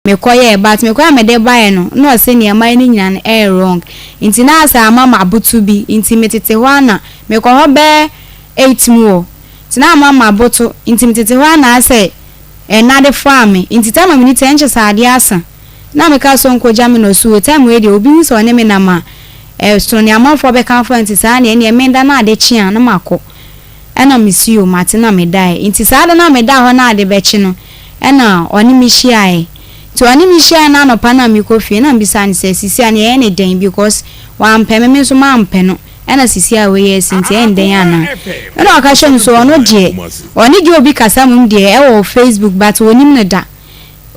me koye but me koye me de buy no no say ne mai ni nyina na wrong inti na asa mama abutu bi inti metete ho na me ko ho be 8 mu tina mama abutu inti metete ho na ase na de farm inti time me ni tenche sa ade asa na me ka so nko jam no so time we de obi so ne me na ma so ne amafo be kan fa inti sa ne me nda na ade chia na mako ena misio matina me dai inti sa ade na me da ho na ade be chi no ena oni mi hia to ani mi hia na no pa na mi kofi na mbisa ni se sisi ani e ne den because wa mpeme me so ma mpe no ena sisi a we yes nti e den ana ena aka hye so ono de oni ge obi kasa mum de e wo Facebook but oni me da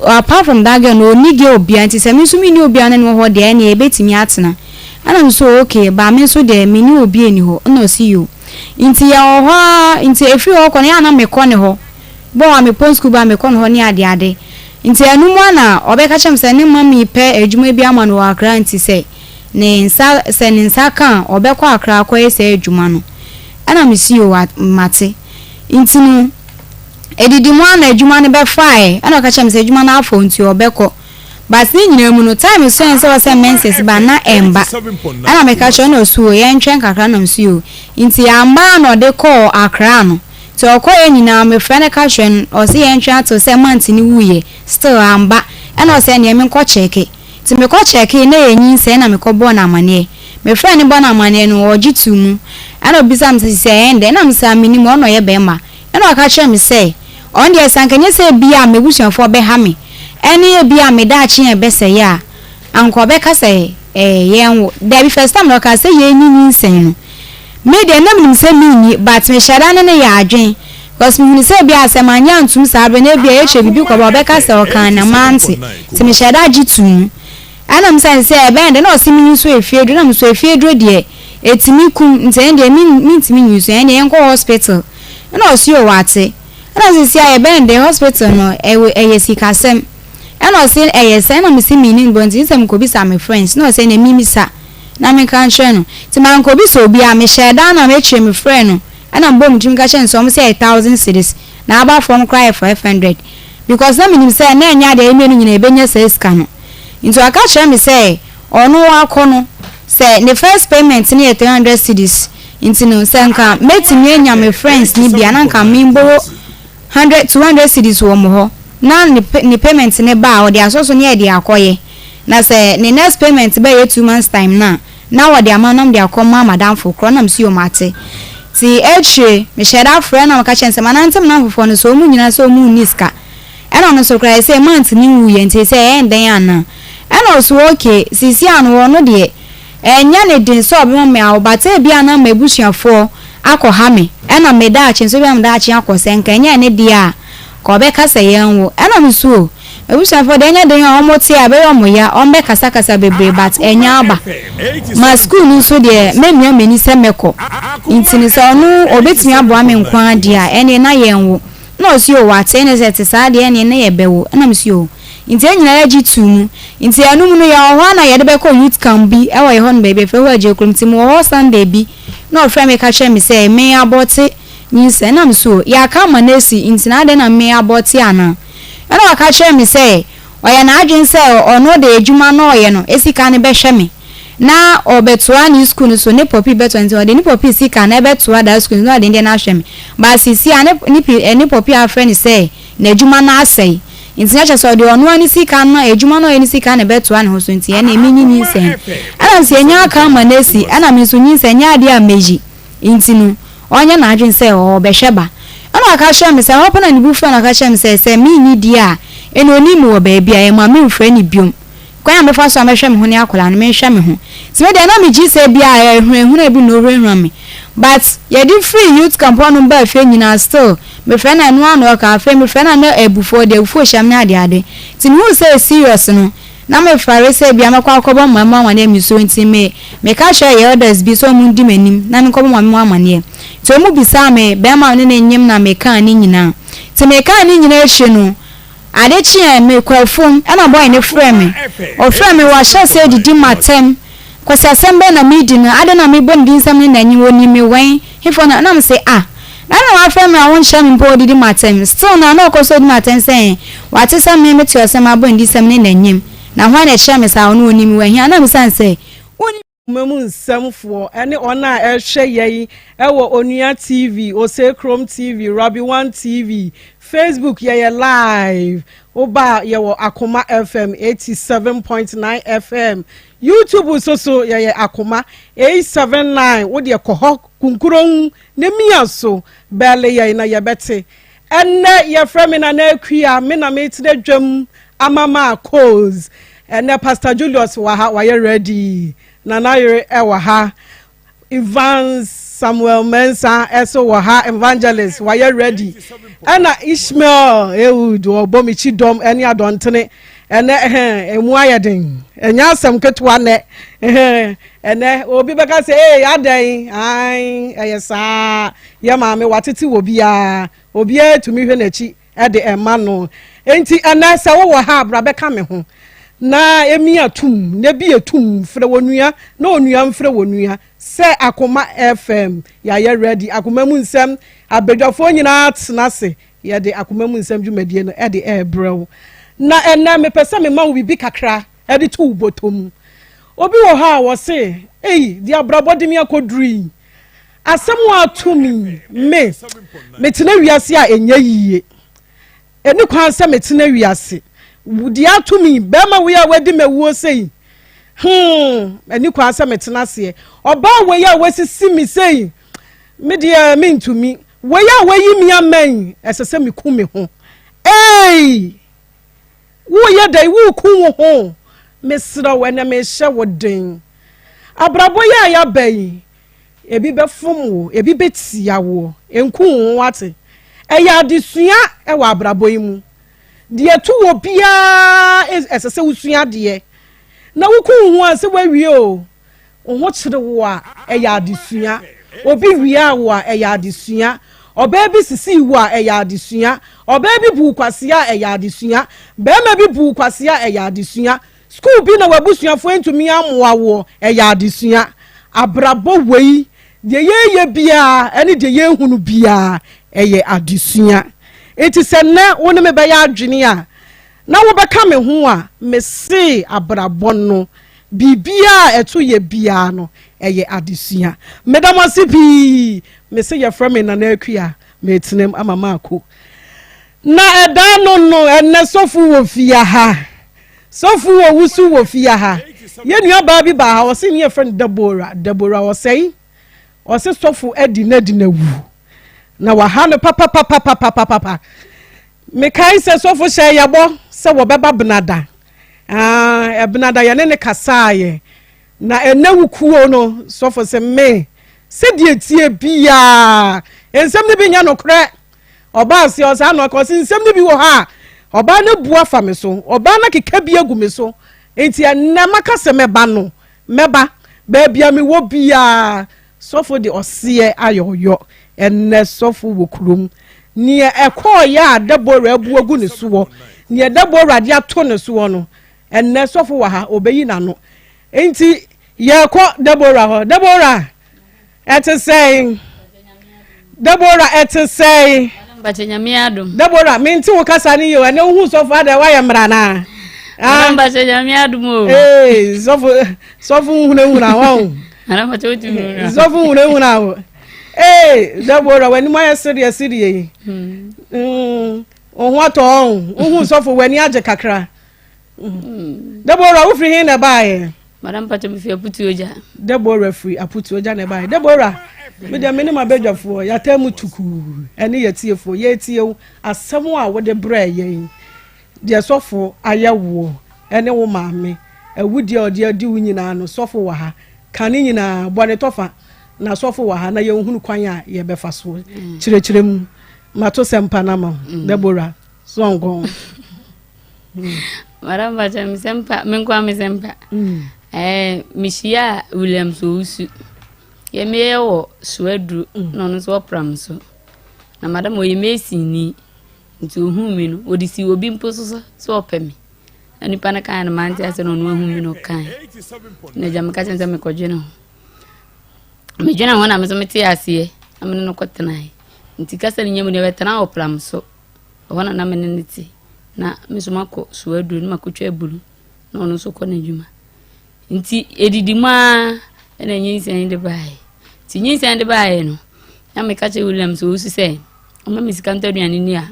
apart from that girl no oni ge obi anti se mi so mi ni obi ana no ho de e ne e betimi atena ana so okay ba me so de mi ni obi eni ho no see you nti ya ho nti efi ho ko ne ana me ko ne ho bo wa me pon school ba me ko ne ho ni ade ade nti anu mo na obeka chem se ne mami pe adwuma bi ama no akra nti se ne nsa kan obekọ akra akọ ese adwuma no ana misi o mate nti no edidi mo na adwuma ne be fae ana ka chem se adwuma na afọ nti obekọ but ni nyina mu no time so en se wase menses ba na emba ana me ka cho no suo ye ntwen kakra na msi o nti amba na de call akra no so okoye nyina me frene ka hwen o se ye ntwa to se month ni wuye still amba ena o se ne me nko cheke ti me ko cheke na yenyin se na me ko bo na amane me frene bo na amane no ogitu mu ena obisa me se ende na me sa mini mo no ye be ma ena o ka hwe me se on de sankanye se bia me busuafo be ha me eni bia me da chi e be se ya anko be ka se yenwo da bi first time no ka se yenyin sen no me de na me se mi but me shara ne ya adwen because me se bia se manya ntum sa be na bia eche bibi ko ba be ka se o kan na manti se me shara gitu ana me se be de na o si mi so efiedro na me so efiedro de etimi kum nte de mi ntimi nyuso ene enko hospital na o si o wate ana se ya be de hospital no eyesi kasem ana o si eyesi na me si mi ni bonti se me ko bi sa me friends na o se na mimi sa na me kan hwe no ti man ko bi so bi a me share down na me twe me friend no ana mbom tim ka chen so me say 1000 cedis na aba from cry 500 because na me nim say na nya de eme no nyina ebenya say ska no into aka hwe me say ono akono say the first payment ni 300 cedis into no say nka metimi enya me friends ni bia na nka me mbo 100 200 cedis wo mo ho na ni payment ne ba o de asoso ne e de akoye na say the next payment be 2 months time na what the amount de akoma madam for kronam si o mate ti eche me share friend na maka chense manantem na fofo no so mu nyina so mu niska ena no so krai say month ni wu ye nti say enden ana ena so okay sisi anu wo no de enya ne din so obi me awbata bia na mabusuafo akọ me ena me da chense bia me da chen akọ nka enya ne dia ko be kasa yenwo ena me so ebusuafo de enya de omoti abe omoya ombe kasa bebre but enya aba ma school nu so de memia meni se meko intini se onu obetimi abo ame nkwa de a ene na yenwo na osi o wate ne se te sa de ene na yebewo na msi o inti enyina ya gitu mu inti anum no ya ho na yede be ko youth can be e wa ye hon bebe fe wa je krum ti mu ho Sunday bi na ofre me ka hwe me se me abote nyi se na msi o ya ka ma na esi inti na de na me abote ana ana waka hwe me se oya na adwen se ono de adwuma na oye no esika ne be hwe me na obetoa ni school no so ne popi beto nti o de ni popi sika na betoa da school no de na hwe me ba sisi ni popi a friend se na adwuma na asai nti na cheso de ono ani sika na adwuma na ni sika na betoa ne ho so nti e na eminyi sen ana se nya aka ma na esi ana me so nyi sen nya ade a meji nti no onya na adwen se o be hweba ana aka hwe me se hopa na ni bu fa na aka hwe me se mi ni dia eni oni mu oba bia e ma me mfra ni biom kwa ya me fa so me hwe me ho ni akola na me hwe me ho se me de na me gi se bia ehunu ebi no hwehwan me but ye di free youth camp no ba fe nyina still me fre na no anu ka fe me fre na na ebufo de ebufo hyam na ade ti ni hu say serious no na me fare se bia me kwa akobo mama na mi so nti me ka hwe ye others bi so mu ndi manim na me kobo mama amane to mu bisa me be ma ne nyem na me kan ni nyina ti me kan ni nyina ehwe no adechi me kwafum ana boy ne frame me o frame wa sha se didi matem kwasa sembe na midi na ade na me bom din sam ne nanyi woni me wen hefo na me say ana wa fa me a won hye me bo didi matem still na na okoso di matem say wa te sam me metu asem abo ndi sam ne nanyim na hwa na hye me sa ono onim wa hia na me san say oni memu nsamfo ene ona ehwe yei ewo onua TV ose Chrome TV Rabi 1 TV Facebook ye live oba ye wo Akoma FM 87.9 FM YouTube so ye Akoma 879 wo de koho kunkuron ne miaso bele ye na ye bete enne ye frame na na akua me na me tire dwam amama cause enne Pastor Julius wa ye ready Nana yere ewa ha Evans Samuel Mensa eso wa ha evangelist wa ye ready ana Ishmael Ehud obomichi dom eni adontene ene emu ayeden enya asem ketwa ne ene obi beka say adan ai eyesa ye maame watete obi a obi etumi hwe nachi e de ema no enti ana se wo ha abra beka me ho na emi atum na bi atum frɛ wonua na onua mfrɛ wonua sɛ Akoma FM ya ye ready Akoma mu nsɛm abedwafo nyina atena se ye de Akoma mu nsɛm dwumadie no e de ebrew na ɛna me pɛsɛ me ma wo bibi kakra e de tu botom obi wo ha wo se di abrabɔ mi akoduri asɛm wa atumi me tena wiase a enya yie eni kwan sɛ me tena wiase Wudi atumi bema we a wedi mewuo sei ani kwa asa metena se oba we ya wesisi mi sei me de me ntumi we ya we yi mi amen esese me ku me ho wo ye dai wo ku wo ho me sra we na me hye wo den abrabo ya bai ebi be fom wo ebi betia wo enku wo wate eya adesua e wa abrabo yi mu de tu obia esese usua de na wuku hu ase wawie o ho kire wo a eya adesua obi wia wo a eya adesua oba bi sisi wo a eya adesua oba bi bu kwase a eya adesua be ma bi bu kwase a eya adesua school bi na wabusuafo entumi amoa wo eya adesua abrabo wei de ye bia ene de ye hunu bia eye adesua enti se na woni me be ya adwene a na wo be ka me ho a me se abrabɔ no bibia eto ye bia no eye adesua medamase bi me se ye fra me na na akua me tinem amama ako na eda no enne sofu wo fia ha sofu wo wusu wo fia ha ye nua ba bi ba ha wo se ne ye friend Deborah wo sei wo se sofu edi na wu na wa ha no papa me kai se sofo hye yabo se wo beba benada benada ye ne kasaye na enawukuo no sofo se me se die tie bia ensem ne bi nya no kre oba se o sa no ko se ensem ne bi wo ha oba ne bua fa me so oba na keka bi agu me so enti na maka se meba no meba ba bia me wo bia sofo de ose ayoyo enne sofo wo krum ni ekọ ya Deborah abu agu ne so ni Deborah de ato ne so no enne sofo wa ha obeyi na no enti ye ekọ Deborah ete say Deborah ete say Bachanyame adum Deborah minti wo kasa ni yo ene hu sofo ada wa ye mra na Bachanyame adum o sofo huna ho ara machotu sofo huna ho Deborah when my serious ohun ato ohun sofo when ya je kakra Deborah wo free na bae madam pato me fi aputu oja Deborah free aputu oja na bae Deborah me de me ma bedwafo ya tamu tuku ene yetiefo yetie asem a wo de bra yen de sofo ayawo ene wo maame awudi ode adi wo nyina no sofo wa ha kan nyina bone tofa na sofo wa ha na ye hunu kwan a ye befa so kirekirem mato sempa na ma Deborah songo maramba cha sempa menkwa sempa mishia William so usu ye mewo suadru no no so pram so na madam o ye mesi ni nti ohu mi no odisi obi mposo so opemi ani pana kan na manti ase no no ohu mi no kan na jamaka chenza me kojeno me jena hona me so meti ase amene no kotenai nti kasa nyem ne betena opram so hona na meneneti na mesomako suadu na makotwa bulu na ono so kɔ na dwuma nti edidi ma na nyinsen de bae ti nyinsen de bae no na me ka che William so usu se o ma misika ntaduane ni a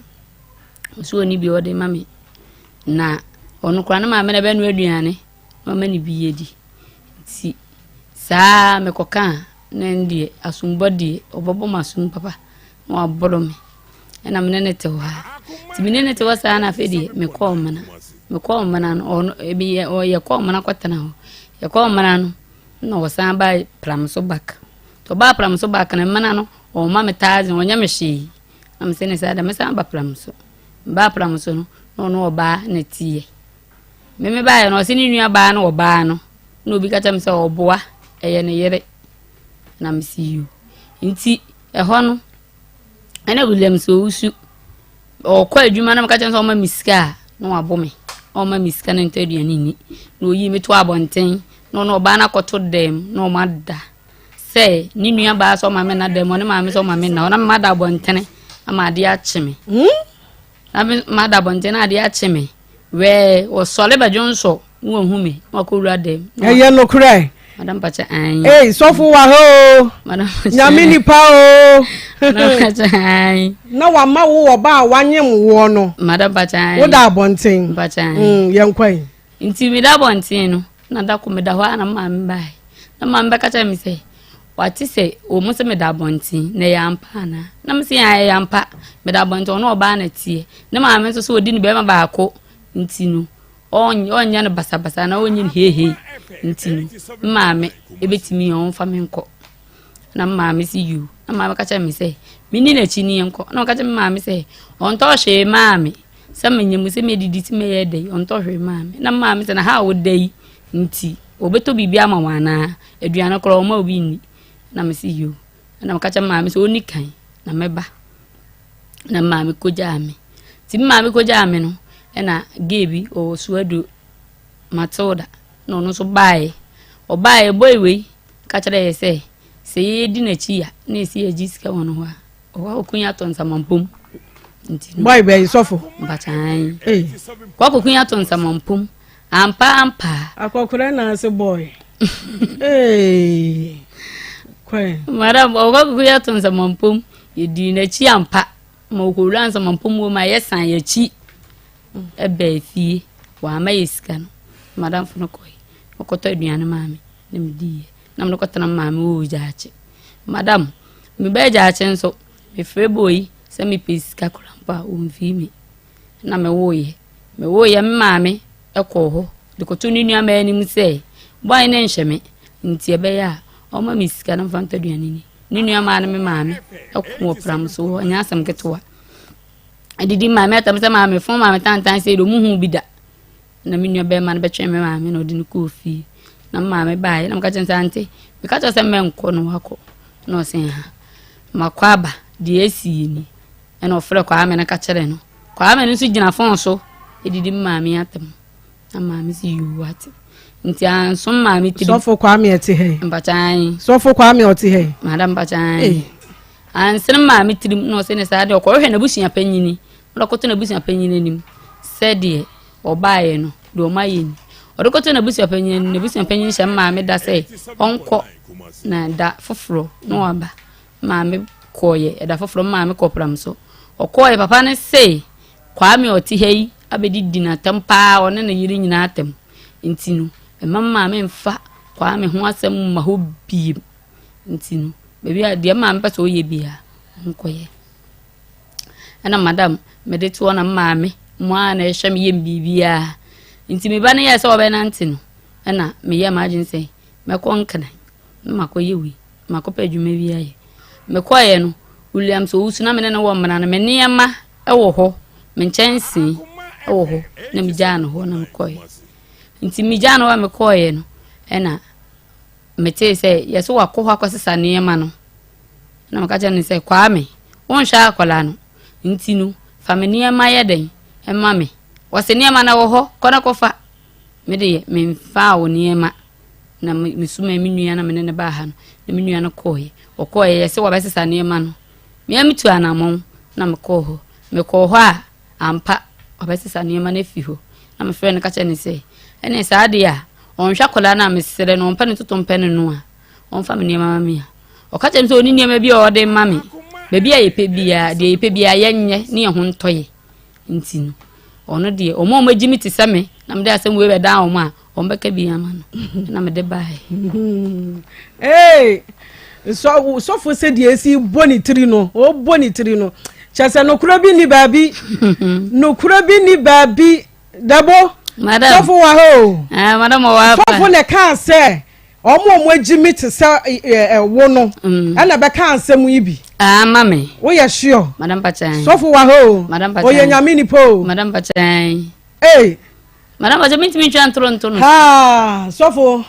so oni bi ode ma me na ono kra na ma me na be no aduane ma ma ni bi yedi ti saa me koka na ndie asumbodi obobo masum papa na aboro me na menene te wa ti menene te wa saa na fedi me ko mana no ebi ye ko mana kwatana ho ye ko mana no na wasan ba pram so back to ba pram so back na mana no o ma me tazi onya me hyi na me sene saa da me san ba pram so no no ba na tie me ba ye no se ni nua ba na oba no na obi ka cha me se oboa eye ne yere na me see you nti ho no ana William so usu o kwa adwuma na me ka cha me se o ma miska na wabo me o ma miska na ntaduane ni na oyi me to abonten no ba na koto dem no ma da se ni nua ba so ma me na dem no ma me so ma me na ma da abonten ama de achime na ma da abonten na de achime we o sole ba jonso wo hu me makowura dem eye no krai madam pacha an sofu wa ho madam nyamini pa o madam pacha an na wa ma wo ba wanyem wo no madam pacha an wo da abonten pacha an yenkwai nti mi da abonten no na da ko me da ho na ma me bai na ma me ka cha me se wati se o mo se me da abonten na ya ampa na me se ya ampa me da abonten no ba na tie na ma me so odi ni be ma ba ko nti no onya no basa na onyi hehe ntinu maame ebetimi on fa menko na maame si you na maame ka cha me say mini na chi ni enko na ka cha maame say on to hwe maame se menyem se medidi ti me ye dey on to hwe maame na maame se na ha wo dey nti obeto bibia ma wana aduane kro o ma obi ni na me si you na ka cha maame se oni kan na meba na maame ko ja me ti maame ko ja me no ena gebi o suadu Matilda no so bae o bae boy we ka kire se yedi na chi ya na esi ajiska wono ho o wa okunya to nsamampom nti boy be sofo mbachan kwa okunya to nsamampom ampa akokura na se boy kwai mara o kwa okunya to nsamampom yedi na chi ampa ma okura nsamampom wo ma yesan ya chi ebe fie wa ma yesika no madam funo koi okoto aduane maame na medi na me kotana maame wo jaache madam me be jaache nso me frɛ boy se me pesika kurampa o mfi me na me wo ye me maame ekɔ ho de koto ni nua ma anim se boy ne nhweme nti ebe ya o ma misika na mfanta aduane ni nua ma na me maame ekɔ opram so anya asam ketewa adidi maame atam se maame fon maame tantan se do muhu bi da na minua be ma na betwe me maame na odi ko fi na maame bae na mka chensa ante me ka cho se menko no wako no se ha makwaba de esi ni na ofre kwa ame na ka kire no kwa ame no su gina fon so edidi maame atam na maame si yu ati nti anso maame tiri sofo kwa ame ati he mbachan sofo kwa ame oti he madam mbachan ansen maame tiri no se ne sa de okɔ hwe na busua panyini ɔdɔkoto na busua panyini nim se de obaye no do mayeni ɔdɔkoto na busua panyini hye maame da se ɔnkɔ na da foforo no waba maame koye da foforo maame kopram so ɔkɔye papa ne se kwa ame oti hei abedidi na tempa ɔne na yiri nyina atem ntinu maame mfa kwa ame ho asem ma ho biem ntinu bebi a de maame pese oye bia nkoye ana madam mede to na maame mo ana ehwe me yem bibia nti me ba ne ye se obe na ntino ana me ye imagine say me ko nkana makoye wi makopa adwuma wi aye me koye no William so usu na me ne wo mmana na me niema ewo ho me nchensi ewo ho na me jana ho na me koye nti me jana wa me koye no ena mete se yeso wakɔ hɔ akɔsesa niema no na maka jana se kwa me won hwa akola no nti no fa me niema ye den ema me wose niema na wo hɔ kɔna kɔfa me de me mfa wo niema na me suma me nua na me ne ba ha no na me nua no koye okoye yese wa besesa niema no me am to anamon na me call ho a ampa obesisa niema na fi ho na me frɛ no ka che ne say ene saa de a onhwa kola na me sere no mpa ne totompe ne no a onfa me niema mami a o ka che me so oni niema bi o de mami bebi a yepe bia de yepe bia yenye ne ho ntoye ntino ono de o mo magimi ti seme na me de asem we be da o ma o mbeka bi ama no na me de bae so for said esi boni tri no o boni tri no chese no kura bi ni baabi no kura bi ni baabi dabo madam so for wa ho madam wa so for ne kan say omo agimi ti se wo no na be kan asem yi bi mami wo ye sure madam pachan so for wa ho madam pachan o ye nyame ni po madam pachan madam pachan mi twa ntoronto no so for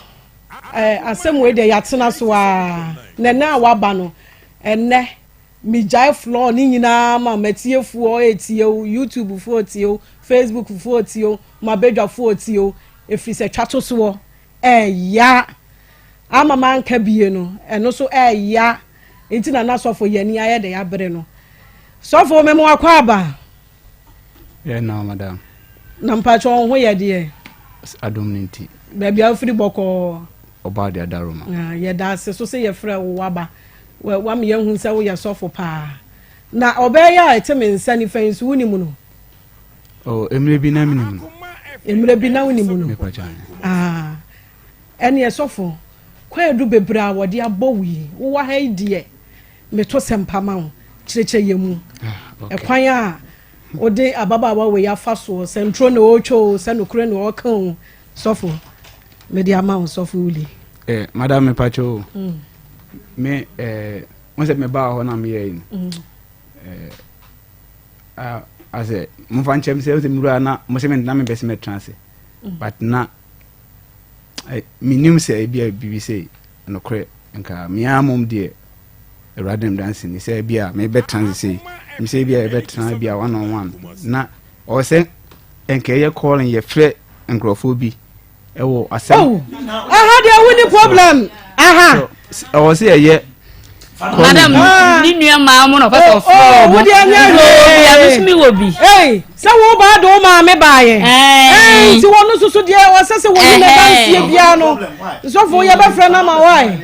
asem we de yatena so a na wa ba no enne mi jai floor ni nyina ma matie fuo etie YouTube fuo etie Facebook fuo etie ma bedwa fuo etie efi se twato so ya ama man ka bie no eno so ya enti na so for yani aye de ya bere no so for me mo akwa aba na madam na mpacho ho ye de adomninti ba bia free boko oba de adaroma ye da se so se ye frɛ wo aba wa me hu se wo ye sofo pa na obeya eteme nsani fensu wuni mu no emre bi na minimu emre bi na wuni mu no ene ye sofo kwa du bebra wo de abowi wo wa ha die me to sempama wo kireche yemu ekwan a ode ababa wa we ya faso sentro na ocho se no kure no okan sofo me de ama wo sofo uli madam me pacho me mo se me ba ho na me yin ase mo fan chem se mura na mo se me na me bese me trance but na minim se bia bibi se no kre nka me amom de radem dance ni se bia me be trance se me se bia be trance bia one on one na o se enka ye calling ye frɛ nkrofo ewo asem there woni problem o se ye madam ni nua ma mo no papa fo wo dia nya ya mi wo bi se wo ba do ma me baaye si wonu susu de o se wo ni na dansie bia no so fo ye be frɛ na ma why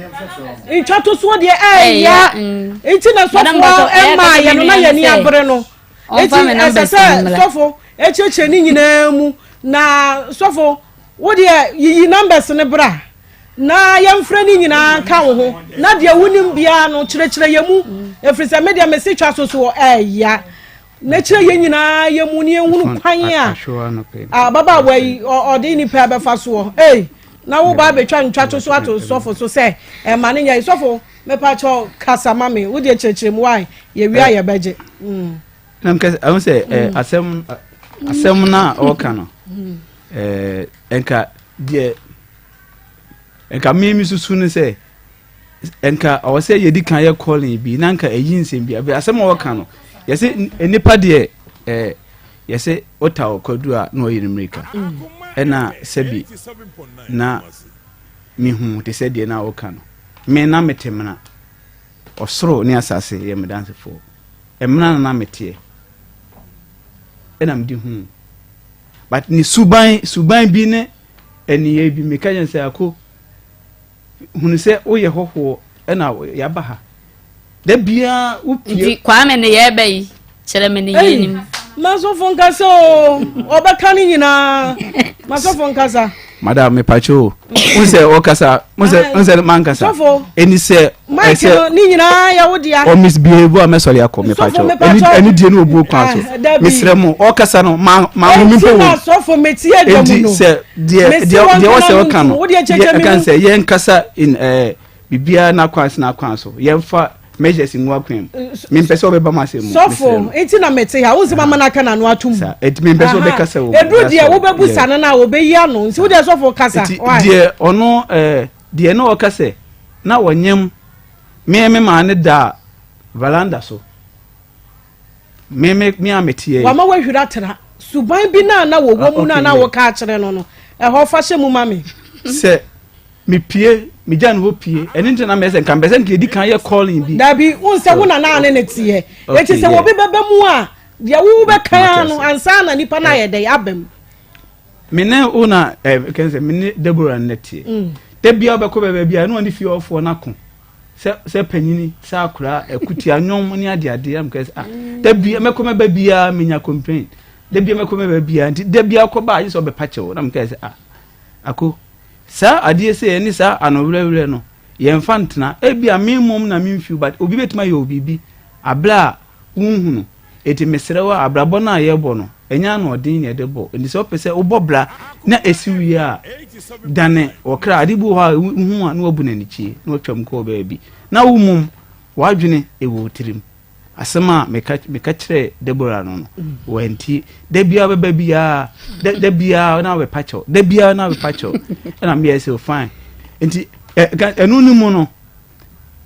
ntwa to so de ya enti na so fo e ma ye no na ye ni abre no enti se so fo echeche ni nyina mu na so fo wo de yi numbers ne bra na yamfra ni nyina ka wo ho na de wunim bia no kyerɛkyerɛ yemu efrisa media message twa so ya na kyerɛ ye nyina yemu ne ehunu kwan a baba wai ode ni pa be fa so na wo ba betwa ntwa so ato sofo so se ma ne nya sofo me pa cho kasa mame wo de kyerɛkyerɛ mu wai ye wia ye beje na mka I say asem na o ka no enka de enka mimi susu ne se enka o se yedi kan ye calling bi na nka eyi nsem bi asem o ka no yese enipa de yese otawo kwadu a na oyi America ena sebi na mihu te se de na o ka no me na metemna osoro ne asase ye medanse fo emna na metie ena mdi hu but ni suban bi ne eniye bi meka se ako hunu se wo ye hoho ena ya ba ha da bia upie kwa me ne ye bai kyere me ne ye nim masofo nkasa obaka ni nyina masofo nkasa madam me pacho unse okasa unse mankasa eni se ese ni nyina ya wodia o misbehave amesori akọ me pacho eni die no obu kwa so misremo okasa no ma mi po masofo metie demu no se die wo se oka no kan se ye nkasa in bibia na kwan so ye mfa measures in work him me pese obeba masemu sofo enti na mete ha unse mama na kana no atum et me pese obekasa wo edu die wo bebu sana na obeyi ano nti wo de sofo kasa die ono die no okase na wonyem me ma ne da veranda so me ametie wa ma wa hwira tera suban bi na wo mu na wo ka kire no no ho fa hye mu mame se me pie me jan ho pie eni ntina me se kan be se di kan ye calling bi dabi unse wo na na ne tie eti se wo bi bebe mu a de wo be kan no ansa na nipa na ye de abem me ne una kan se me ne Deborah netie de bia obekọ bebe bia no ani fi ofo na ko se panyini se akura ekuti anwom ni ade am kan se de bia me ko me ba bia me nya complain de bia me ko me ba bia nti de bia ko ba yi so be pache na me kan se ako sa ade se eni sa anowrewre no ye mfantena bia me mom na me mfiu but obi betima ye obi bi abla unhunu eti mesrewa abrabo na ye bo no enya na odin ne de bo ndi so pese obobra na esiwi a dane okra adibu ha hu a na obu na nichie na otwam ko ba bi na wumum wadwene ewo tirim asema meka kire Deborah no wenti de bia beba bia de bia na we pacho de bia na we pacho na me say fine enti enu ni mu no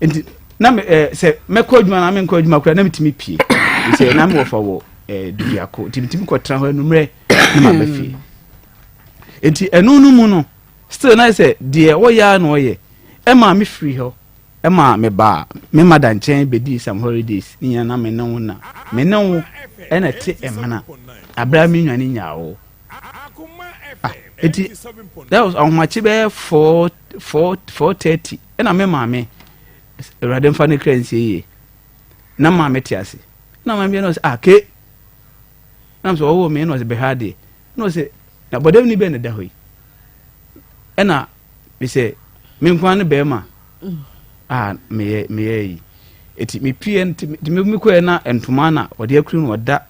enti na me se mekọ adwuma na me nkọ adwuma kura na metimi pie se na me wo fa wo dubiako timtim ko tra ho enumre na ma bafie enti enu no mu no still na say de wo ya na wo ye e ma me free ho e ma me ba me madan chen bedi some holidays ni na me ne wo na me ne wo e na te emana abra me nwane nyawo enti that was on my chibe 4:30 e na me ma me radem fa ne kransie ye na ma me ti ase na ma me no ke na so wo me no se be hade no se na bodem ni be na da hoyi e na me se me nkwan ne be ma me yi eti me pie nti me ko na entuma na ode akuru no oda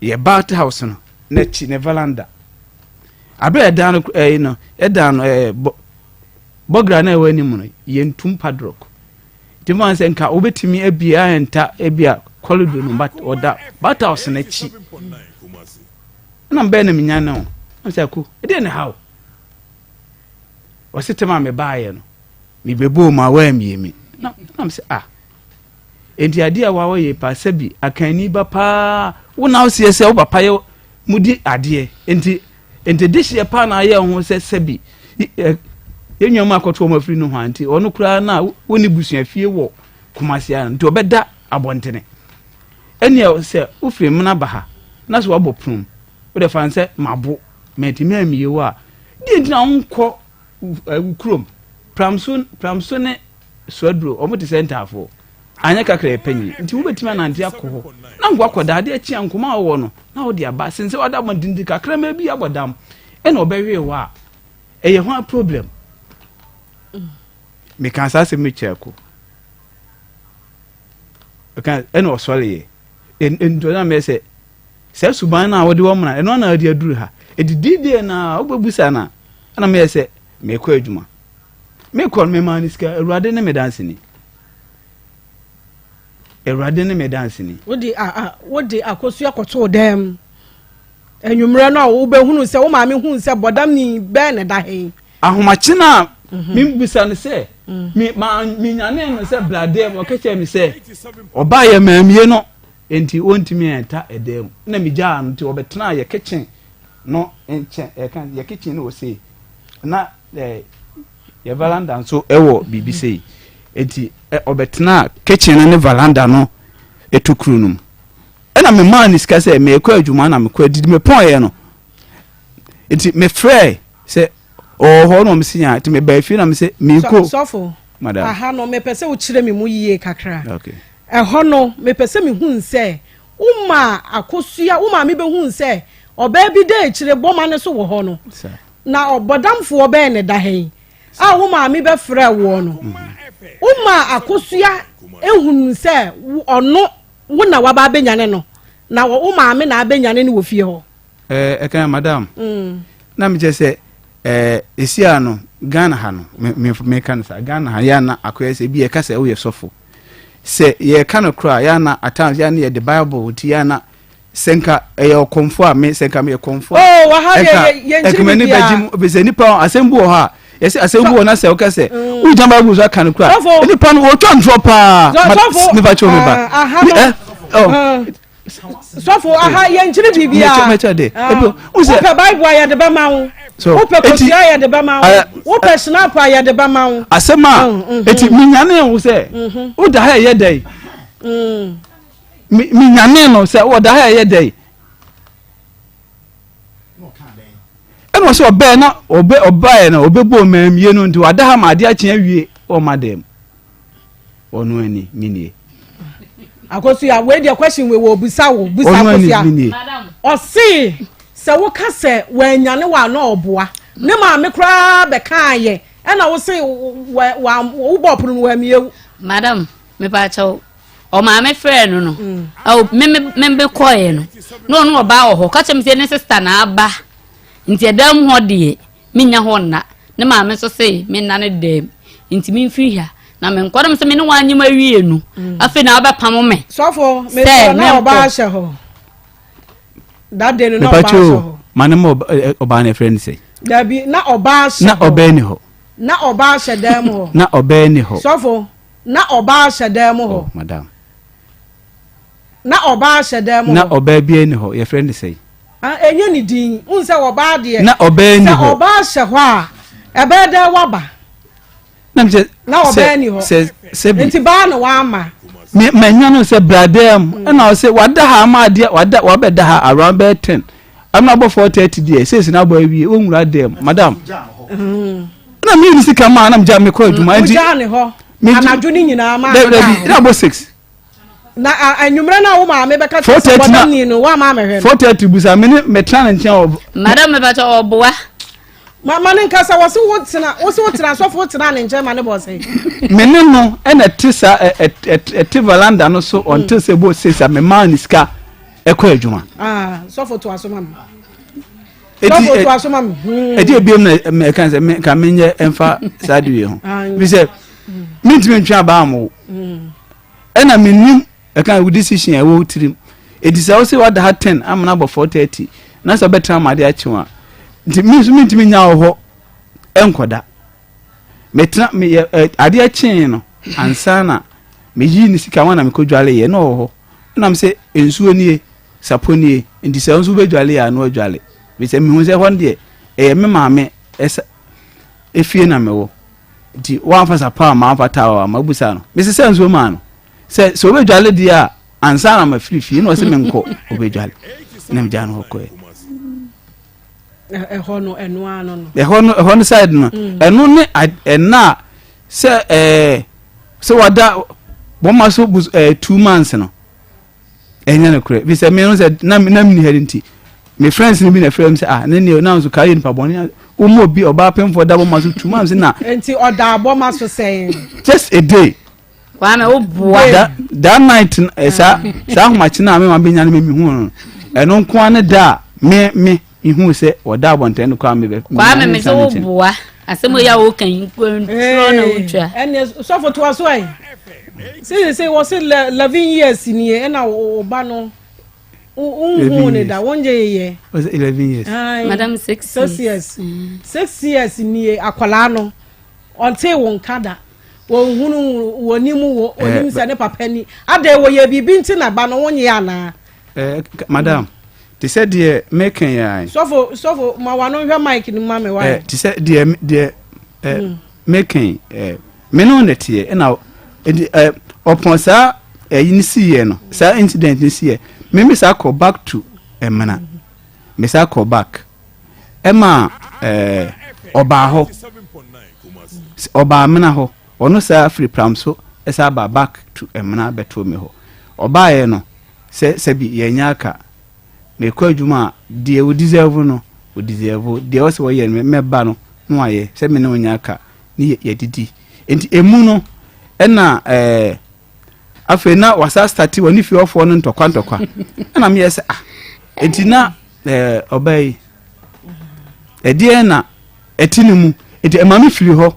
ye bat house no na chi ne valanda abe da no no e da no bogra na ewa ni mu no ye ntum padrock timan se nka obetimi abia enta abia corridor no but oda bat house na chi na mbe na minya no am say ko e dey na how wasitema me baaye no mi bebo ma wa miemi na am say enti ade a wa ye pa sabi akani ba pa wona o se wo papa ye mudi ade enti dish ye pa na ye ho se sabi yenwom akoto mo afri no ho anti ono kura na woni busua fie wo Kumasi an nti obeda abontene eni e se ufri mna baha na so aboprum wo de fan se mabo metimi amiye wo a di ntina onko krom pramso ne swadro omo te center afo anya kakra epanyi nti wo betima na ntia ko na ngwa koda de achi ankoma wo no na wo de aba sense wada mandindi kakra ma bi abodam ena obehwe wo a eye ho problem me kan sa se me cheko okay ena osole ndo na me se suban na wo de wo mna eno na ade aduru ha edidide na obebusa na ana me se me ko adwuma me ko me maniska Awurade ne me dance ni Awurade ne me dance ni wodi akosu akoto dem enwumre na wo be hunu se wo ma me hunu se bodam ni be ne da hen ahomache na me busa ne se me nyane no se blade mo keche me se oba ye mamie no enti ontimi enta edem na me ja no ti obetena ye kitchen no enche kan ye kitchen no se na ye valanda so ewo BBC enti obetena kitchen ne valanda no etukuru num ena me man is ka say me kwa adwuma na me kwa didi me pon ye no enti me frɛ say ho no me sinya enti me ba fi na me say me ko sofo madam aha no me pese wo kire me mu yiye kakra okay ho no me pese me hu nse uma akosua uma me be hu nse oba bi de kire boma ne so wo ho no na obodamfo oba ne da hen uma me be frɛ wo no uma akosua ehunu nse ono wo na waba benyane no na wo maame na benyane ne wo fie ho kan madam na me je se esia no Ghana ha no me kan sa Ghana ha ya na akoye se bi e ka se wo ye sofo se ye kan kra ya na atans ya na the Bible ti ya na senka ye okomfo a me senka me okomfo wa ha ye nchimi bia be se nipa asembu ho ha ye se asembu na se o ka se u jamba bu so kan kra nipa no o twa ntro pa me ba cho me ba sɔfo aha yɛn kyerɛ bibia wopɛ bible ayɛ de bɛma wo wopɛ kɔsia ayɛ de bɛma wo wopɛ snap ayɛ de bɛma wo asɛm a eti minyane wo sɛ woda ha yɛ dai minyane no sɛ woda ha yɛ dai ɛna sɛ ɔbɛɛ na ɔbaɛ na ɔbɛbɔ mamie no nti wada ha ma ade akye awie ɔma dɛm ɔno ani minie akosu ya we dey question we wo busa kosu ya ɔse sɛ wo ka sɛ wanyane wa na ɔboa ne ma me kra be kan ye ɛna wo se wo bɔ pono wa mie madam me pa chaw o ma me frɛ no no o me be koye no no ɔba wɔ hɔ ka kyem sɛ ne sister na aba nti edam hɔ de me nya hɔ na ne ma me so se me na ne dem nti me mfiri ha na me nkodem se me ne wanyem awie nu afi na abepam me sofo me na oba ahye ho that day no oba ahye ho manem oba na friend say da bi na oba ahye na oba ni ho na oba ahye dem ho na oba ni ho sofo na oba ahye dem ho madam na oba ahye dem ho na oba bi ni ho your friend say enye ni din unse oba de na oba ni ho na oba ahye ho a ebe da waba na obani ho se nti ba no wa ama me manya no se bradem na o se wada ha ama ade wada wabeda ha around 10 I'm not about 4:30 there says na boy wi onwura dem madam na me ni sika ma na mja me ko aduma nti mja ne ho anadwo ni nyina ma na about 6 na anwumre na wo ma me beka se bodam ni no wa ma me hwe 4:30 busa me ne metra na nchen of madam me beta oboa mama ne nkasa wo se wo tena sofo wo tena ne nche ma ne bo se mene no na tisa veranda no so until se bo se me man ni ska ekọ adwuma sofo to aso mam sofo to aso mam edi ebiem na me kan se me ka menye emfa sadwe ho bi se mintimi ntwa ba am na menim e kan wo decision e wo tirim edi se wo se wada ha 10 amna bo 4:30 na so betra ma de achiwa nti mintimi nya ho enkoda metra me ade achi no ansana me yi ni sika wana me kodwale ye no ho na me se ensuo nie saponie nti se ensuo bedwale ya no adwale me se me hu se ho de me maame esa efie na me wo nti wan fa sapa ma fata wa mabusa no me se ensuo ma no se so bedwale dia ansana ma firi no se me nko obedwale na me jano ko ehono enu ano no ehono side no enu ne ena se wada bomma so 2 months no enya no kure bi se me no se na me herinti me friends ni bi na friends ne ne na so kai ni pa boni o mo bi oba pemfo da bomma so 2 months na enti oda bomma so saying just a day wa me oboa that night sa homachi na me ma benya na me hu no eno nko ane da me ihu se oda abonten no kwa me me so oboa asemo ya wo kan kontrol na utwa ene sofo to aso ai say was 11 years ni e na oba no unhu ne da wonje ye was 11 years madam 6 years 6 years ni akwala no onte won kada won hunu wonimu wo onim se ne papa ni ade wo ye bibi nti na ba no wonye ana madam ti said the making ya sofo ma wano hwe mic ni ma me wa ti said the making me no netie na upon sa yin si ye no sa incident ni si ye me sa call back to emana me sa call back ema oba ho oba mena ho ono sa free pram so esa ba back to emana beto me ho oba ye no se bi ye nyaka me kwa adwuma de o deserve no o deserve de o se wo ye me ba no no aye se me no nyaka ni ye didi enti emu no na afi na wasa start woni fi ofo no ntokwa na me yese enti na obai edie na etinimu enti ema me firi ho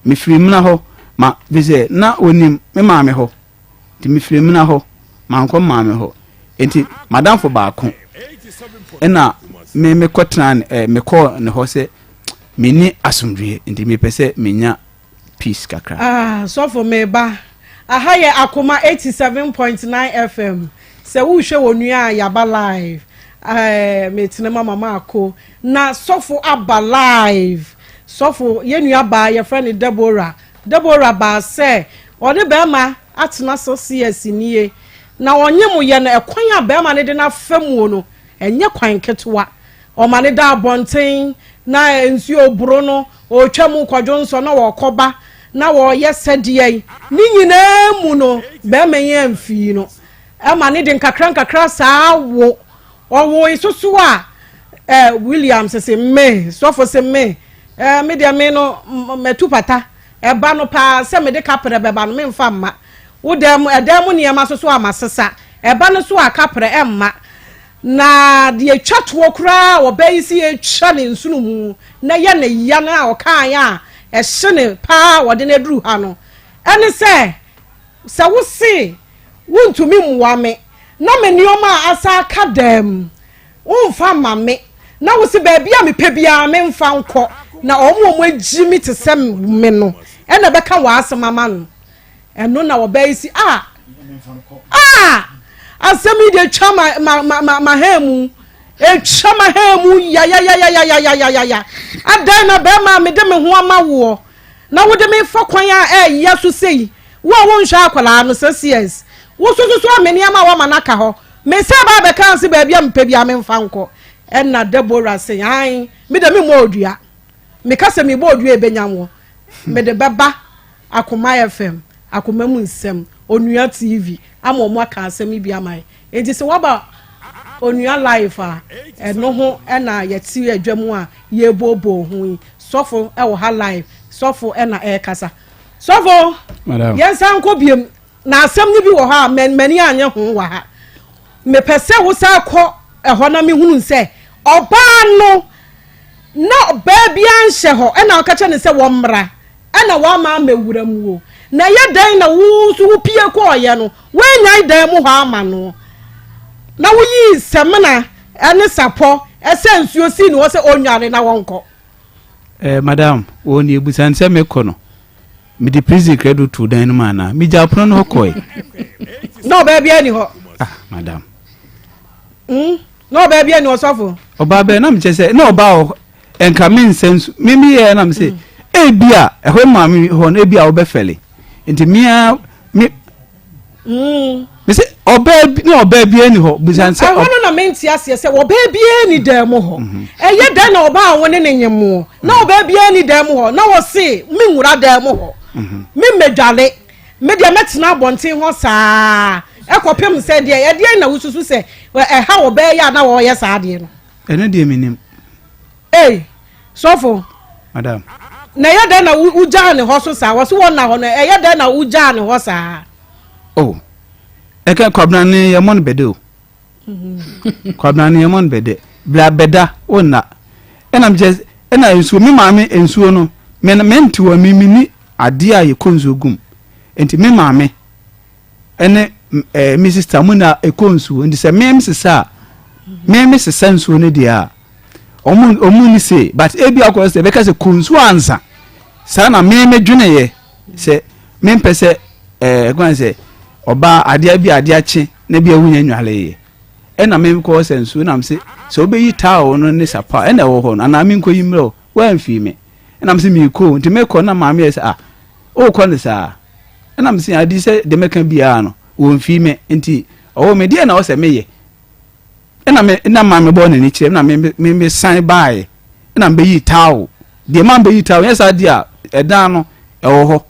me firi mna ho ma bize na onim me maame ho enti me firi mna ho ma nko maame ho enti madam fo baako ena me kotran me ko ne ho se meni asumdwe enti me pese menya peace kakra so for me ba aha ye Akoma 87.9 FM se wo hwe wonua yaba live metene mama ako na sofo aba live sofo yenua ba ye friend Deborah ba se ode be ma atena so CS nie na onye mu ye na ekwan a be ma ne de na famu no enye kwan ketwa o ma ne da abonten na ensuo buro no o twam kwadwo nso na wo koba na wo ye sedie ni nyina mu no be ma ye amfi no e ma ne de nkakra saa wo owo isusu a William se me sofo se me me de me no metu pata eba no pa se me de kapre beba no me mfa ma wo dem edem niam so amasesa eba no so akapre emma na de atwato kura wo baisi etwa ne nsunu mu na ye ne ya na o kan ya e hye pa wo de na duru ha no ene se wo si wontumi muwa me na me nioma asa akadem wo mfa ma me na wo si ba bia me pe bia me mfa nko na omo agimi te sem me no ena beka wa asema no eno na wo baisi asemi de chama ma hemu e chama hemu ya adan na be ma me de me ho amawo na wo de me fa kwan a yesu sei wo nhwa akwala no CS wo so ameni ama wa manaka ho me se ba be kan se ba bia me pe bia me mfa nko ena Deborah say ai me de me mo odua me ka se me bo odua e benyamwo me de beba Akoma FM Akoma mu Nsem Onua TV amomo aka asem bia mai enti se waba Onua live eno ho ena yeti adwamu a ye bobo hu sofo e wo ha live sofo ena e kasa sofo madam yensan ko biem na asem ni bi wo ha mani anye ho wa ha me pese wo sa ko ho na me hunu nse oba no na ba bia nhye ho ena ka che ne se wo mra ena wa ma mewuram wo na ye dan na wo so pie ko oye no wenyan dan mu ho ama no na wo yi semna ene sapo ese nsuo si no wo se onware na wonko madam wo ni ebusan se me ko no me di prison credo to dan no mana me japono no koi no ba bia ni ho madam no ba bia ni osofo oba be na me che na oba o enka me nsensu mimi ye na me se ebia ehwe mami ho na ebia obefele nti mia me se oba bia ni ho busan se hono na menti ase se oba bia ni dem ho eye dan na oba awon ne nyemo na oba bia ni dem ho na wo se me nwura dem ho me medwale me dia metena abonten ho saa ekopem se dia ye dia na wususu se ha oba ya na wo ye saa de no ene dia minim sofo madam na ya da na uja ne ho so saa wo so wona ho no ya da na uja ne ho saa eka kwabna ne yamon bede o kwabna ne yamon bede bla beda ona ena mje ena ensuo mi maame ensuo no menti wa mimini ade aye konzo gum enti mi maame ene mi sister mu na ekonsuo ndi se me sisa me sisa nsuo ne dia omu ni se but ebi akwa se beka se konsuo ansa sana me dwene ye se me mpese gwan se oba ade bi ade ache na bi awunya nwale ye ena me ko se nsuo na mse se obeyi tawo no ne sapa ena wo ho na me nkoyi mro wa mfi me ena mse mi ko nti me ko na maame ye se o ko ne sa ena mse ade se de meka bia no wo mfi me nti o me de na wo se me ye ena me na maame bo na ni kire na me san bae ena me yi tawo de man be yi tawo yes ade a edan no e wo ho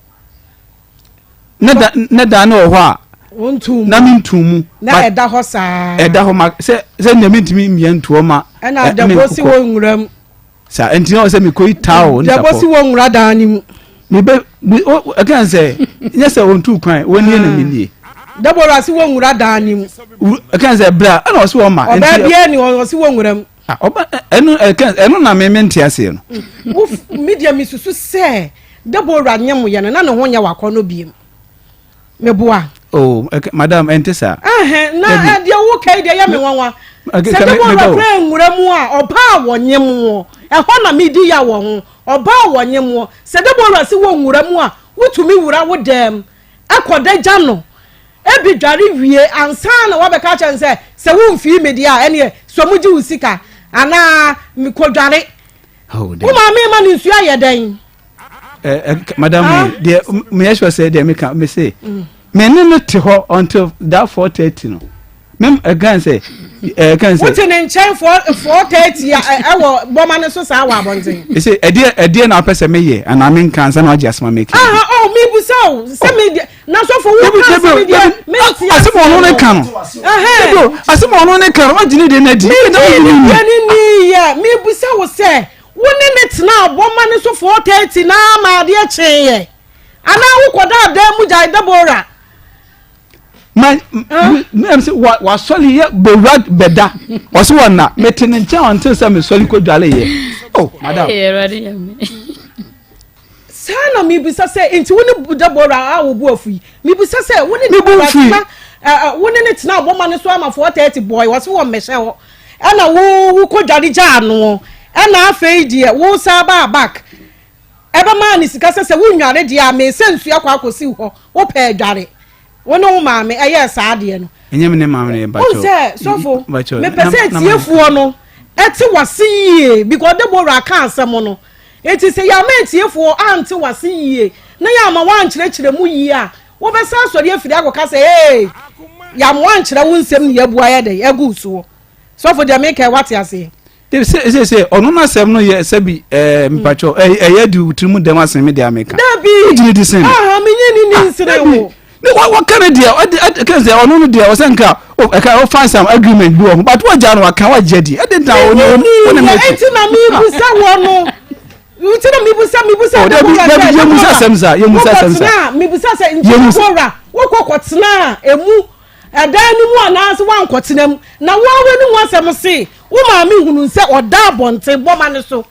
ne da no ho a ontum na mintumu na eda ho saa eda ho ma se ne mintimi miantuo ma na da bosi wo nwuram sa enti no se mi koi tawo da bosi wo nwura dan ni mi be akan se nyese ontu kwan woni na minie da borasi wo nwura dan ni akan se bra ana o se wo ma enti oba bia ni o se wo nwuram oba enu na me menti ase no media misusu se da borwa nyem ye na ne ho nya wakono biem meboa madam entesa na dia wo kai dia ya me wanwa se de bo ra kra nwuramu a oba awonye mo e ho na medi ya wo ho oba awonye mo se de bo ra si wo nwuramu a wutumi wura wo dem akoda gya no ebi dware wie ansa na wa be ka chen se wo mfi media ene so muji usika ana mi ko dware o ma me ma ni nsu aye dan madam de me yesho say de me say me no te ho until that 4:30 no mem again say can say what in chen 4:30 e boma ne so sa wa bonten you say e na person me ye and I mean can say no just make oh me bu say me na so for wo can say me asimo no ne kan asimo no ne kan wa jini de na di ni ya me bu say wo say woni ne tena boma ne so 4:30 na ma de chen ye ana wo koda da mu jai dabora man me say wa soli ye bewad beda o so wona metene ncha until say me soli ko dwale ye oh madam sana mi bisa say enti woni dabora a wo bu afu mi bisa say woni ne woni ne tena boma ne so ama 4:30 boy wo so wo mehye ho ana wo ko dwale ja no ana afei die wo sa ba back eba ma ni sika se wo nware die a me sensu akwa akosi ho wo pa dware wono wo maame eye sa de no enyem ne maame ne bacho o se sofo me pese tiefuo no eti wasiye because de bora kan asem no eti se ya ma tiefuo anti wasiye na ya ma wan kire mu yi a wo be sa sori afiri akoka se ya mo wan kire wo nsem ne ya bua ya de egu so sofo de make wati ase say ono na sem no ye sabi mpacho ye di utrimu dem asem me de ameka dabi jini di sen me nyini nsire wo ni what can dia can say ono no dia o senka o ka o find some agreement do but what ja no aka wa jedi e dey ta ono wona me enti na mi busa wo no uti na mi busa o dey ye musa semza ye musa semza mi busa se nti wora wo kokotena emu adan ni mu ananse wan kotenam na wo weni mu asem se wo ma mi hunu se oda abonte boma ne so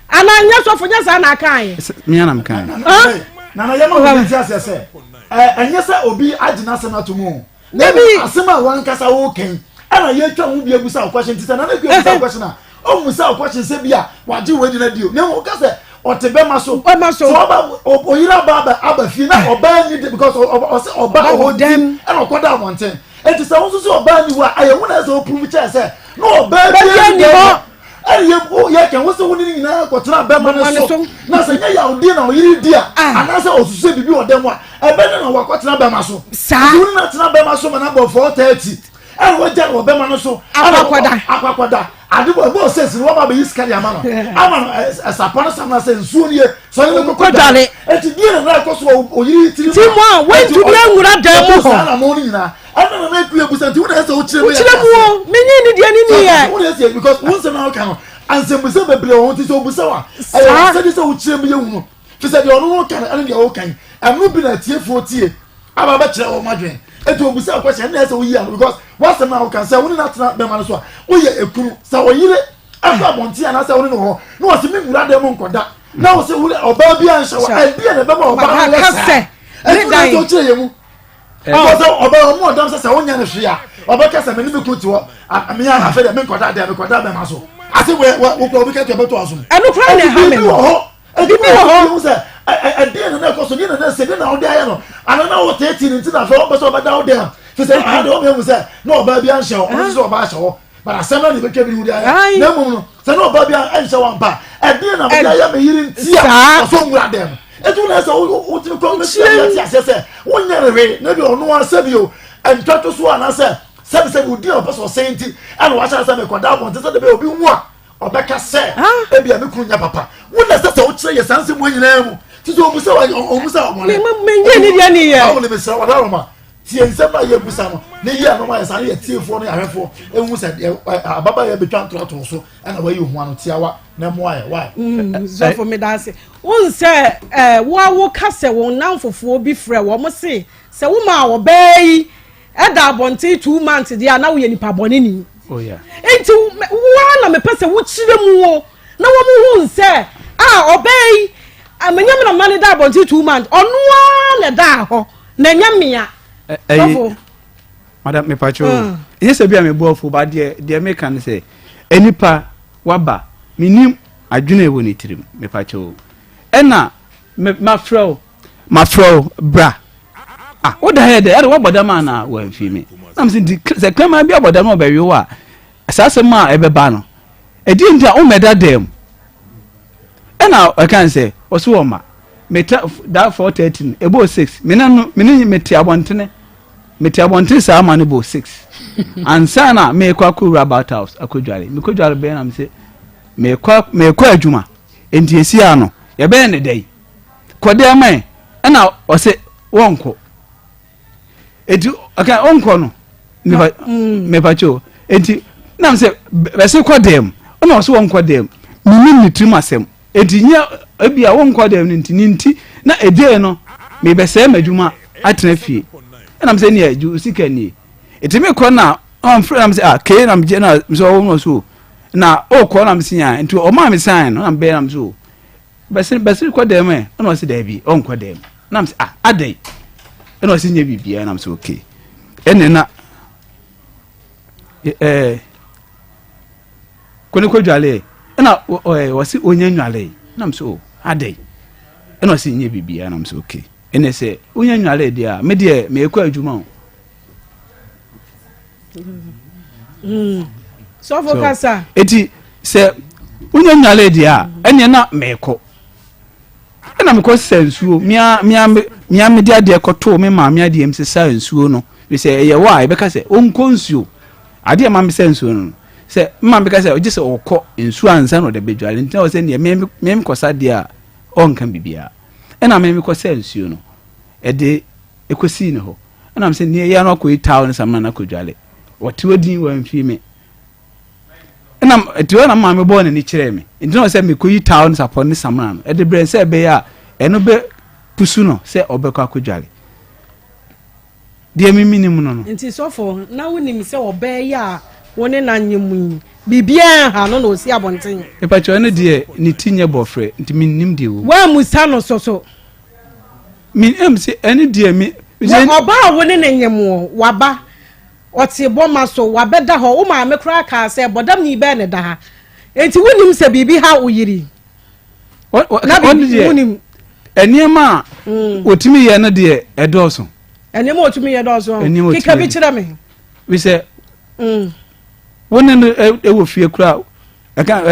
ananya so fonya sa na kan me ana kan na ye ma wo ti asese enye se obi agina se na to mu na bi asema wan kasa wo ken ana ye twa mu bi abusa question ti se na na bi abusa question na o musa question se bia waje wedi na dio na wo kasa otebe maso so oba oyira baba abafi na oba ni because oba o dem and okoda abonten enti se won so oba ni wa ayewu na se o prove che se no oba bi ni ho aye o ye kan wo se woni ni na ko tena be ma so na se nya ya odi na oyiri dia ana se osuse bibi odem a ebe na wa ko tena be ma so woni na tena be ma so ma na bo 4:30 and wo ja wo be ma no so akwakwada adibo bo sense wo ma be iska ya ma no ama Sarpong sam na se nsuo nie so ni ko dale eti die na ko so oyiri tiri mo we tu bi anwura da mu ho na mo ni na ana na ku ebusanti wo na se o kire me ni die ni ye wo na se because once na ka no ansem se bebre wo ti so busa wa ayo se di se o kire me ye hu fi se di ono no kan ana dia o kan anu bi na tie fo tie aba ba kire wo madwen eto obusa question na se wo yi because what's the now can say woni na tena be man so wo ye ekuru sa wo yire afa bonti ana sa woni no ho na wo se me ngura dem nkoda na wo se wo oba bi an shawa e bi na be ma oba na se e da to kire ye mu o so oba mo dam se wonya na hwe a oba ka se me ni be kuti wo me ya afa de me nkoda be ma so ase wo ko obi ka to be to aso enu kra na ha me ho e bi ho se e na ko so ni na se na wo de aye no ana na wo 30 ni ntina fa wo so ba da wo de fi say I don't know say no oba bi an show on so oba show but asema ni be kebi wudi aya na mu no say no oba bi an show am pa e bi na mo ya me yiri ntia so nwura dem etu na say o ti ko me ya ti say wonya rewe na bi onu an sabi o en twato so ana say se udi o person senti and wa sha say me koda bon say be obi hu a obeka say e bi me kunya papa wona say o kire ye sanse mo nyina mu ti so obusa o musa o mo le me nye ni dia ni ye o le be say wa daroma tie nsem na ye busa no ne ye no ma ye sare ye tiefo no ahwefo ehu se ababa ye betwa ntroto so ana wa ye hu ano tiawa na mo aye why so for me that say won say wo ka se won nanfofo bi frɛ wo mo se wo ma wo bayi e da abonte 2 months dia na wo ye nipa bone ni oh yeah enti wo na me pese wo kire mu wo na wo mu hu se obayi amanyam na mane da abonte 2 months ono na da ho na nyamia madam me pacho yes e bia me bofu ba de me kan say enipa waba minim adwene wo ni tirim me pacho ena ma fro bra ah what the hell there what boda man na wan fi me na me say klema bia boda no be wa asase ma ebe ba no edi ntia o meda dem na I can say oso o ma meta that 413 ebo 6 me meti abontene sa ma no bo 6 ansana me kwa ku about house akodware me kodware be na me say me kwa adwuma enti esi ano ye be ne dai kode man na o se wonko enti okay onko no me pacho enti na me say be se kodem na o se wonko dem ni trimasem enti nya ebia wonko dem nti na ede no me be se madwuma atena fie na me say ne aju sika ni enti me ko na am frɛ na me say ke na me je na me so wo no so na o ko na me sia enti o ma me sign na me be na me so besi ko dem na o se da bi on ko dem na me say adai na o se nya bibia na me say okay ene na kone ko dwale na o se onya nwale na me say adai na o se nya bibia na me say okay ene se onya nwale dia me de me ekɔ adwuma so focus eti se onya nwale dia ene na me ekɔ ena me kɔ sensuo mia me dia de kɔto me ma mia de msesa nsuo no we se ye wa e beka se onko nsuo ade ma me sensuo no se ma me beka se oje se okɔ nsuo ansa no de bedwale nti o se ne me kɔsa de a onka bibia ena me kɔ sensuo no ede ekosi ne ho ena me se ne ya no akɔ itaw ne samna na kodwale wɔte odin wa mfi me ena etiwa na ma me bɔ ne ni kyerɛ me nti no se me kɔ itaw ne sapɔ ne samna no ede bre se be ya eno be pusu no se obekɔ akodwale de mi minim no nti sofo na wonim se obɛ ya woni na nyemu bibia ha no na osi abonten e pa cho ne de ni tinye bofre nti minim de wo wa musa no soso min se ene de mi oba woni na nyemu waba ɔte bɔma so wabɛda hɔ wo ma me kra ka sɛ bodam ni bɛ ne da ha enti wonim se bibi ha oyiri na wonim eniema otimi ye no de edoso eniema otimi ye doso kika bi kyerɛ me we say wonen ewo fie kra aka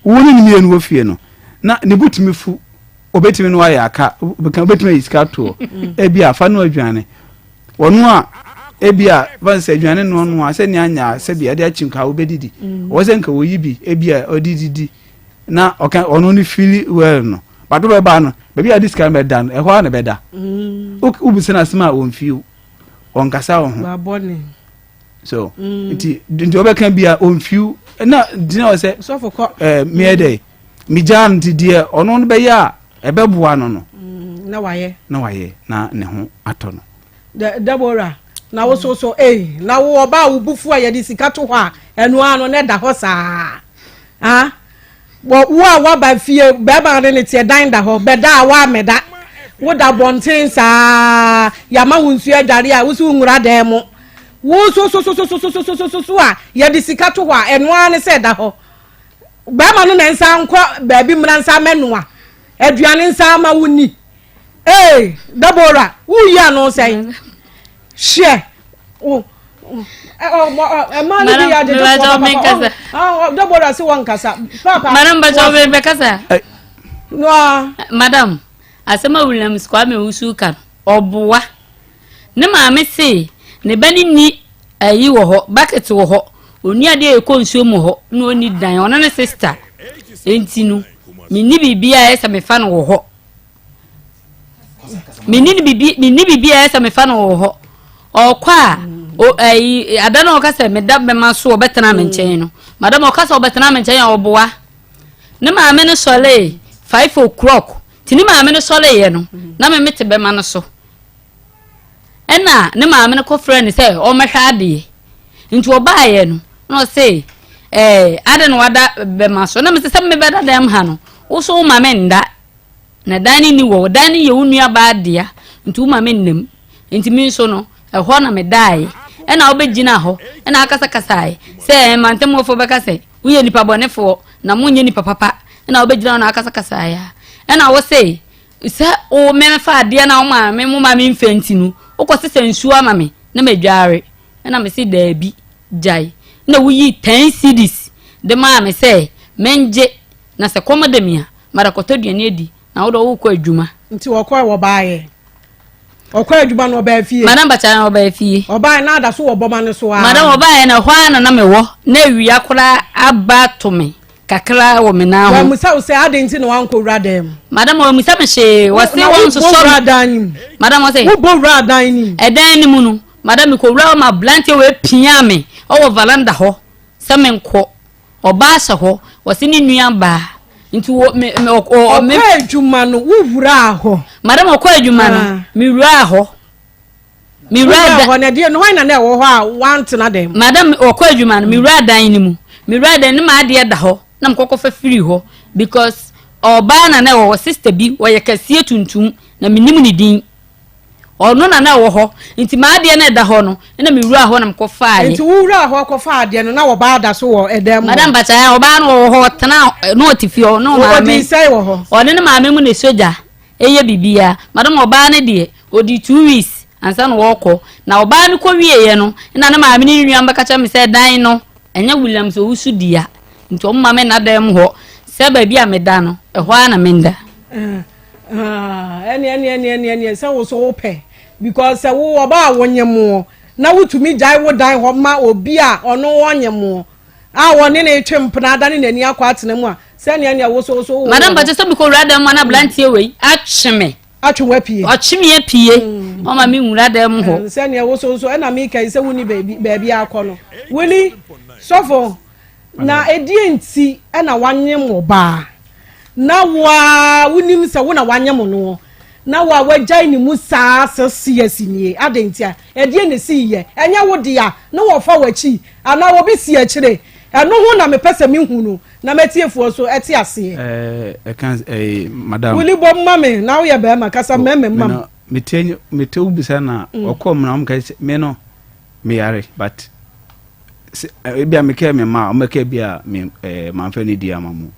wonen ni enu wo fie no na ne butimi fu obetimi no aye aka obetimi iska to ebi afa no adwane wono a ebi a vanse adwane no no ase ne anya se bia de achimka obedidi wo se nka wo yibi ebi a odididi na oka ono ni feel well no bado be ba no be bia this can be done e ho na be da ubusena asema won fiu on kasa ho ba boni so nti obeka bia on fiu na dina o se so for me dey mi jan ti dia ono no be ya e be boa no no na waye na ne ho ato no Deborah na wo so na wo ba wo bufu a ye di sika to ho a enu ano ne da ho saa wo a ba fie be ba ne tie dan da ho be da wa meda wo da bonten saa ya ma wunsu adware a wo su nwura dan mu wo so a ye di sika to ho a enu ano se da ho ba ma no na nsa nkɔ ba bi mra nsa menu a aduane nsa ma woni Deborah wo ya no say share Madam Deborah si wan kasa papa Madam bajo be kasa no Madam asema Williams kwa me usu kan oboa ne ma me se ne bani ni ayi wo ho bucket wo ho oni ade ekɔ nsuo mu ho na oni dan ona ne sister enti no me ni bibia esa me fa no wo ho me ni bibia esa me fa no wo ho okwa adana okasa me da be ma so obetena me nkyɛn no madam okasa obetena me nkyɛn oboa ne ma me ne sole 5 o'clock tini ma me ne sole ye no na me mete be ma no so ena ne ma me ne ko friend say o mehwa ade nti oba ye no no say ade no wada be ma so na me se me be da dem ha no wo so ma me nda na dani ni wo dani ye unua ba ade a nti wo ma me nnem nti mi so no ho na me dai ena obegina ho ena akasa kasai se mantemo fo beka se uye nipa bonefo na munye nipa papa ena obegina na akasa kasai ena wo se se o me fa ade na o ma me mo ma me mfenti no o ko se nsuo ama me na madware na me se da bi jai na wuyi 10 cedis de ma me se menje na se komodemia mara kotoduane edi na wo do wo ko adwuma nti wo ko wo baaye okwa adwuma no ba fie madam bacha na ba fie oba na ada so wo boma ne so a madam oba na hwa na me wo na awia kora aba to me kakra wo me na ho wa musa se adenti na wan ko wura dem madam wo musa me she wose won so so madam wo say wo bo wura dan ni edan ni mu no madam ko wura ma blantie we pia me o valanda ho se me nko oba sha ho wose ni nua ba nti wo me adwuma no wo wura ho madam okọ adwuma no me wura ho me wura ho na de no hwan na wo ho a want na dem madam okọ adwuma no me wura dan ni mu me wura dan ni ma de da ho na mkoko fa free ho because oba na wo sister bi wo ye kasie tuntum na menim ni din ono na wo ho nti ma de na da ho no na me wura ho na mko fa nti wo wura ho ko fa de no na wo ba da so wo edem madam bacha ya oba no wo ho tena no tifio no ma me odi sai wo ho one ne ma me mu ne soja eye bibia madam oba ne de odi 2 weeks ansa no wo ko na oba ne ko wieye no na na ma me ni nua mbaka cha me se dan no enya William so wusu dia nti o ma me na dem ho se ba bia me da no e ho na me nda eni se wo so wo pe because se wo oba wonyemo na wutumi jai wo dan ho ma obi a ono wonyemo a woni na etwempna da ne nani akwa atena mu a se ne wo so madam bache so biko rada mu na blantie we atweme atwe pie ochime pie o ma me nwura da mu ho se ne wo so e na me kai se woni baby akono woni sofo na edienti e na wanyemo ba na wa wonim se wo na wanyemo no na wa wajai ni musa sesi nie adentia edie ne si ye enya wo dia na wo fa wachi ana wo bi si akire eno ho na me pese me hunu na metiefuo so eti ase kan madam wili bom mame na wo ye ba ma kasa meme mam mete ubisa na okom na mka me no me yare but bia me ke me ma o me ke bia me manfa ni dia mamu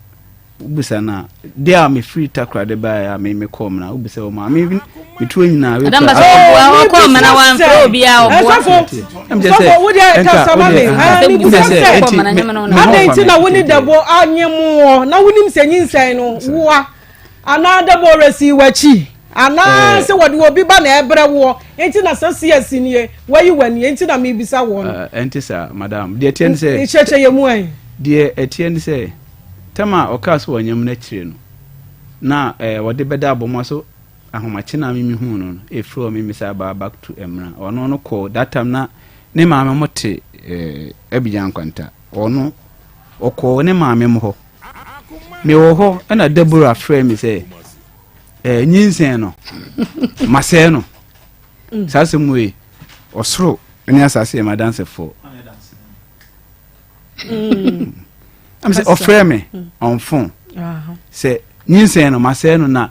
ubisa na dia me free takra de ba ya me kom na ubisa o ma me tuo nyina we adam ba so kom na wan pro bia o bo so wo dia kasa mame ni bisa adenti na woni dabo anyemo na wonim senyinsen no wo ana dabo resi wachi ana se wodi obi ba na ebre wo enti na sasi asinie wayi wani enti na me bisa wo enti sa madam de tien se icheche yemu en de etien se tema okas wonyam na kire no na wode beda abomo so ahomache na mimi hu no efro mimi sa ba back to emra ono no call that time na ne maame mote abijan kwanta ono okọ ne maame mo ho me wo ho na Deborah frame se nyinsen no masɛ no sase muwe osoro ne asase ma dance for am say offer me on phone say nyinsen no masɛ no na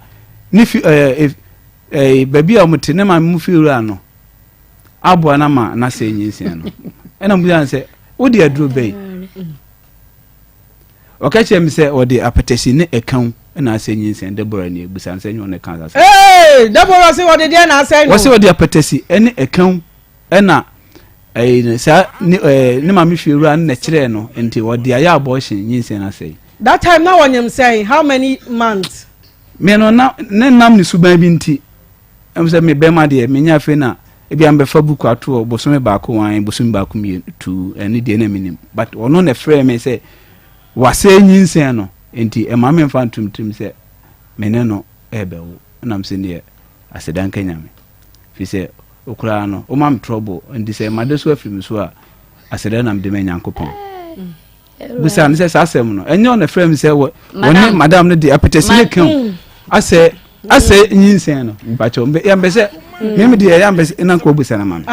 ni baby a muti ne ma mu fiura no abo na ma na sɛ nyinsen no ɛna mu yan sɛ wodi aduro bɛyi okache mi sɛ wodi apetesi ne ekan na sɛ nyinsen Deborah ni busan sɛ nyon ne kan sɛ Deborah sɛ wodi dia na sɛ no wose wodi apetesi ene ekan na sa ne ma mi fiura na kire no enti wodi aya abortion nyinsen na sɛ that time na wonyem say how many months me no na ne nam ni suban bi nti am sɛ me bema de me nya fe na ebi am be fa buku ato bosome ba ko wan bosome ba ko mi tu ene de na minim but ono na frɛ me sɛ wase nyinsen no enti e ma me mfa ntumtum sɛ me ne no ebewo na mse ne asedan kanyame fi sɛ okura no o mam trouble ndi sɛ made so afim so a asedan nam de me nyankopɔn busa ne sɛ sasɛm no enyo na frɛ me sɛ woni madam no de apetesi ne kan ase nyinsen no bacho mbe ya mbese meme de ya mbese na ko busa na mam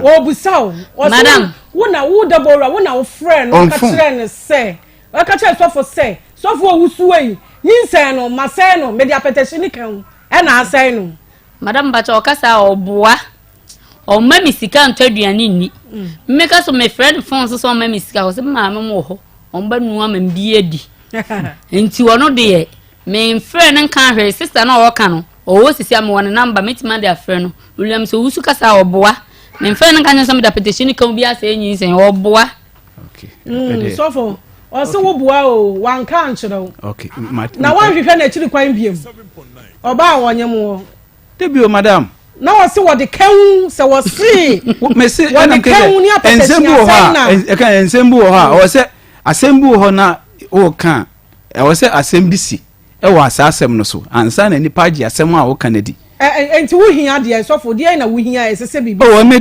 o busa o madam wona wo Deborah wona wo friend ka kire ne sɛ ka kire sofo sɛ sofo wusuwe nyinsen no masɛ no me de apetesi ne kan e na asɛ no madam bacho okasa oboa o mami sika ntaduane ni mmeka so me friend phone so mami sika o se maame mo ho o mba nuwa mam bi edi enti wono de me friend nkan hwe sister na wo ka no o sisi am won number metima dia friend no William so wusu kasa oboa me friend nkan nyo some da petition kan bi asa enyi sen oboa okay so for o se wo boa o wan kan chiro okay na wan hwehwe na chiri kwan biem oba wonyem wo debio madam na wo se wo de kan se wo se me se ensembu ha e kan ensembu ha o se asembu ho na o kan e wo se asembisi e wo asasem no so ansa na nipa agi asem a wo kan adi enti wo hia de so for de na wo hia esese bibi o me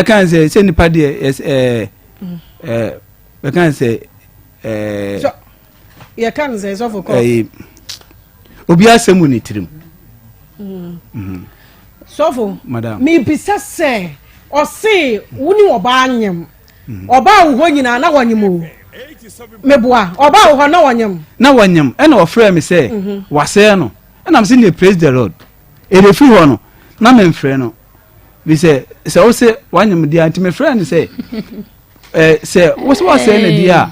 kan se nipa de we kan se ye kan se so for ko obi asemu ni tirim so for madam me bisa se o se woni oba anyem oba wo nyina na wonyem o meboa oba wo na wonyem e na ofre me se wase no e na me se ne praise the lord e refi ho no na me mfre no bi se wo se wanyem dia anti me frɛ ne se se wo se wase na dia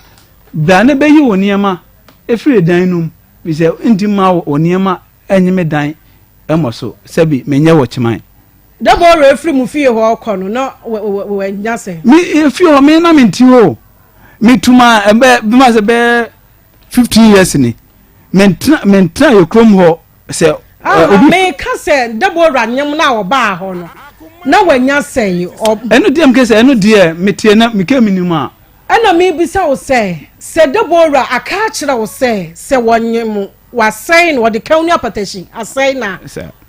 bra ne be yi woniema e free dan num bi se ndi ma woniema enyeme dan e mo so se bi menye wo chiman dabo refri mu fie ho okɔ no na we nya se mi fie ho me na me nti ho me tuma be ma se be 15 years ni mentra yo krom ho se me ka se dabo ranyem na oba ho no na wanya se eno dem ke se eno de metie na meka minim a ana me bisa wo se dabo ra aka kire wo se wonyem wasɛn no de kauni apatashi asɛn na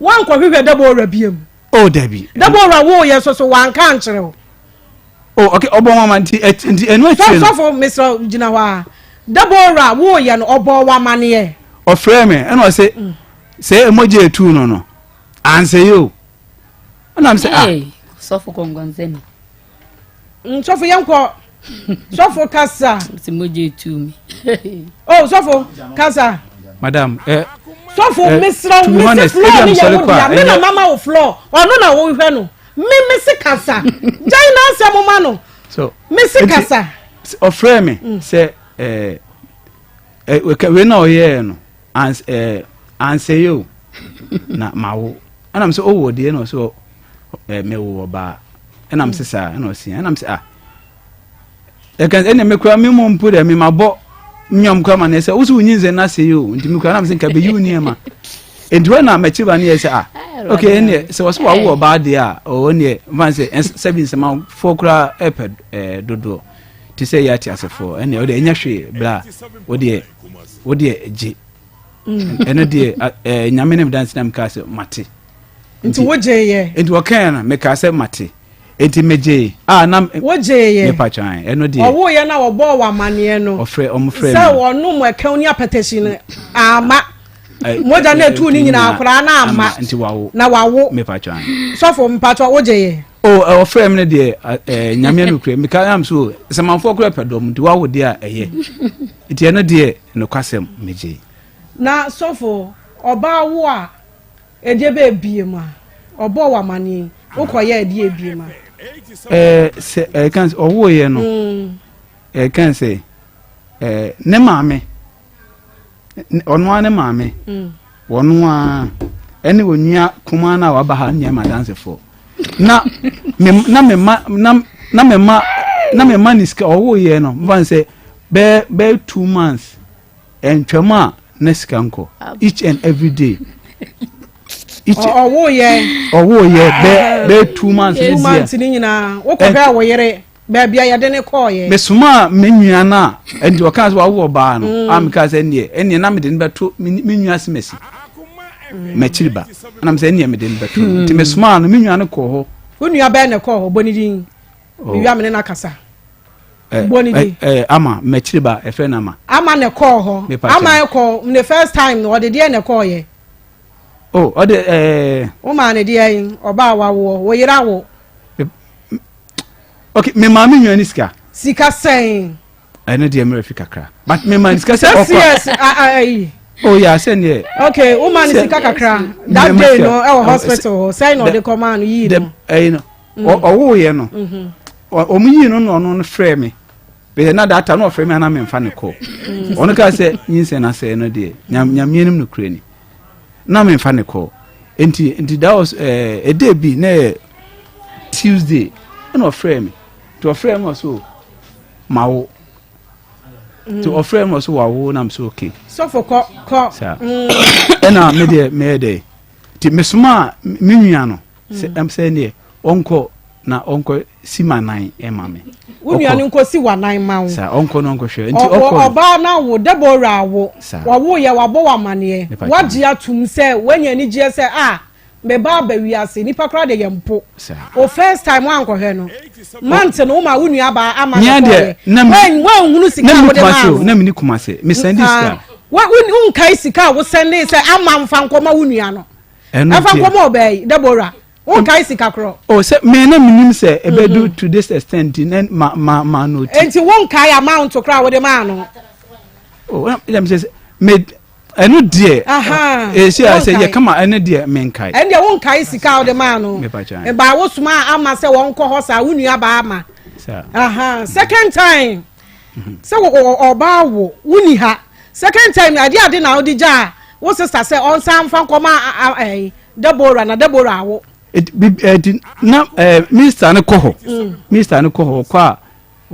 wan kwa hwehwɛ dabo ra biem oh dabi dabo ra wo ye so wan kan kire wo oh okay obo mama nti enu atire so for Mr. Gina wa dabo ra wo ye no obo wa mane o frɛ me eno se emoji etu no anse yo ana me se so for kongonzeni so for yanko so for kasa emoji etu mi oh so for kasa madam so for Mr. Floor ni ya wo me na mama wo floor ono na wo hwe no me se kasa jai na se mo ma no so me se kasa o frɛ me se we na o ye no anse yo na mawo ana me se o wo de no so me wo ba ana me se sa ana o si ana me se kan ene me kura me mo mpu de me mabo nyom kwa ma ne se usu nyinze na se yo nti me kura na me se ka be yu niema enti we na me chiba ne se okay ene se wo so wa wo ba de a o ne man se 7 se ma fo kura eped dodo ti se ya ti asefo ene o de enya hwe bla o de ji ene de nyame ne dance na me ka se mate nti wo je ye enti wo kan na me ka se mate enti meje na woje me pa chan eno de owo ye na obo wa mane no ofre say wonu mo akauni apatashi no ama moja na etu ni nyina akora na ama nti wawo na wawo me pa chan so for mpato woje ye ofre me de nyame no kure me ka am so se manfo kure pedom nti wawo de a eye enti eno de no kwasem meje na so for oba wo a eje be biem a obo wa mane ukoye edi ebiem a se kan owo ye no kan se ne maame ono ne maame wono a ene onua kuma na wa ba ha nya ma dance for na me ma niska owo ye no mban se be 2 months entwema na sika nko each and every day owo ye be 2 months this months ni nyina wo ko ga wo yere ba bia ya de ne call ye mesuma menua na endi o kan so wo ba no am ka se enie na me de ne beto menua semesi machiriba na me se enie me de ne beto nti mesuma no menua ne ko ho wonua ba ne call ho boni din wiwa me na kasa boni din ama machiriba e fe na ama ne call ho ama e call the first time no de ne call ye oh ode o ma ne de ayin oba wawo wo yira wo okay me ma me nyani sika sen ene de me refika kra but me ma sika sen yes ai oh yeah sen ye okay o ma ne sika kakra that day no e hospital say no de command yi no no o wo ye no o mu yi no no frɛ me be na that no frame na me mfa ne call ono ka say nyinse na say no de nyamyenim no krani na me mfa ne call enti that was a day bi na Tuesday no frame to frame also mawo to frame also wawo na am so okay so for ko ena me de ti mesuma minua no se am say ne onko na onko simanan emame unua ni nko si wanan ma wo sa onko no onko hwe nti okko oba na wo Deborah wo wawo ye wabo wamane waji atum se wanya ni je se me ba wi ase nipa kra de yempo o first time wan ko hwe no month no ma unua ba ama wan hunu sika wo de ma na mini kumase me send sika un kai sika wo send se ama mfa nkoma unua no afa nkoma obey Deborah un kai sika kro oh se me na minim se ebedu to this extent then ma no enti won kai amount kra wo de ma no oh let me say me enu die si I say ye kama enu die men kai en dia won kai sika wo de ma no e ba wo suma ama se won ko ho sa unua ba ama second time se wo oba wo uni ha second time ade na odija wo sister say on sam fan koma Deborah na Deborah wo na minister ne koho minister ne koho kwa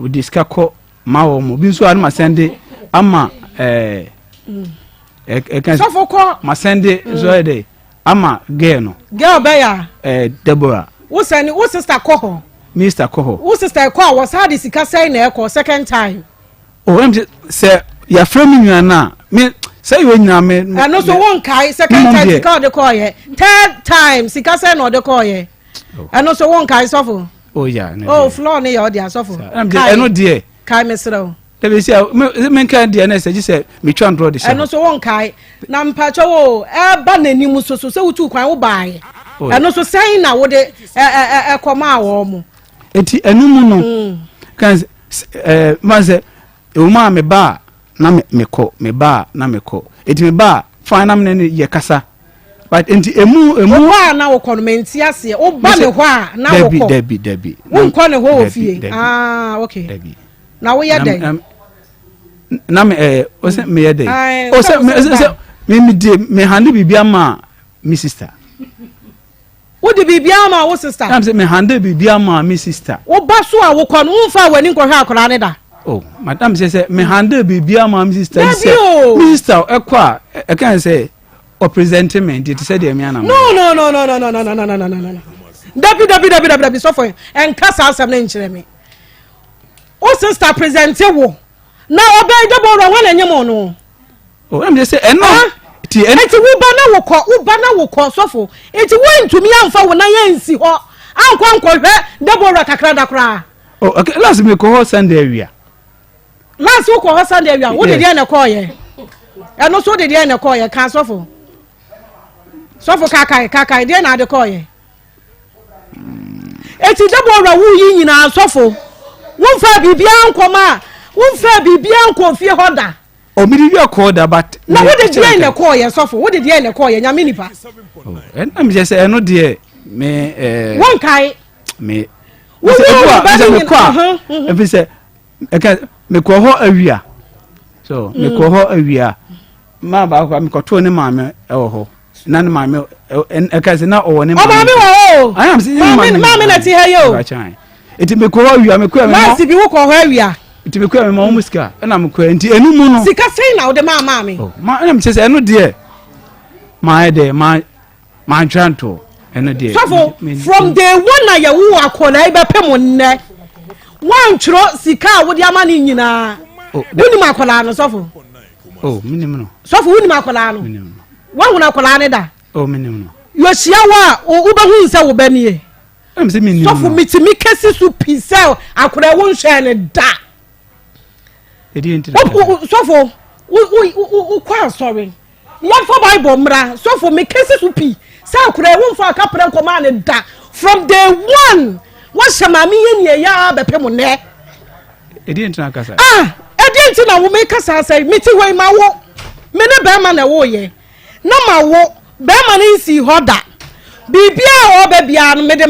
diska ko mawo mo bi so an ma sende ama so for ko ma sende so dey ama girl no girl be ya Deborah wo send wo sister koho minister koho wo sister ko was had sika say na ko second time oh em say ya frame nwa na me say you nyina me no so won kai second time sika de call ye third time sika say no de call ye no so won kai sofo oh yeah oh floor ne ya de sofo eno de kai mesro te be say me kan de na say say me twa ndro de say no so won kai na mpacho wo ba nanim so say wutu kwan wo baaye no so say na wo de koma wo mo enti enu mu no kan ma say e ma me ba na me ko me ba na me ko eti me ba fine na me ye kasa but enti emu ba na wo konmenti ase o ba ne ho a na wo ko debi wo ko ne ho ofie okay debi na wo ye den na me o se me ye den o se me de me hande bibia ma mi sister wo de bibia ma wo sister am se me hande bibia ma mi sister wo ba so a wo ko no mfa wani ko hwa akora ne da oh madam say me handle bibia ma sister say minister ekwa e kan say o presentment it say dem yana no dabi so for en kasa asem na nkyere me o sister present wo na obey Deborah wan anyem no oh am say eno ti wo ba na wo ko so for enti wo ntumi amfa wo na yansi ho ankwa hwe Deborah kakra da kra oh okay last me ko ho Sunday area last week ko Sunday area wo de dey na call ye no so de dey na call ye kan sofo kakai dey na de call ye eti Deborah wu yi nyina sofo won fa bibia nkoma won fa bibia nkofie hoda o mi dey call da but na wo de dey na call ye sofo wo de dey na call ye nyame nipa en am je say eno de me won kai me wo me kwa e say me ko ho awia so me ko ho awia ma ba kwa me ko to ne maame e wo ho na ne maame e ka se na o ne maame wo I am see maame na ti he yo eti me ko ho awia me ko me ma si bi wo ko ho awia eti me ko me ma muska na me ko enti enu mu no sika sei na wo de maame ma na me se enu de ma de ma dranto enu de from day one na ye wo akola e be pemo nne wan chro sika wo di ama ni nyina woni makola no sofo minim no sofo woni makola no wan wona kola ne da minim no yo hia wa wo be hu nse wo banie am se minim sofo mitimi kesi su pisel akora wo nhwe ne da edi enti sofo wo kwa sorry yan for bible mra sofo me kesi su pi sa akora wo mfa kapre nkoma ne da from day one what shamami ye ya bepem ne edi enti na kasa edi enti na wo me kasa say meti we ma wo me ne be ma na wo ye na ma wo be ma ne si hoda bibia o be bia no me de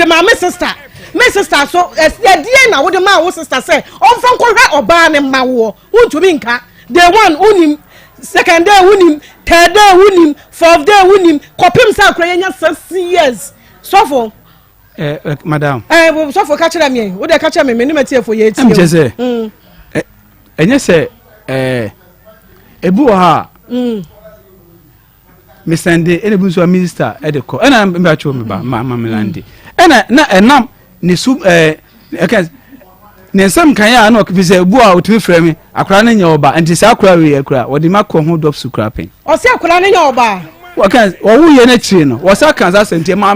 ma me sister my sister so dear na wo de ma wo sister say on fan ko hwe oba ne ma wo wontumi nka day one unim second day unim third day unim fourth day unim kopim sa akra yenya 6 years so for madam so for catch them here wo de catch me me tie for ye tie am je say enye say ebu ha me sende ene bu so minister e de ko ena me acho me ba ma melandi ena na enam ne su Nsem kan ya na okbi say ebu a otumi frɛ me akora ne nya oba enti sa akora we akora wodi makɔ ho dop su krapin o se akora ne nya oba wakan wo ye na chire no wo sa kan sa senti ma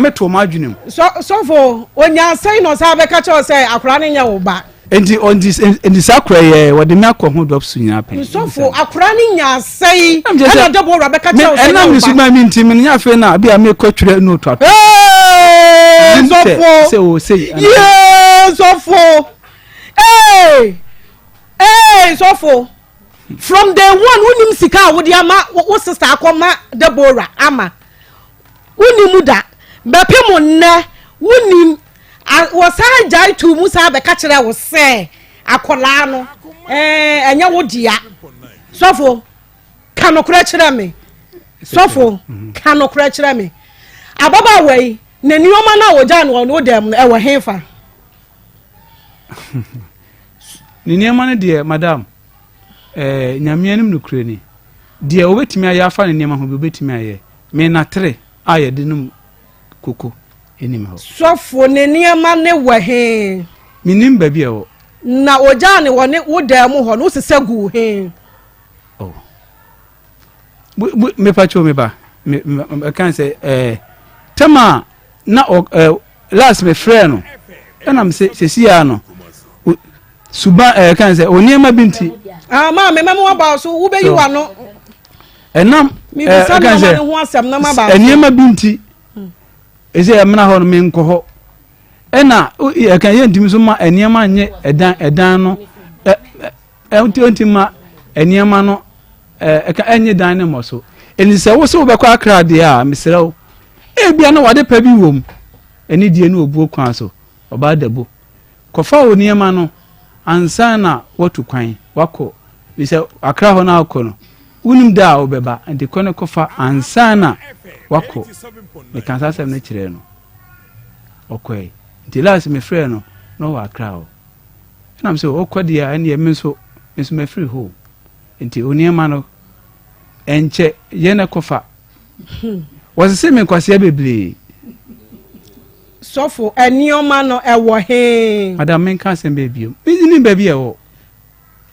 me to ma adwunem so for onya sai no sa be ka cho say akora ne nya oba enti on this enti sa akora ye wodi makɔ ho dop su nya pen so for akora ne nya sai ana double ra be ka cho say na me su ma mi nti me nya fe na bia me kɔ twere no to so for Hey, so for from day one, unim sika wodi ama wo sister Akoma Deborah ama. Unimuda bepemu nne unim wosa jai tu musa be ka kire wo se akola no enya wodia. So for kanokura kire me. So for kanokura kire me. Ababa wei na nioma na woja no dem e wo hefa. Ni niema ne de madam nyamianim no kure ni de obetimi aye afa ne niema ho obetimi aye me na 3 aye de num koko enim ho sofo ne niema ne wahe minim ba bia wo na oja ne wone wodam ho no sesagu he oh me pacho me ba me kan say tema na last me frère no enam se sia no suba kan say oniema binti ma me memo ba so wo be yi wa no enam kan say ho asem na ma ba oniema binti eze emna ho no me nko ho ena kan ye ntimi so ma eniema nye edan no ontima eniema no ka enye dan ne mo so eni se wo so be kwa akra de a mesrew bia na wade pa bi wom eni die no obuo kwan so oba dabo kofa oniema no ansana watu kwan wako bise akra ho na akọ no unim da obeba enti kone kofa ansana wako me kansa sem ne kire no okoi enti last me frɛ no no wa akra ho na me se okodi a ene me so me free ho enti oniema no enche ye na kofa wasese me kwase bebre sofo enioma no ewo he madam men kan sem bebio bizini bebi ewo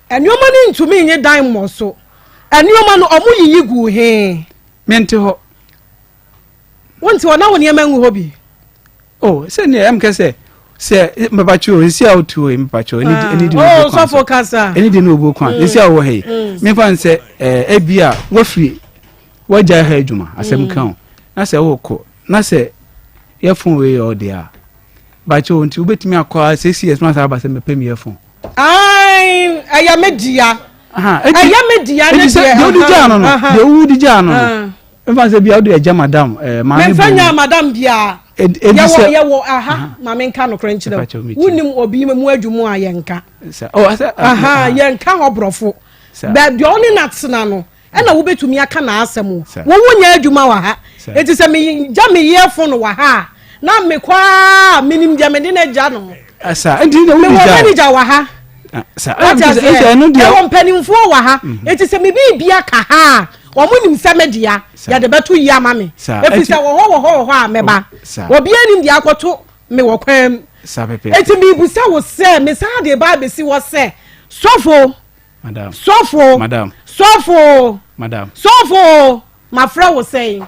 enioma ni ntumi nye dan mo so enioma no omu yiyi gu he mente ho wonti wona woni emangu hobi oh se ne am kase se mbapacho esi auto mbapacho eni di oh sofo kasa eni di no obo kwan esi awo he me fan se ebia wafiri waja ha adwuma asem kan na se wo ko na se yefun we o dia bacho nti ubetimi akwa 6 years ma aba se mepem yefun ai aya media aya media ne de odi jano no de odi jano mfa se bia odi eja madam ma me mfanya madam bia yewo ma me nka no krenchire wunim obi mu adwumu ayenka yenka hobrofo ba de oni natsena no ena wo betumi aka na asem wo wonya adwuma wa ha eti se me jame yefo no wa ha na me kwa minim jame de na ja no asa enti na wo ja wa ha sa enu dia wo mpanimfo wa ha eti se me bibia ka ha wo munim se media ya de betu yi ama me efi se wo ho ameba obi anim dia akoto me wo kwam eti mi bu se wo se me sa de ba be si wo se sofo madam sofo my friend was saying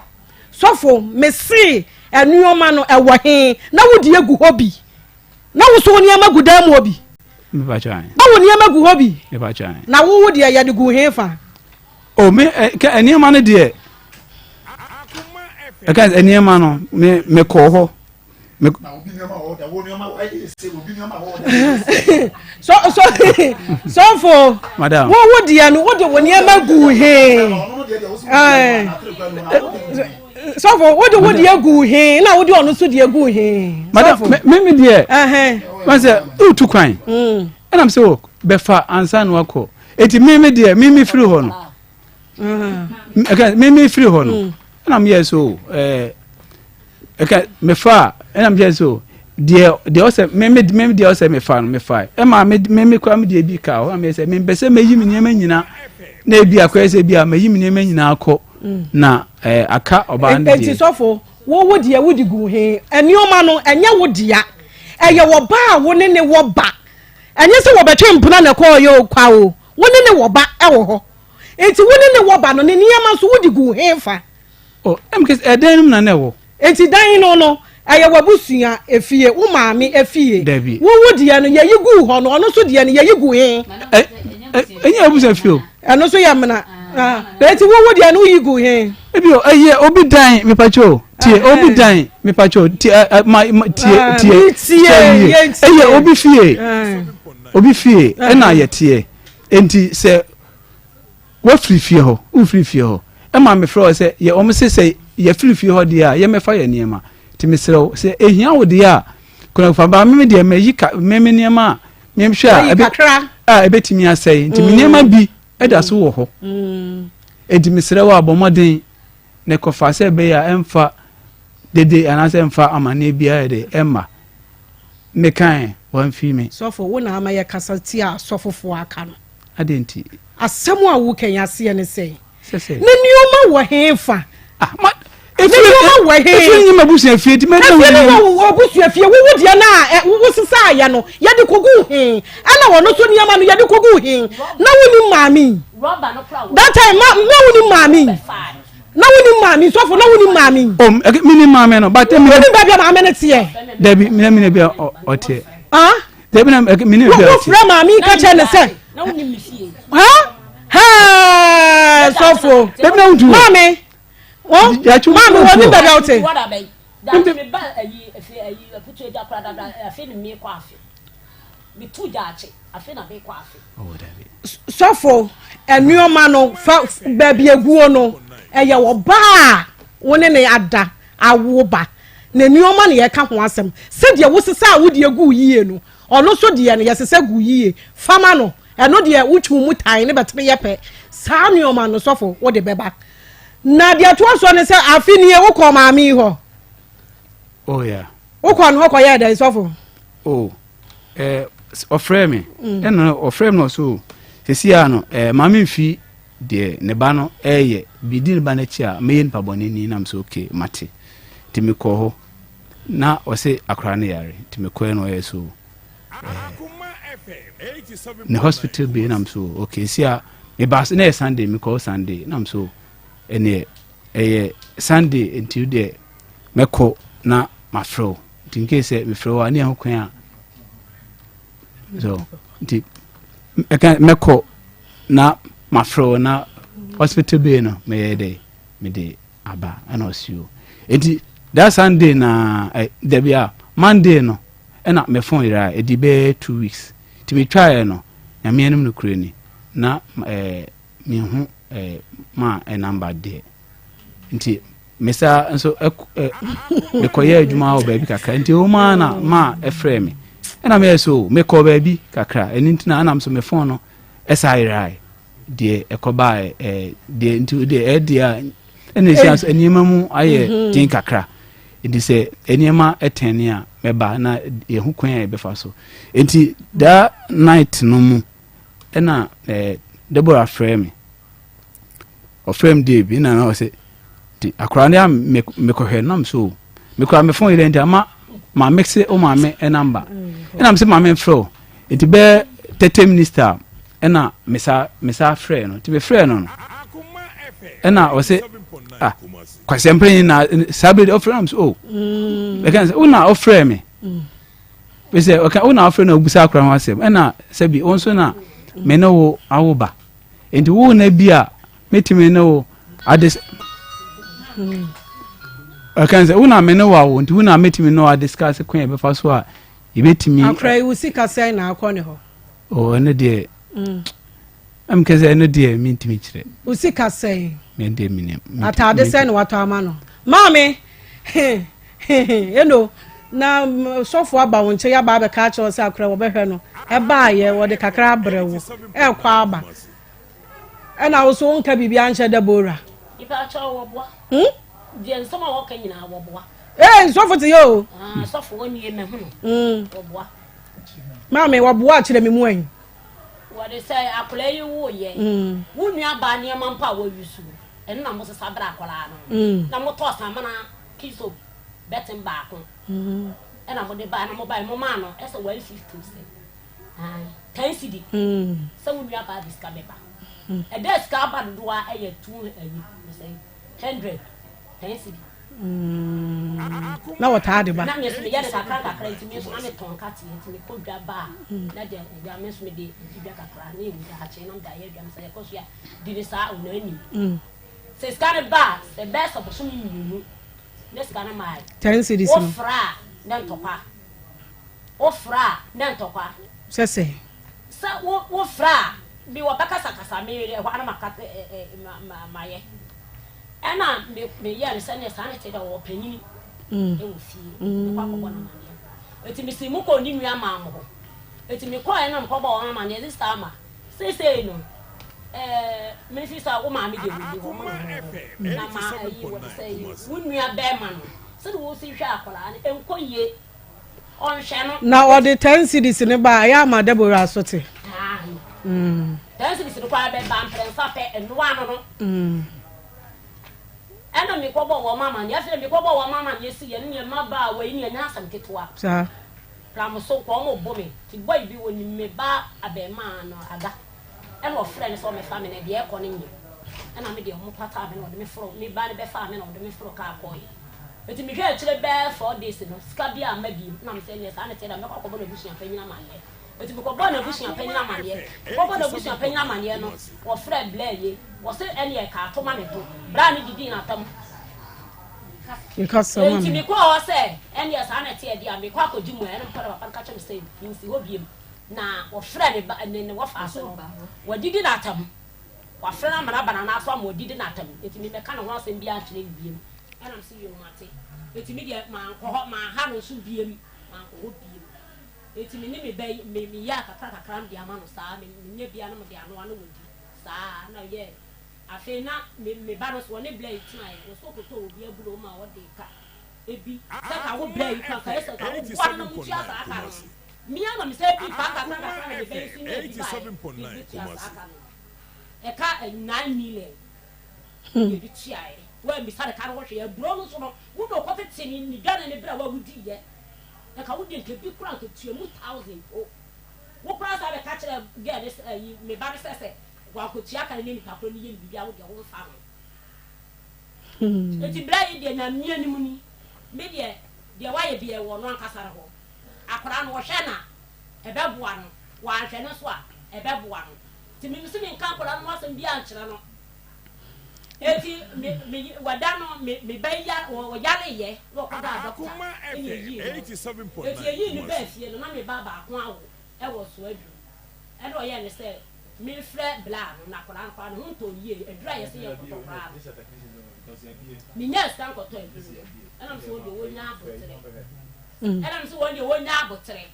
sofo me see enuoma no ewo he na wodi egu hobi na wo so oni amagu dam hobi me ba chan na wo ni amagu hobi me ba chan na wo wodi ya de gu he fa o me eniema no de kan eniema no me ko ho me na obi nioma ho da wo nioma wa se obi nioma ho so for madam wo wodi ya no wodi wo ni amagu he so for what do you go here na what do you so dey go here madam me dey man say u tu kwan and am say o be fa ansa no akọ eti me dey me free ho no okay me free ho no and am yes so okay me fa and am yes so dey also me dey also me fa no me fa e ma me kwa me dey bi ka ho am say me be say me yi me nyema nyina na ebi akwa say bi a me yi me nyema nyina akọ na aka oba ndi enti sofo wo de wo di gu he enioma no enye wo dia eye wo ba wo ne wo ba enye se wo betwe mpuna na ko yo kwa wo ne wo ba wo ho enti wo ne wo ba no ne niama so wo di gu he fa oh emkes edenum na wo enti dan no eye wo busua efie wo maami efie wo dia no ye yigu ho no ono so dia no ye yigu he enye abusa fio eno so ya mena enti wo dia no yigu he ebi o eye obi dan me pacho tie obi dan me pacho tie tie eye obi fie na ye tie enti se wo free fie ho wo free fie ho e ma me fro se ye o me se ye free fie ho dia ye me fa ye niema ti me srew se ehia wo dia kono fa ba me dia me yika me niema me hwa ebetimi asai nti me niema bi eda so wo ho edi me srew abomoden ne kofa se be ya emfa dede anase emfa amane bia de emma me kan wan fi me sofo wo na ama ye kasati a sofofo aka no adenti asemu a wo kanya se ne se ne nioma wo hefa ma efi ni mabusu afie ti me wo busu afie wo dia na wo sisa ya no ye de kogu he ana wo no so niama no ye de kogu he na wo ni mami that time na wo ni mami na wo ni mami sofo na wo ni mami mi ni mami no but mi ni baba mami ne tie debi mi bia otie debi na mi ni bia otie wo mami ka che ne se na wo ni mi fie ha sofo debi na wo mami mami wo ni baba otie da me ba ayi putu eja kwa da afi ni mi kwa afi mi tu jaache afi na mi kwa afi sofo enuoma no fa baby eguo no eye wo ba woni ne ada awo ba na nuoma ne ye ka ho asem se de wo sesa wo de egu yie no ono so de ne ye sesa gu yie fama no eno de wutwu mu tan ne betre ye pe sa nuoma no sofo wo de beba na de to so ne se afi ne wo ko maami ho oh yeah wo ko no ko ye de sofo oh ofre me eno ofre me no so sesia no maami fi de ne ba no eye bidin ba na chi a meyin paboneni nam so okay mate timi ko ho na o se akra ne yare timi ko no yeso ne hospital be nam so okay sia me ba na Sunday me ko Sunday nam so ene Sunday until de me ko na mafro tinke se me fro ani ho kwan a so ti me ko na mafro na hospital be no me de aba ana osio enti that Sunday na there be a Monday no na me phone ira edi be 2 weeks ti me try no na me enum no kurani na me hu ma number de enti mesa nso me koye adwuma o ba bi kakra enti o ma na ma efre me na me so me ko ba bi kakra eni ntina anam so me phone no ira de ekoba de nti de dia ene sias enima mu aye tin kakra edi se enima etene a meba na ye hu kwan e befa so enti da night no mu ena Deborah frame o frame de bi na o se ti akra ne me ko hwe nam so me ko me phone ile nti ama ma mix o ma me number ena me se ma me fro enti be 30 minutes ena mesa frɛ no ti be frɛ no ena o se kwasempre na sabe of rams e kan se una ofrɛ me we se okay una ofrɛ na obusa akra ho asem ena sabi onso na me no wo awoba enti wo na bia metime no ades kan se una me no wo enti una metime no discuss kwan e be fa so a e betimi akra wo sika sai na akɔ ne ho ene de am keze ene de mintimi kire usika sai me de minim atade se no wato ama no mami you know na sofo aba won che ya ba be ka che se akura wo be hwe no e ba ye wo de kakra brewo e kwa aba e na wo so nka bibia nche de bora ipa cho wo boa die nsoma wo ka nyina wo boa sofo te yo sofo woni e me hu wo boa mami wo boa kire me mu an wo de say akura yi wo ye wo nua ba ne mampa wo yusu en na mo se sabra akura no na mo to samana kiso betin ba ko ena mo de ba na mo ba mo ma no ese 150 se 10 cedi se wo nua ba diska be ba e de ska ba do a e ye 2 say 100 10 cedi na what hard ba na me so ye de kakra kakra ntimi so na me ton ka ti ntimi ko dwa ba na de dwa me so me de dwa kakra na e wu ha che no da ye dwa me se ko so ya di ni sa o na ani se ska ba the best of so mi let's go na mai 10 cities no ofra na ntokwa se sa wo fra bi wo baka sakasa me re ho ana makata maye ena me ya ne sane sane te da wo panyin e wo fi kwa ko bona mane eti mi si mu ko ni nua ma mo eti mi ko ena mo ko ba wo mane this time say no me fi sa wo ma me de wo na ma ayi wo say wo nua be ma no se wo si hwa akola ne enkoye on hwe no na o de 10 cities ne ba ya ma Deborah asote 10 cities ne kwa be ba mprensa pe eno ano no ena mi ko bo wo mama ne afi mi ko bo wo mama ne si ye ne ma ba wa ni nya asam ketwa sa ram so ko mo bo me ti boy bi woni me ba abe ma no aga ena o friend so me family de e ko ne nyi ena me de mo pata me no de me fro me ba ne be fa me no de me fro ka ko yi eti mi hwe chire be 4 days no ska bia ma bi na me say ne sa ne te da me ko bo na busu apanyina mane eti mi ko bo na busu apanyina mane ko bo na busu apanyina mane no o friend blaye wo se ene e ka to ma me to bra ne didi na tam because someone eti mi ko o se ene e sa na te e dia me ko akoji mu ene ko da papa ka che me say nsi ho biem na wo friend ne wo fa so wo didi na tam wa friend amana bana na so am wo didi na tam eti mi me ka na ho asem bia kire biem ena am si yo mate eti mi dia ma ko ma ha no so biem ma ko ho biem eti mi ni me be me ya kakra dia ma no sa me nya bia no mo dia no ano wodi sa na ye afi na me ba no so ne blay try wo so ko to obi aburo ma wo de ka ebi sa ka wo blay ka ka esa ka wo na mu tia sa aka mi ya na mi say bi pa ka na be si ne bi 87.9 e ka 9 million e bi tia e wa mi sa ka ro hwe e bro no so no wo do ko tete ni dwane ne bra wa wudi ye e ka wudi nke bi kura nke tua mu 1000 o wo kura sa be ka kire ge ne me ba ne sese wa ko tia ka ne ni pa ko ni ye ni bibia wo de wo fa ho e ti bra yi de na mi ani mu ni me de wa ye bi e wo no ankasare ho akora no wo hwe na e be boa no wa hwe no so a e be boa no ti mi si mi nka akora no asem bia ankire no eti me wadano me baya wo yale ye wo ko da doctor ni yi 87.9 eti yi ni be fie no na me baba ko awo e wo so adu e do ye ne se me frɛ bla na kora no ho to yi adura ye se ye ko to kora me nya stan ko to edu ana so wo nya abotre ana so wo nya abotre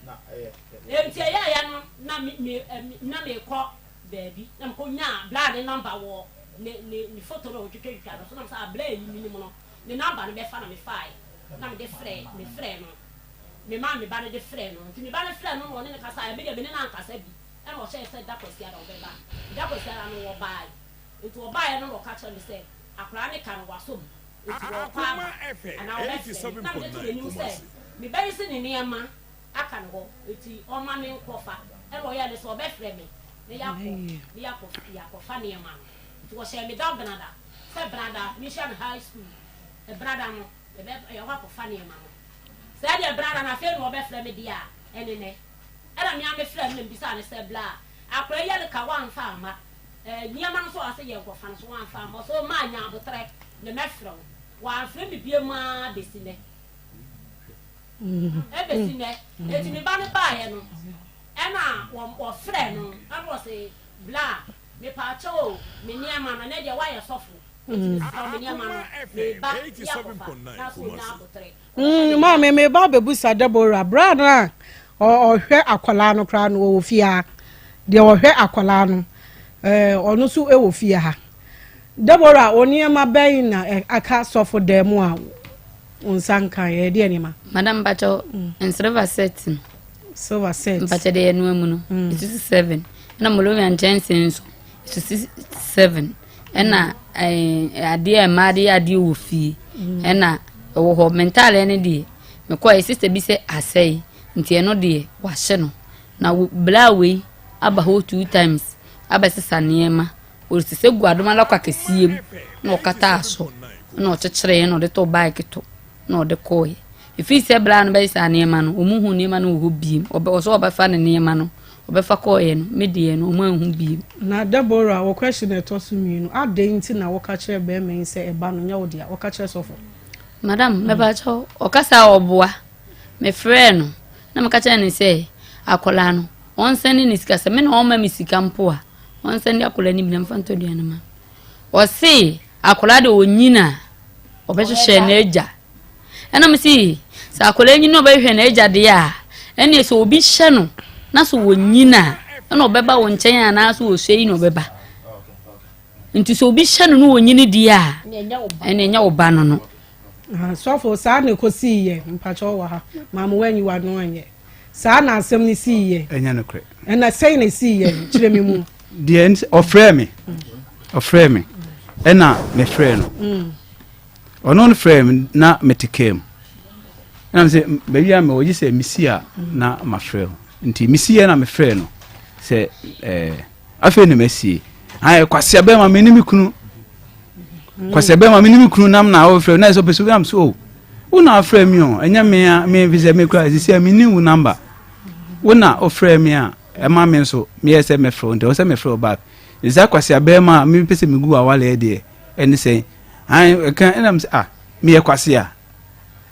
enti ya no na me ko baby na ko nya bla de number wo ni photo no twetwe no so na sa bla yi minimum no ni number no be fa na me fai na me de frɛ no me ma me ba ne de frɛ no nti me ba ne frɛ no no ne ka sa e be de me ne na nkasa bi e no she say da kwasi ada obeba da kwasi ada no wo bai nti wo bai no ka kire me say akora ne ka no wasom nti wo kwa ana wo be na me de ni say me ba yi se ni niama aka no nti o ma me nkofa e no ye ne so be frɛ me ne yakɔ fa niama nti wo she me da brada se brada mi sha me high school e brada no e be e yakɔ fa niama no se de brada na fe no wo be frɛ me dia ene ne era mi ame frɛ me bisa ne se bla akora ye le ka wan fa ma niama no so ase ye nkɔ fa no so wan fa ma so ma nya abotre ne me frɛ wan frɛ me bie ma besine e besine e ti me ba ne ba ye no ena wo frɛ no abo se bla me pa cho me niama na ne de wa ye sofo Ma me ba bebusa Deborah brana o hwe akwala no kra no wo fia de o hwe akwala no ono so e wo fia ha Deborah oniema bɛn na aka sɔfo dɛmu a unsanka ye de anima Madam Bacho and silver set silver set Bacha de enu mu no it is 7 na Molovian Jensen so it is 7 na ade ma ade wo fie na wo ho mental ene de me kwa sister bi se asai nti eno de wa hye no na bla we aba ho 2 times aba sesa niema o se guadoma la kwa kesiem na okata aso na o chekere na o de to bike to na o de koy ifi se bla no be sa niema no o mu hu niema no ho biem o so obefa ne niema no obefa koy no medie no o mu hu biem na Deborah wo question to so mi no ade nti na wo ka kire be men se eba no nya wo dia wo ka kire sofo Madam me ba cho o kasa oboa me frɛ no na me ka kire ne se akola no on send ni sika se me na o ma mi sika mpo a on send akola ni bi na mfanto dua na ma o se akola de onyina obehwehwe na agya ena me si sa akola nyina obehwehwe na agya de a ene so obi hye no na so wonyina ena obeba wo nkyɛn ana so wo hwei no obeba nti so obi hye no wonyini di a ene nya oba no no sofo sa na kosi ye mpacho wa ha mamu wanyi wa no anye sa na asem ni si ye enya no kre ena sei na si ye kire me mu the end ofre me ena me frɛ no ono no frɛ me na metikem na me se baby am o gise misia na ma frɛ nti misia na me frɛ no se afi ne mesie ai kwase be ma me ni mikunu kwase be ma me ni mikunu nam na o frɛ na so pesu am so una frɛ me o enya me visa me kra sisi me ni wo number una o frɛ me a ema me so me yese me frɛ nti o se me frɛ back iza kwase be ma me pese me gu awale de eni sei ai kan enam se me ye kwase a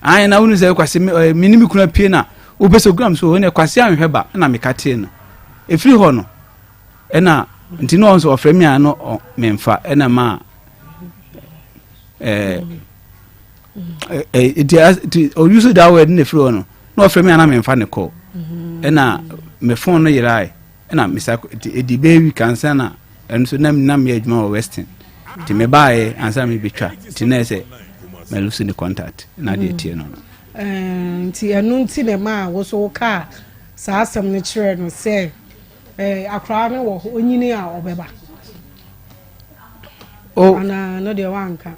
ai na unu se kwase me ni mikunu pie na o pese gram so ne kwase anhwe ba na me kate no efiri ho no ena nti no so ofrɛ me a no me mfa ena ma o use that word ne frɛ no no ofrɛ me a na me mfa ne call ena me phone no yirai ena me sa edi baby kansa na enso na me adwuma o western ti me bae ansa me betwa ti na se me lose the contact na de tie no nti enu nti ne ma wo so ka sa asem ne kire no se akra me wo onyini a obeba o ana no de wanka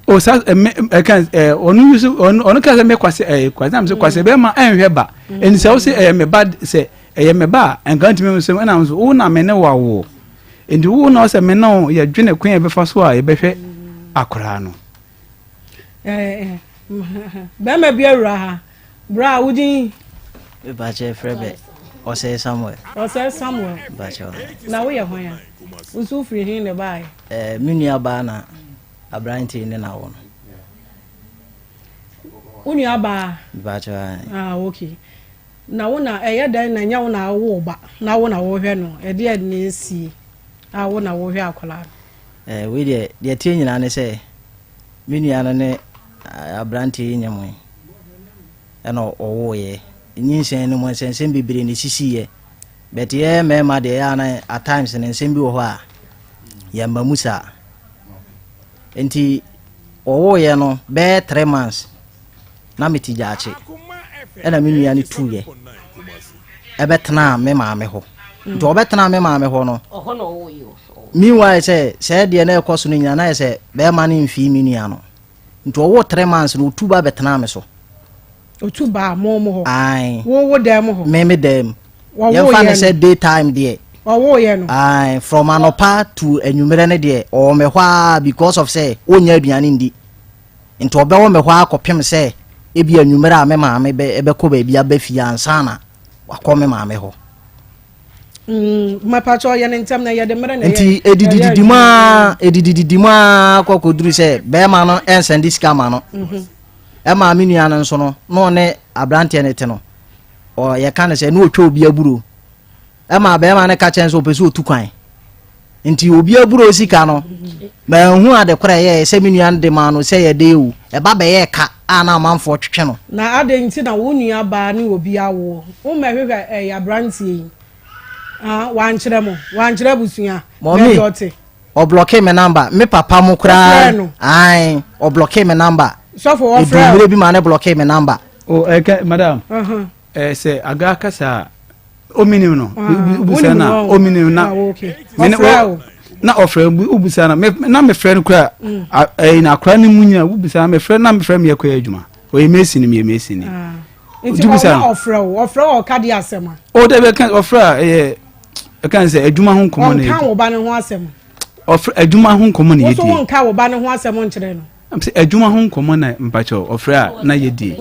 o sa kan onu use onu ka se me kwase kwase am se kwase be ma enhwe ba eni se wo se me ba se me ba enkan ti me se na so wo na me ne wawo endi wo na se me no ye dwene kwen e be fa so a ye be hwe akra no be ma bi awura ha bra wudin be ba che frebe o se Samuel ba che na wo ye hon ya usu free hin ne bai minua ba na abranti ne na wo no unua ba che okay na wo na dan na nya wo na wo ba na wo na wo hwe no de ne si wo na wo hwe akola we de tie nyina ne se minua no ne abranti nyamo ena owo ye nyinsen no mo sensen bibire ne sisi ye but ye mema de ya na at times ne nsen bi wo ho a ya mamusa enti owo ye no be 3 months na metija ache ena minua ne 2 ye ebetena me ma me ho nti obetena me ma me ho no oho no wo yo meanwhile say de na ekoso no nyina na say be ma ne mfi minua no nti owo 3 months no tuba betena me so otuba mo ho ai wo dem ho me dem ye fa ne say daytime there wo ye no ai from anopa to enwumere ne there o me hwa because of say onya aduane ndi nti obewo me hwa akopem say ebi enwumere a me ma me be ko ba bia ba fia ansa na wakọ me ma me ho mapacho ya ntem na ya de mere na nti edididima kokoduru se be ma no ensend scam no e ma me nua no nso no ne abrante ne te no o ye kan se no otwa obi aburo e ma be ma ne ka chen so pese otu kwan nti obi aburo sika no ma hu ade kora ye se menua de ma no se ye de wu e ba be ye ka ana amanfo twetwe no na ade nti na wo nua ba ni obi awo wo mehwe ya brantie wankyerɛ busua mommy o block me number me papa mo kra ai o block me number so for offer e bi ma na block me number o madam say aga kasa o minim no ubusa na o minim na na offer ubusa na me friend kra na kra ni munya ubusa me friend na me friend me yakwa adwuma o emesi ni me emesi ni ubusa offer o ka di asema o de be kan offer kan say adwuma ho komo na kan wo ba ne ho asem offer adwuma ho komo na yedi wo kan wo ba ne ho asem nkyere no am say adwuma ho komo na mpacho offer na yedi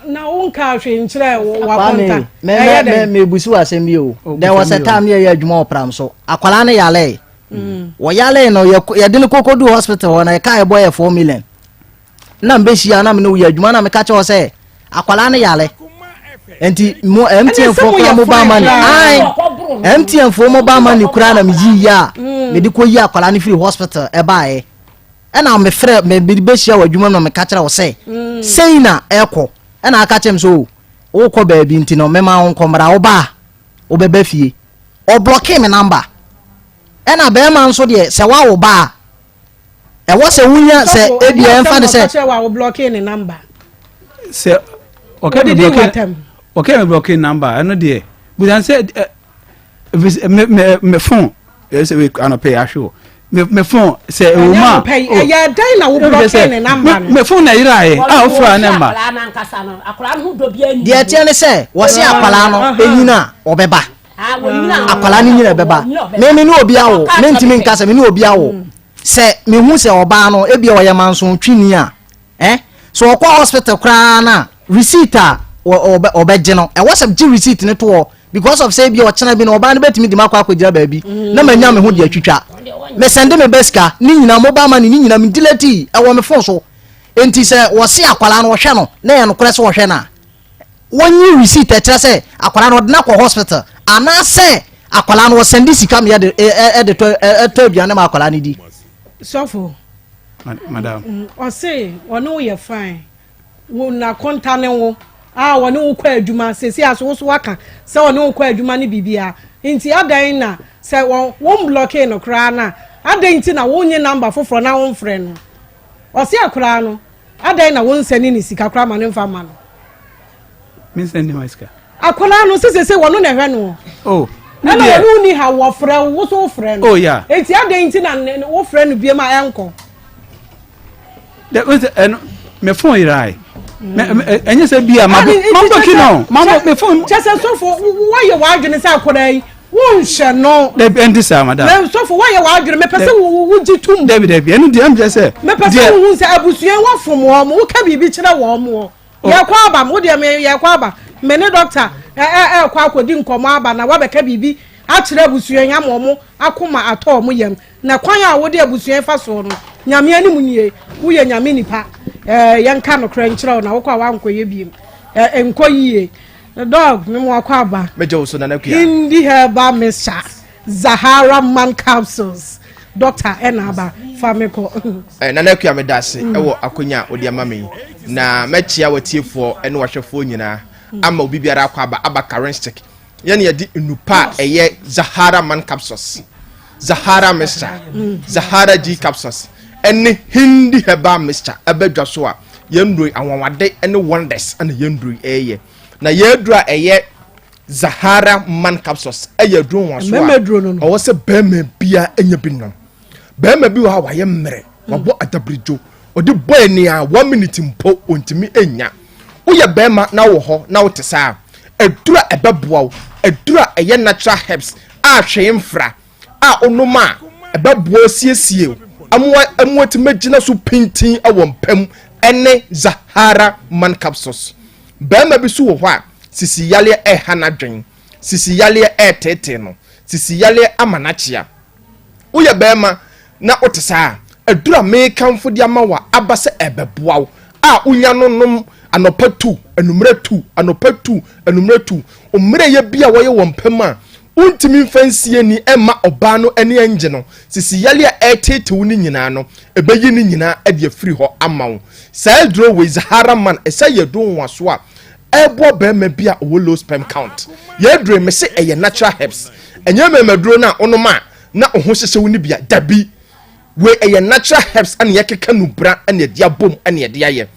na wo kan hwe nkyere wa konta me busu asem bi o there was a time here adwuma opram so akwala ne yale wo yale no ye de kokodu hospital ho na e kai boy 4 million na mbehia na me no ya adwuma na me ka che o say akwala ne yale enti mo MTN for mobile money ai MTN for mobile money kura na meji ya me di ko yi akwala ne free hospital e bae e na me frɛ me be hia wadwuma no me ka kyerɛ wo sei na ekɔ e na aka kyem so wo kɔ ba bi nti no me ma wo nkomra wo ba wo beba fie o block me number e na be ma nso de se wa wo ba e wo se wunya se e bi en fa de se wo block ne number se okay me block number I know there but I said me phone yes we can pay assure me phone say o ma ya dai na wo block ne number me phone na ira e offer number akwala no do bia ni de tie ne say wo se akwala no enyina obeba akwala ni nyina beba me ni obi awo me ntimi nka se me ni obi awo se me hu se oba no e bia wo yamanso twini a so okwa hospital kra na receipt obeje no e was give receipt ne to because of say bia o chena bi no oba ne betimi di makwa akwagira baabi na manya me ho de atwitwa me send me beska ni nyina mobile money ni nyina me delete e wo me phone so enti se wo se akwala no hwe no na ye no kore se wo hwe na wonyi receipt e kire se akwala no de na ko hospital ana se akwala no send sika me de to aduane ma akwala ne di sofo madam o say ono ye fine wo na konta ne wo woni wo kwa adwuma sesi aso so waka se woni wo kwa adwuma ne bibia nti adan na se won block no kra na adan nti na wonye number foforo na won frɛ no o se akra no adan na won sani ni sika kra ma ne mfa ma no min sani ma sika akra no se wono na hwɛ no na wo ni ha wo frɛ wo so frɛ no yeah nti adan nti na wo frɛ no bia ma enko that was me phone irai enye se bia mambo kino mambo me phone chese so for why you wadwene say akoda yi won hye no de endi sa madam me so for why you wadwene me pese wo gitum de enu de am je se me pese wo say abusuen wo fom wo ka bibi kire wo mo ye kwa aba mo de me ye kwa aba me ne doctor kwa akodi nkomo aba na wa be ka bibi a kire abusuen ya mo akoma ato mo yam na kwan a wo de abusuen fa so no nyame ani munye wo ye nyame nipa yanka no kra nkyerɛ na wo kwa wa nkoye biem enkoyie dog me mo akwa aba mejo so na nakua hindi herba mixture Zahara man capsules doctor enaba famiko na nakua me dase ewo akonya odi amame na mechia watiefo ene wahwefo nyina ama obi biara akwa aba current stick yene yedi nupa eye Zahara man capsules Zahara mixture Zahara G capsules ene hindi heba mixture abadwa so a yendroi anwawade ene wonders ene yendroi eye na yedra eye Zahara man capsules eye dro waso a o se bema bia enya binom bema bi wa waye mmere wabo adabrijo odi boy ni a 1 minute mpo ontimi enya wo ye bema na wo ho na wo tesa edura ebeboa wo edura eye natural herbs a hwemfra a onoma ebeboa siesie amwa timagina so pintin awompam ene Zahara man capsules bema bi so wo ho a sisi yale hanadwen sisi yale tete no sisi yale amanachia uye bema na otesa adura me kanfo dia ma wa abase ebeboa a unya nonom anopatu enumre 2 anopatu enumre 2 omre ye bia wo ye wompam a untimi mfansie ni ema oba no ene enge no sisi yale a etete wo ni nyina no ebeyi ni nyina ade afiri ho amawo saa duro we Zahara man esa yedon waso a ebo be ma bia o low sperm count ye duro me se eye natural herbs enye memaduro na onoma na oho hyehye wo ni bia dabi we eye natural herbs ane yekeka nubra ane dia bom ane dia ye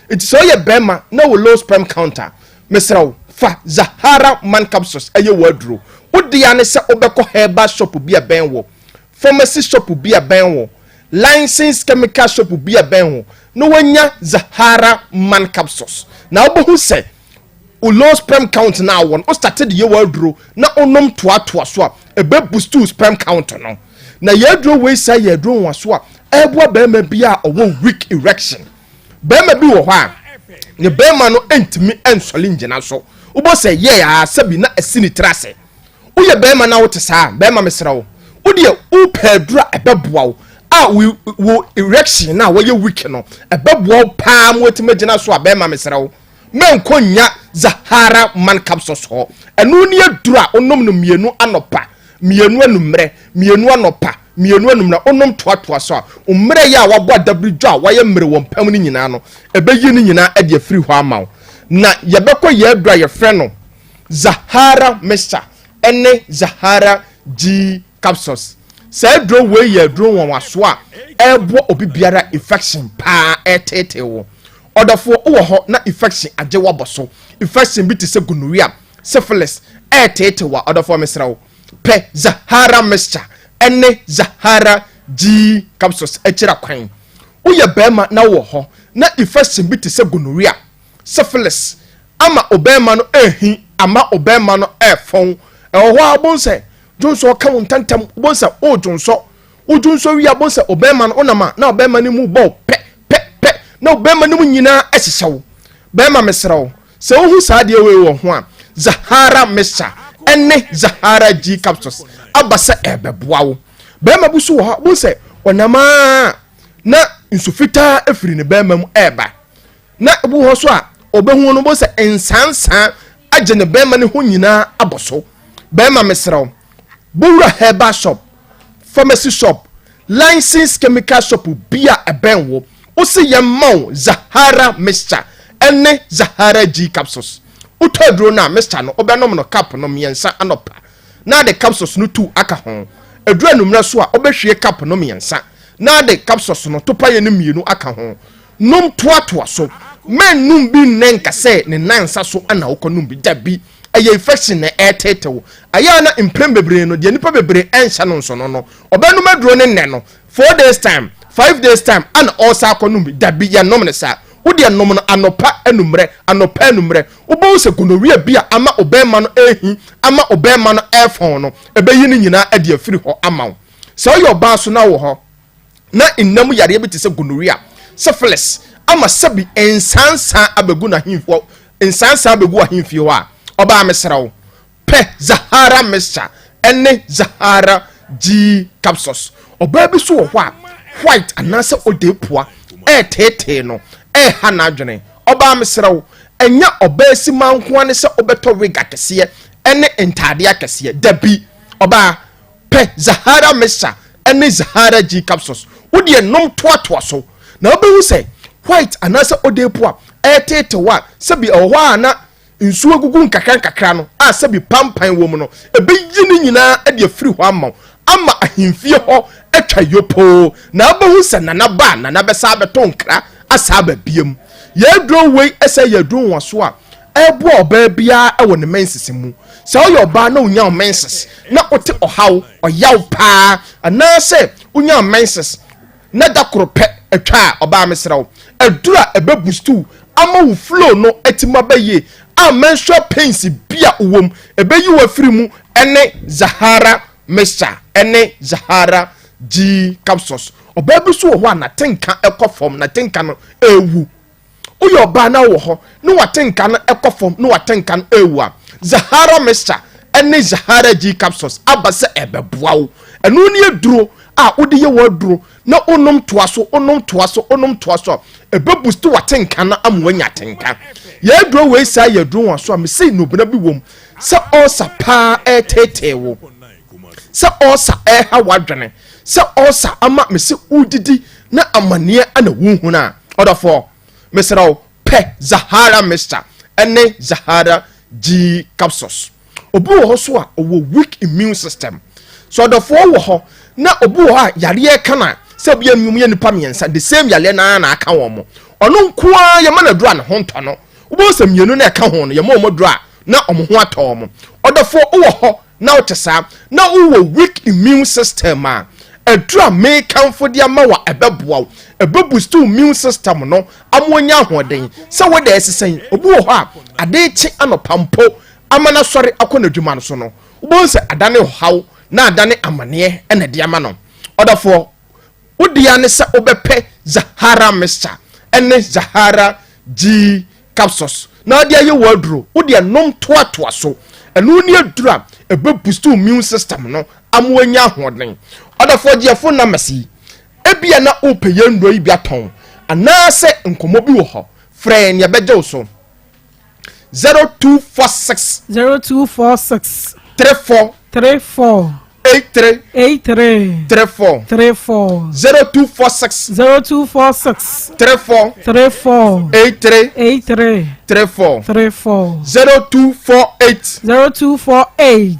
it so ye be ma na wo low sperm counter mesrawo fa Zahara man capsules eye waduro udia ne se obekọ herbal shop bi aben wo pharmacy shop bi aben wo licensed chemical shop bi aben wo no wanya Zahara man capsules na obohu se o low sperm count na won o started ye waduro na onom toa so a ebe boost sperm count no na yeduro we say yeduro waso a ebo be ma bia owo weak erection be ma bi wo ho a ne be ma no entimi ensole ngina so ubo se ye ya sabi na asini trase uye be ma na wote saa be ma mesra wo udie upedura ebeboa wo a wo erection na wo ye weak no ebeboa pa mo wetima gina so a be ma mesra wo menkonya Zahara man capsules ho enu ne adura onom no mienu anopa mienu anumre mienu anopa mienu anumra onom toatoa so a umre ya wabo adabridwa waye mre won pam ni nyina no ebeyi ni nyina ade afiri ho amawo na yebekọ ye adura ye frɛ no Zahara mixture ene Zahara G capsules say dro we ye dro won waso a ebo obibiara infection pa etete wo odafo wo ho na infection age waboso infection bi te se gonorrhea syphilis etete wa odafo mesra wo pe Zahara mixture ene Zahara G capsules echira kwan wo ye bema na wo ho na infection bi te se gonorrhea syphilis ama obema no ehi ama obema no efon eho abonse jonso ka wontantem bonse o jonso wi abonse obema no onama na obema ni mu bo pe na obema ni mu nyina ehyehyɛwo bema mesrawo se ohu saade we wo ho a Zahara mixture ene Zahara G capsules abasa ebeboawo bema busu wo ha bonse onama na nsufita efiri ne bema mu eba na ebu ho so a obehu no bonse ensansan agye ne bema ne ho nyina aboso bema mesrawo bura herbal shop pharmacy shop licensed chemical shop bia ebenwo o se yemma Zahara mixture ene Zahara G capsules utodro na mixture no obenom no cap no miensa anopa na the capsules no tu aka ho adura numra so a obehwie cap no miensa na the capsules no topa ye no mienu aka ho nom toatoa so men num bi nenka se ne nansa so ana wokonum bi dabi eye infection na etetewo aya na imprem bebre no de nipa bebre enhya no nso no obenum aduro ne nne no 4 days time 5 days time and also akonum bi dabi ya nom ne sa wodi nom no anopa anumre ubo se gonorrhea bia ama obema no ehi ama obema no efon no ebeyi ni nyina ade afiri ho amaw so yo ba so na wo ho na innam yare bi te se gonorrhea syphilis ama sabi ensansa abegu na himfo ensansa abegu ahimfio a oba mesrawo pe Zahara mixture ene Zahara G capsules oba bi so wo ho a white anasa odepoa etete no hana adwene oba mesrawo enya oba si manko ane se obeto wig akese ene entade akese dabi oba pe Zahara mixture ene Zahara G capsules wodi enom toatoa so na obehu se white anasa odepoa etete wa sabi oho ana nsu agugu nkakra no a sabi pampan wo mu no ebeyi ni nyina ade afiri ho ama ahimfie ho atwa yopo na abehu se nana besa beto nkra asaba biem yedro we ese yedro waso a ebo oba bia e woni menses mu se oyo oba na unya menses na ote ohaw oyaw pa anase unya menses na dakrope atwa oba mesrawo adura ebebustu ama wo flow no etima baye a menstrual pains bia uwom ebeyi wa firi mu ene Zahara mixture ene Zahara G capsules obabu so ho na tenka ekofom na tenka no ewu uyo oba na wo ho no watenka no ekofom no watenka no ewu a Zahara mixture ene Zahara G capsules abase ebeboawo enu ne eduro a wode ye waduro na onom toaso ebebustu watenka na amwanya tenka ye dro we sa ye dro won so me say no bena bi wom se osa pa tete wo se osa ha wadwene se osa ama me se udidi na amane ana wunhu na odafo me srawo pe Zahara Mr ene Zahara G capsules obu wo so a owo weak immune system so odafo wo ho na obu wo a yare kana se bia mmum nipa miensa the same yale na aka wo mo ono nkoa ye mana dura ne ho nto no wo se mienu na aka ho no ye mo dura na omo ho ato mo odafo wo ho na otesa na wo weak immune system a edura me kanfo dia ma wa ebeboa ebeboost immune system no amonya hoden se wo da esesen obu wo ho a ade chi anopampo amana sori akona dwuma no so no wo se adane haw na adane amane ena dia ma no odafo udia ne se obepe Zahara Mr ene Zahara G capsules na dia ye wadro udia nom toatoa so enu ni adura ebe boost immune system no amwanya hoden odafo giefo na masi ebia na opeye ndo yi biaton ana se nkomo bi wo ho friend ya beje so 0246 34 83 34 0246 34 83 34 0248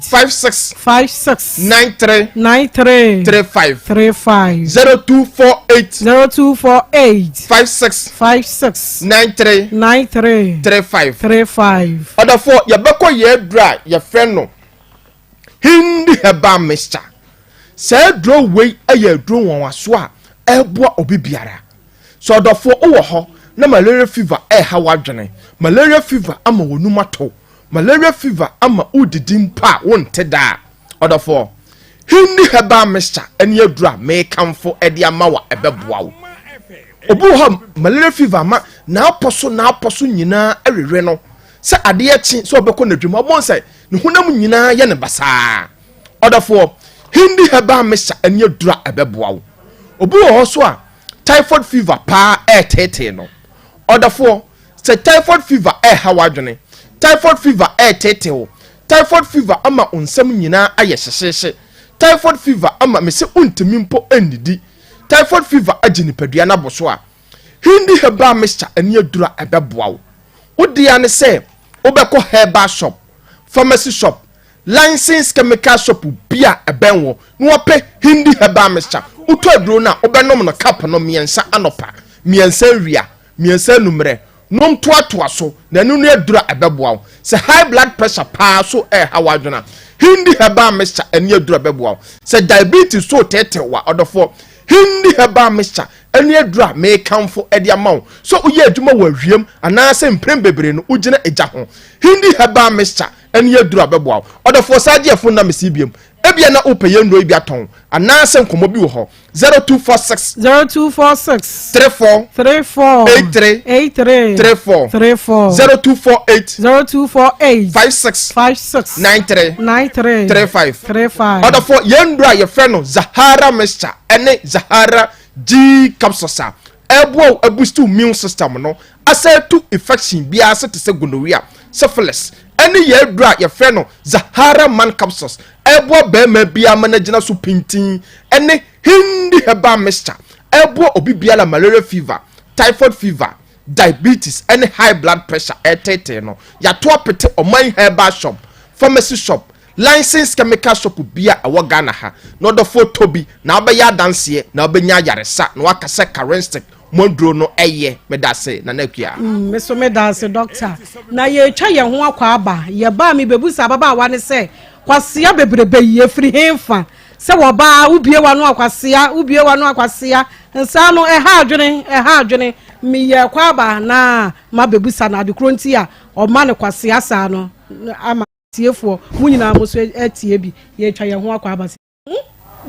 56 93 35 0248 56 93 35 odafo ya beko ye dry ya friend no hindi heba Mr say draw way aye draw won waso a eboa obibiara so odofo wo ho na malaria fever ha wadwene malaria fever ama wonuma to malaria fever ama udidim pa wonte da odofo hindi heba Mr eni adura me kamfo ede ama wa ebeboa wo obu ho malaria fever ma na aposo nyina awewe no se ade achi so obekọ na dwuma bon se ne honam nyina ye ne basa odafo hindi heba Mr eni adura ebeboa wo obu ho so a typhoid fever pa tete no odafo se typhoid fever ha wadwene typhoid fever tete wo typhoid fever ama onsam nyina aye hyehye typhoid fever ama me se untimi mpo anidi typhoid fever agini padua na boso a hindi heba Mr eni adura ebeboa wo udia ne se obeko herbal shop pharmacy shop licensed chemical shop bia ebenwo no ope hindi herbal Mr uto aduro na obenom no cap no miensa anopa miensa ria miensa numre nom toatoa so na nu no adura ebeboa wo se high blood pressure pa so hawadwona hindi herbal Mr eni adura ebeboa wo se diabetes so tete wa odofo hindi heba Mr eni adura me kamfo ede amaw so uye aduma wa hwiem ana se mprem bebre no ugina eja ho hindi heba Mr eni adura beboa odofo saje fo na mesibiem ebia na opeye ndo bia ton ana se nkomo bi wo ho 0246 34 83 34 0248 56 93 35 odofo yendra ye frɛ no Zahara Mr ene Zahara G capsules ebo boost immune system no asetu infection bia se te se gonorrhea syphilis ene ye dra ye frɛ no Zahara man capsules ebo be ma bia managina so pintin ene hindi heba Mr ebo obi bia la malaria fever typhoid fever diabetes ene high blood pressure etete no ya to apete oman herbal shop pharmacy shop licensed chemical shop bia awo Ghana ha no do photo bi na obeya danse na obenya yaresa na wakase currency mondro no eye medase na nakua meso medase doctor na ye twa ye ho akwa aba ye ba mi bebusa baba wa ne se kwasia bebrebe ye firi hemfa se wo ba ubie wa no akwasia nsa no ha adwene mi ye kwa aba na ma bebusa na adekro nti a o ma ne kwasia sa no ama tiefo mu nyina mo so etie bi ye twa ye ho akwa aba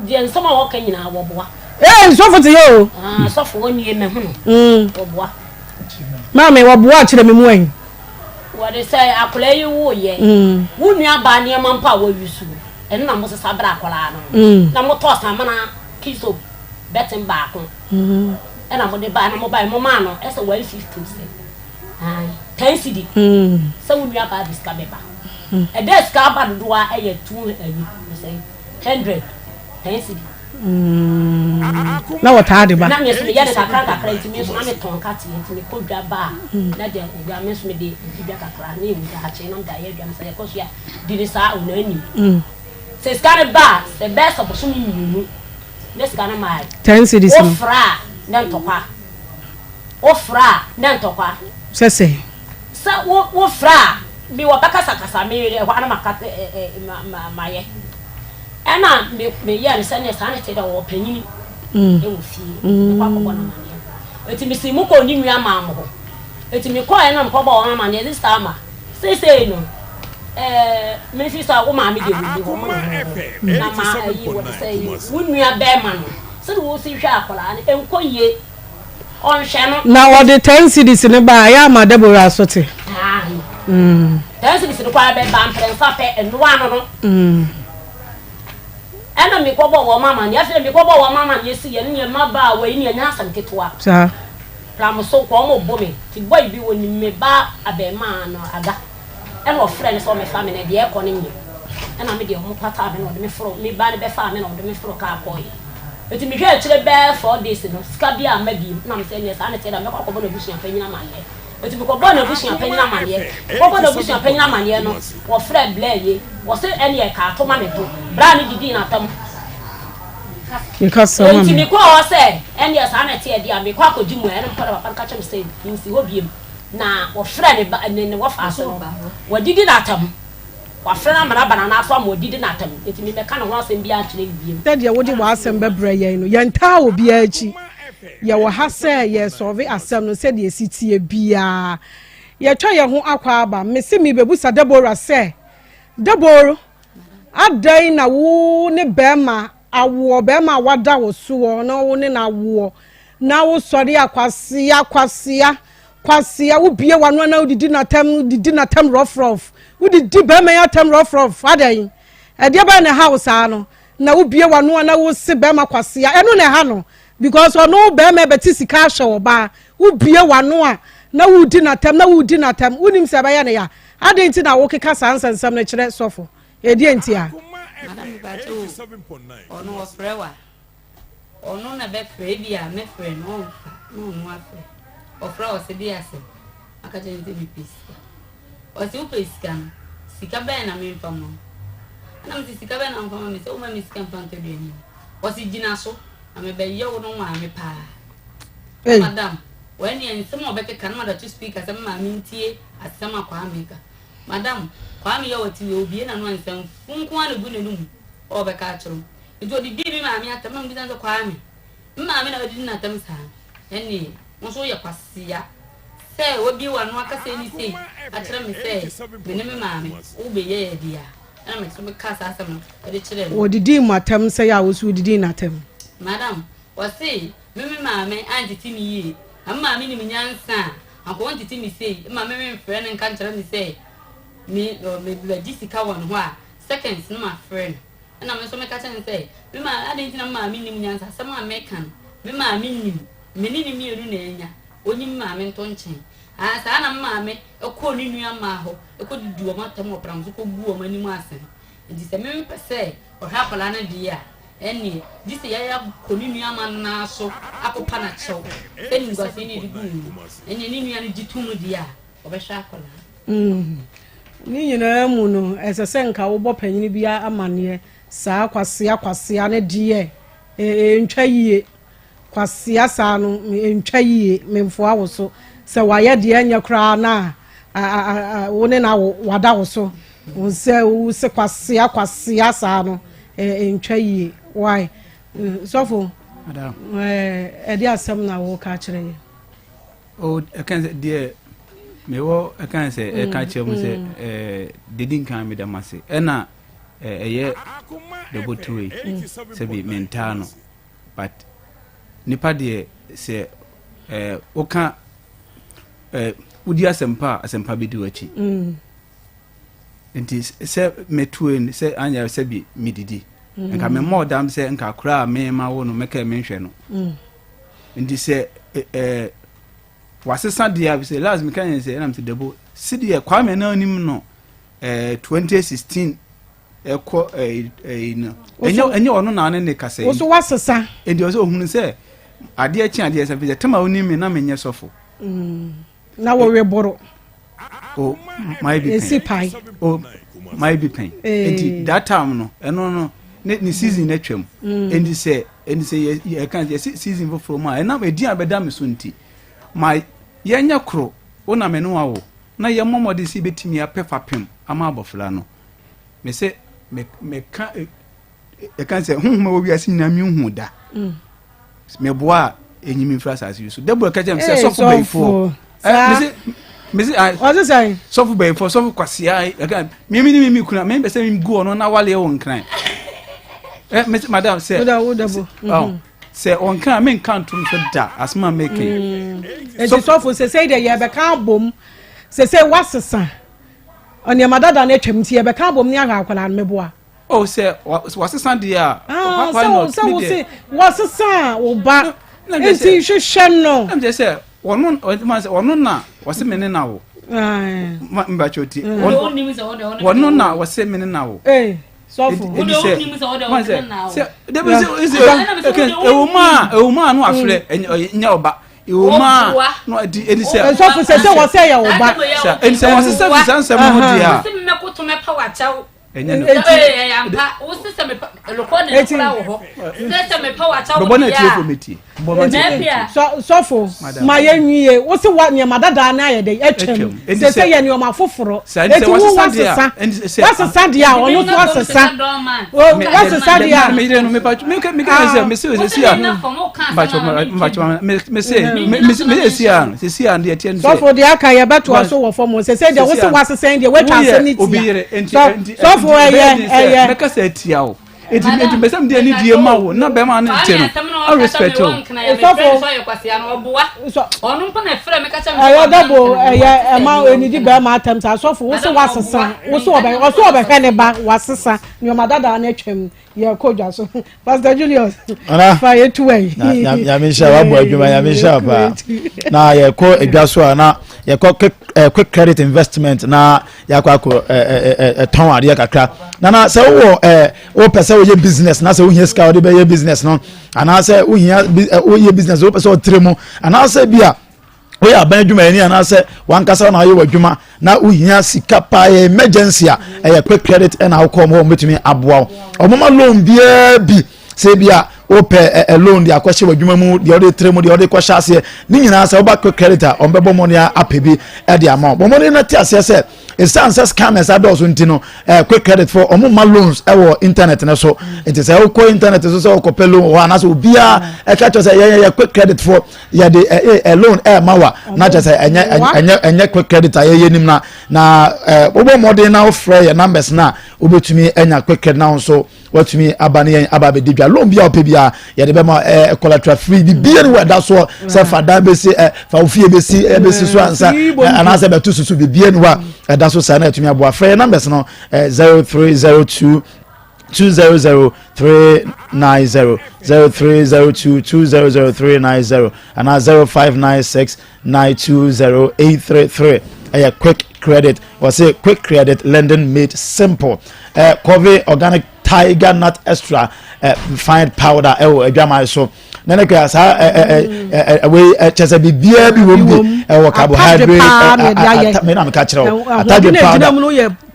je nsoma wo kan nyina wo boa so for yo so for woni e me hu wo boa mama wo boa kire me mu an wo de say akola yi wo ye wo nua ba ne mampa wo yusu en na mo se sabra akola no na mo to sama na kiso betin ba ko en na mo de ba na mo ba mo ma no e so 150 say 10 cedi so we nua ba diska beba e desk aba do a e 2 say 100 10 cedi na what hard ba na me so me yade kakra ntimi so na me ton kati ntimi ko dwa ba na de dwa me so me de dwa kakra na e ha che no da ye dwa me say ko so ya di sa o na ani se scan ba the best of so mi let's go na my 10 cedis no ofra na ntokwa sese sa wo fra bi wo bakasa me re ho ana makata maye ena me ya ne sane sane te da wo panyin e wo fie kwa ko na mane eti mi si mu ko ni nua ma mo eti mi ko e na mo ko ba wo mane this time say no me fi sa wo ma mi de wo na ma yi wo say wo nua be ma no so wo si hwa akola ne enko ye on hwe no na wo de 10 cedis ne ba ya ma Deborah asote 10 cedis ne kwa be ba mprensa pe eno ano no ena mi ko bo wo mama ni afi mi ko bo wo mama ni esi ye ne ma ba wa ni anya asanketoa sa ram so ko mo bo me ti boy bi woni me ba abema no aga ena ofre so me fa me ne de e ko ne nyi ena me de mo pata me no de me fro me ba ne be fa me no de me fro ka boy eti mi hwe chire be 4 days no ska bia ma bi na me se ne sa ne te da me ko bo na busu apanyina mane eti mi ko bo na busu apanyina mane ko bo na busu apanyina mane no wo fre blaye wo se ene e ka to ma me do bra ni didi na tam because so eti mi ko o se ene e sa na te e dia me ko akoji mu ene ko da papa ka chem se nsi ho biem na wo fre ne ba ne wo fa so wo didi na tam wa fre na mara bana na so am wo didi na tam eti mi me ka na ho asem bia akire biem that dia wo di wa asem bebre yen no yen ta obi achi ye wo ha se ye solve asem no se de esitie bia ye twa ye ho akwa aba me se mi bebusa Deborah se Deborah adai na wo ne bema awo bema wada wo so na wo ne na wo na wo sori akwasia wo bie wano na didi na tem rough wo didi bema ya tem rough adai e de ba ne house ano na wo bie wano na wo se bema kwasia eno ne ha no because ono bema beti sika hwe wo ba wo bie wano a na wo di na tem wonim se ba ya ne ya adai nti na wo keka sansensam na kire sofo e die nti a madam bacho ono ofrewa ono na be free bia me free no afre ofrewa se dia se akaje nti bi pisi o se upesika sika be na me mfamo na me sika be na mfamo me se o ma me sika mfanto de ni o se gina so na me be ye wo no ma me pa madam when you Nsem obeke kan ma da to speaker se ma me ntie asema kwa ameka madam kwa mi yawati obi na no Nsem funku anu gu ne num obeka achiro nti odidi bi ma mi atam bi zanzo kwa mi ma mi na odidi na atam sa eni mo so ye kwasia se obi wa no aka se ni se achira mi se me me ma mi ube ye dia na me so me kasa asam no de chire odidi mu atam se ya wo so odidi na atam madam wasi me ma mi anti timi yi amma mi ni mi nyansa akọ ntiti mi sei ma me mfrɛ ne nka nkyerɛ mi sei me be sika won ho a seconds no ma friend na me so me ka kyerɛ sei me ma ade ntina ma mi nim nyansa sɛm a me kan me ma mi nim me ni ni mi elu na enya oni ma me nto nkyɛn a saa na ma me ekɔ ni nua ma ho ekɔ dudu o matam opram so kɔ bu o mani mu asɛm nti sɛ me mpɛ sɛ ɔhwa akɔla na bi a eni dise ya koni nua ma na so akopa na kyɛw eni ngwase ni digu eni ni nua no gitunu dia obɛhwa akola ni nyina mu no esese nka wo bɔ panyin bia amane saa kwasia ne die ntwa yie kwasia saa no ntwa yie memfo awo so sɛ wayɛ de anya kra na wo ne na wada wo so wo se kwasia saa no ntwa yie why sofo madam edi asem na wo ka kire ye o kan say there me wo kan say ka kire mu say didin kan me da mase na eye the botwe say be mentano but nipa de say o kan udi asempa bi di wachi nti say metuen say anya say bi mididi nka me more dam se nka kura me ma wo no meka me hwe no ndi se wasesa dia bi say last me kan say na me say debo sidia kwame na onim no 2016 eko no enye ono na ne kasa wo so wasesa endi o so ohunu say ade achi ade esa bi tema onim me na menye sofo na wo we boro o my be esi pai o my be pain endi that time no eno no ne season na twam endi say ye kan season for ma e na me di abeda me so nti my yenya kro ona me no awo na ye momode si betimi apefa pem ama abofla no me say me ka e kan say ma wo wiase na mi hu da me boa enyimi frasas yusu debo ka jam say sofo bayfo me say what is saying sofo bayfo sofo kwasia e kan me kuna me be say me go no na wale won kran madam say say on kan men kan tum so da asma making so for say dey ye be kan bom say wasesa on your madada na twam ti ye be kan bom ni aga akwala me boa oh say wasesa dia so say wasesa wo ba enti hwehwe no am just say wono na wase mene na wo mba choti wono na wase mene na wo so for wo do ni so do na wo is no afre nya oba Uma no edi say so for say was say ya oba edi say was say bisanse mo dia se me ko to me pa wacha enya no ampa wo se me lokọ ne kula wo ho se me pa wacha wo bo na tie for meti so for my enwie wo se wa ne madada na ye dey etwem say ye ne o ma foforo eti wo wasesa dia ono to wasesa wasesa dia me dire no me pa me kan say si ya me si ya dia tie so for dia ka ye beto aso wo form say dia wo se wasesa dia we twa se ni so for eye me ka say tia o eti besam dia ni die ma wo na be ma na nche no I respect you so onu mpa na frɛ me ka cha me ayo dabo eye ma eni di be ma atem sa so for wo se wasesa wo so obe hwe ne ba wasesa ni o madada na twam ye kodwa so Pastor Julius fa ye tuwe ya me sha wa bo adwuma ya me sha pa na ye ko edwa so na ye ko quick credit investment na ya kwa ko ton ade kakra na se wo pese wo ye business na se wo hia ska wo de be ye business no ana se wo hia wo ye business wo pese wo tremu ana se bia wo ya ban adwuma ani ana se wan kasa na ye wadwuma na wo hia sika pa emergency a quick credit na wo kom ho metumi aboa omoma loan bia bi se bia ope loan dia kwahye wadwuma mu dia ode tremu dia ode kwahye ase ni nyina se oba quick credit a ombebo money apebi e dia ma money na ti ase se esanse scammers ados ntino quick credit for omuma loans e wo internet na so enti se ko internet so se ko pe loan ho na so bia e ka cho se ye quick credit for ye de loan e mawa na cho se enye quick credit ye nim na obo modern na ofre ye numbers na obetumi enya quick credit na so watumi abane ababe didwa loan bia opebia ye de be ma collateral free bia ni weda so se fada be se fa ofie be si so ansa anase be to susu bia ni wa eda so sa na etumi abo afre numbers no 0302 200390 0302200390 and 0596920833 a quick credit or say quick credit lending made simple cover organic tiger nut extra fine powder adwama so nene ka sa we chese bibia bi wom bi wo carbohydrate me na me ka kire o atade powder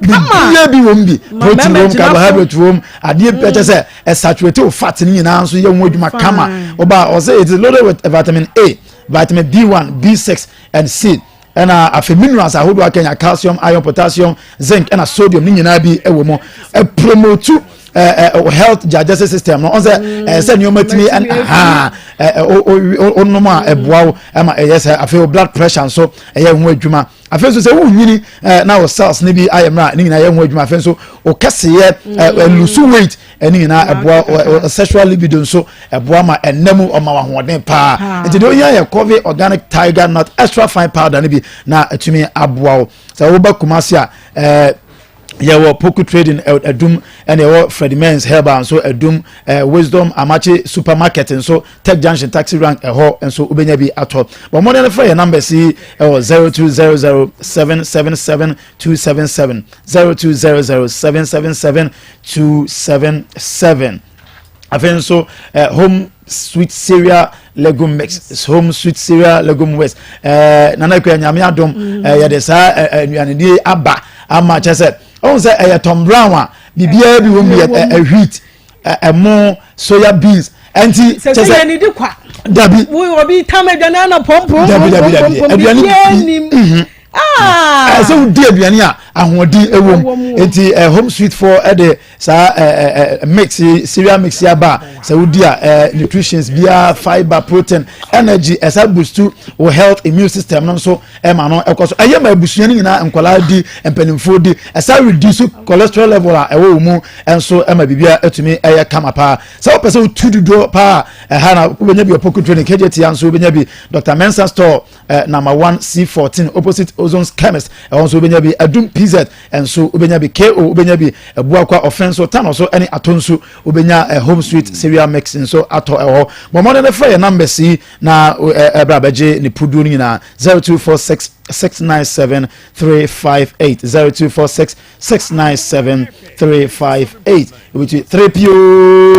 bibia bi wom bi protein wom carbohydrate wom ade pe chese saturated fat ni nyina so ye won adwuma kama oba o say it is loaded with vitamin A, vitamin B1, B6 and C and minerals ahodo akenya calcium, iron, potassium, zinc and sodium ni nyina bi ewo mo promote health digestive system no say say you matimi and onoma eboa ama yes afi blood pressure so eye ho adwuma afi so say wunyini na wo cells ni bi ayemra ni nyina ye ho adwuma afi so o kase ye lose weight eni nyina eboa sexual libido so eboa ma enemu o ma wa hoden pa enti do yan ye cover organic tiger nut extra fine powder ni bi na atumi aboa so wo ba kumasi a yɛwɔ poku trading adum ɛna yɛwɔ Freddie Men's Herbal nso adum Wisdom Amache supermarket nso Tech Junction taxi rank ɛhɔ nso wobɛnya bi atɔ bɔ mmɔden no frɛ yɛ number si ɛwɔ 0200777277 0200777277 afei nso home sweet cereal legume mix home sweet cereal legume west nana kwa nyame adom yɛde saa anuanedie aba ama kyerɛ on say Tom Brown a bibia bi wo mi wheat mo soya beans anti say ni di kwa dabi we obi tamadwana na pompo dabi so di aduane a ahodi ewom enti home sweet for the sa mix cereal mix ya ba sa wodi a nutritions bia fiber protein energy esa boost to our health immune system no so ma no ekoso ayema abusuan nyina enkwala di empanimfo di esa reduce cholesterol level a ewo mu enso ma bibia atumi eye kamapa sa opese utududo pa ha na ubenya bi opoku training KJT anso ubenya bi Dr. Mensa store number 1 C14 opposite Ozone's chemist also ubenya bi adum PZ enso ubenya bi KO ubenya bi ebuakwa offense tan so any atonso ubenya home sweet cereal mix nso ato eho momode ne frɛ number C na ebrabaje ni pudu nyina 0246 697 358 0246 697 358 which 3P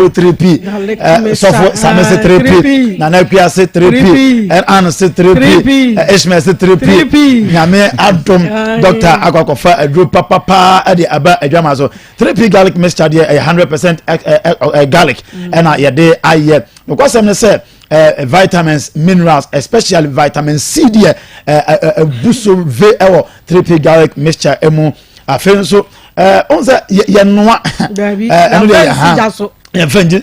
3P so for Samus 3P Nana Piase 3P and Anna 3P Ishmael 3P Nyame Adom Dr. Akwakofa Adru Papa Adi Aba Adwama so 3P garlic mixture there 100% garlic and yade aye because I'm say vitamins, minerals, especially vitamin C there buso ve 3P garlic mixture emu afenso onza yenwa enu ya ha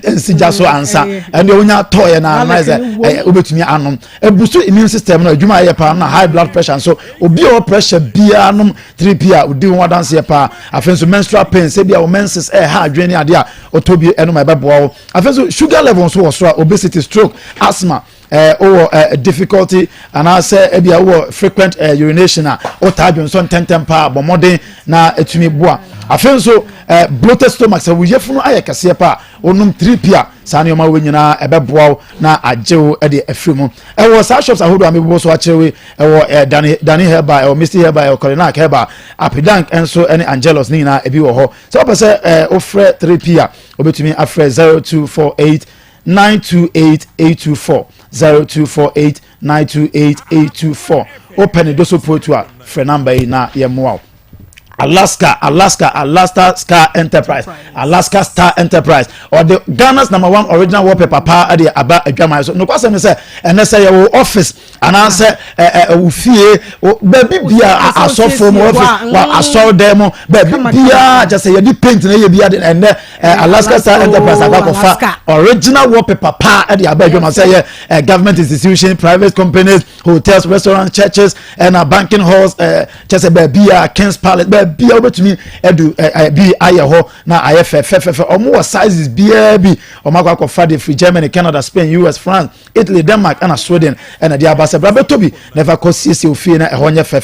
ensijaso ansa and the onya toy na analyze obetumi anom ebuso immune system na adwuma ye pa na high blood pressure so obi o pressure bia anom 3P a odi won dance ye pa afenso menstrual pain se bia o menses ha adwene ade a otobi enu ma bebo afenso sugar level so was obesity stroke asthma difficulty and I say ebia frequent urination or tadwon so tentempa bomodin na etumi boa afenso bloated stomach so we yefunu ayekase pa onum 3P a sa ne ma wenyina ebeboa na ajewo e de afrimu wo sa shops ahodo amebo so achewe wo Dani Herba or Mr Herba or Colina Herba Apidank enso any Angelos ni na ebi wo ho so pese ofre 3P a obetumi afre 0248 928 0248 928 open the doso potua for number na yemwa Alaska Star Enterprise Alaska Star Enterprise or the Ghana's #1 original wallpaper pa ade aba adwama so no kwase me say ene say your office and answer ufie baby bia asofo mo office wa asol dem baby bia just say you paint na ye bia and Alaska Star Enterprise abakofa original wallpaper pa ade aba adwama say government institution private companies hotels restaurants churches and banking halls just baby Kings Palace bia obetumi edu bi aye ho na aye fe omo sizes bia bi omakwa kofa de free Germany Canada Spain US France Italy Denmark and Sweden and the abasa brabeto bi never cause ofie na ehonye fe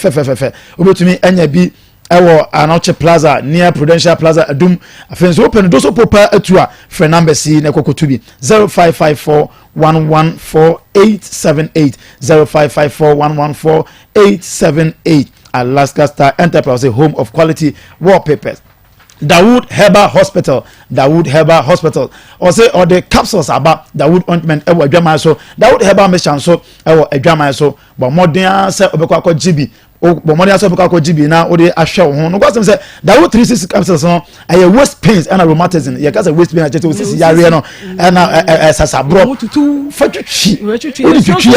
obetumi enya bi ewo Anoche Plaza near Prudential Plaza adum afenso open doso popa atua for number C na kokotubi 0554 114878 0554 114878 Alaska Star Enterprise, a home of quality wallpapers. Dawood Herbal Hospital or say or the capsules about Dawood ointment ewo adwama so Dawood Herbal mission so ewo adwama so but modern say obekwa ko GB but modern say obekwa ko GB na ode ahwe wo ho no kwasem say Dawood 360 capsules no aye waist pains and rheumatism ye ka say waist pain agete osisi yare no na sasabro fatutwi odutwi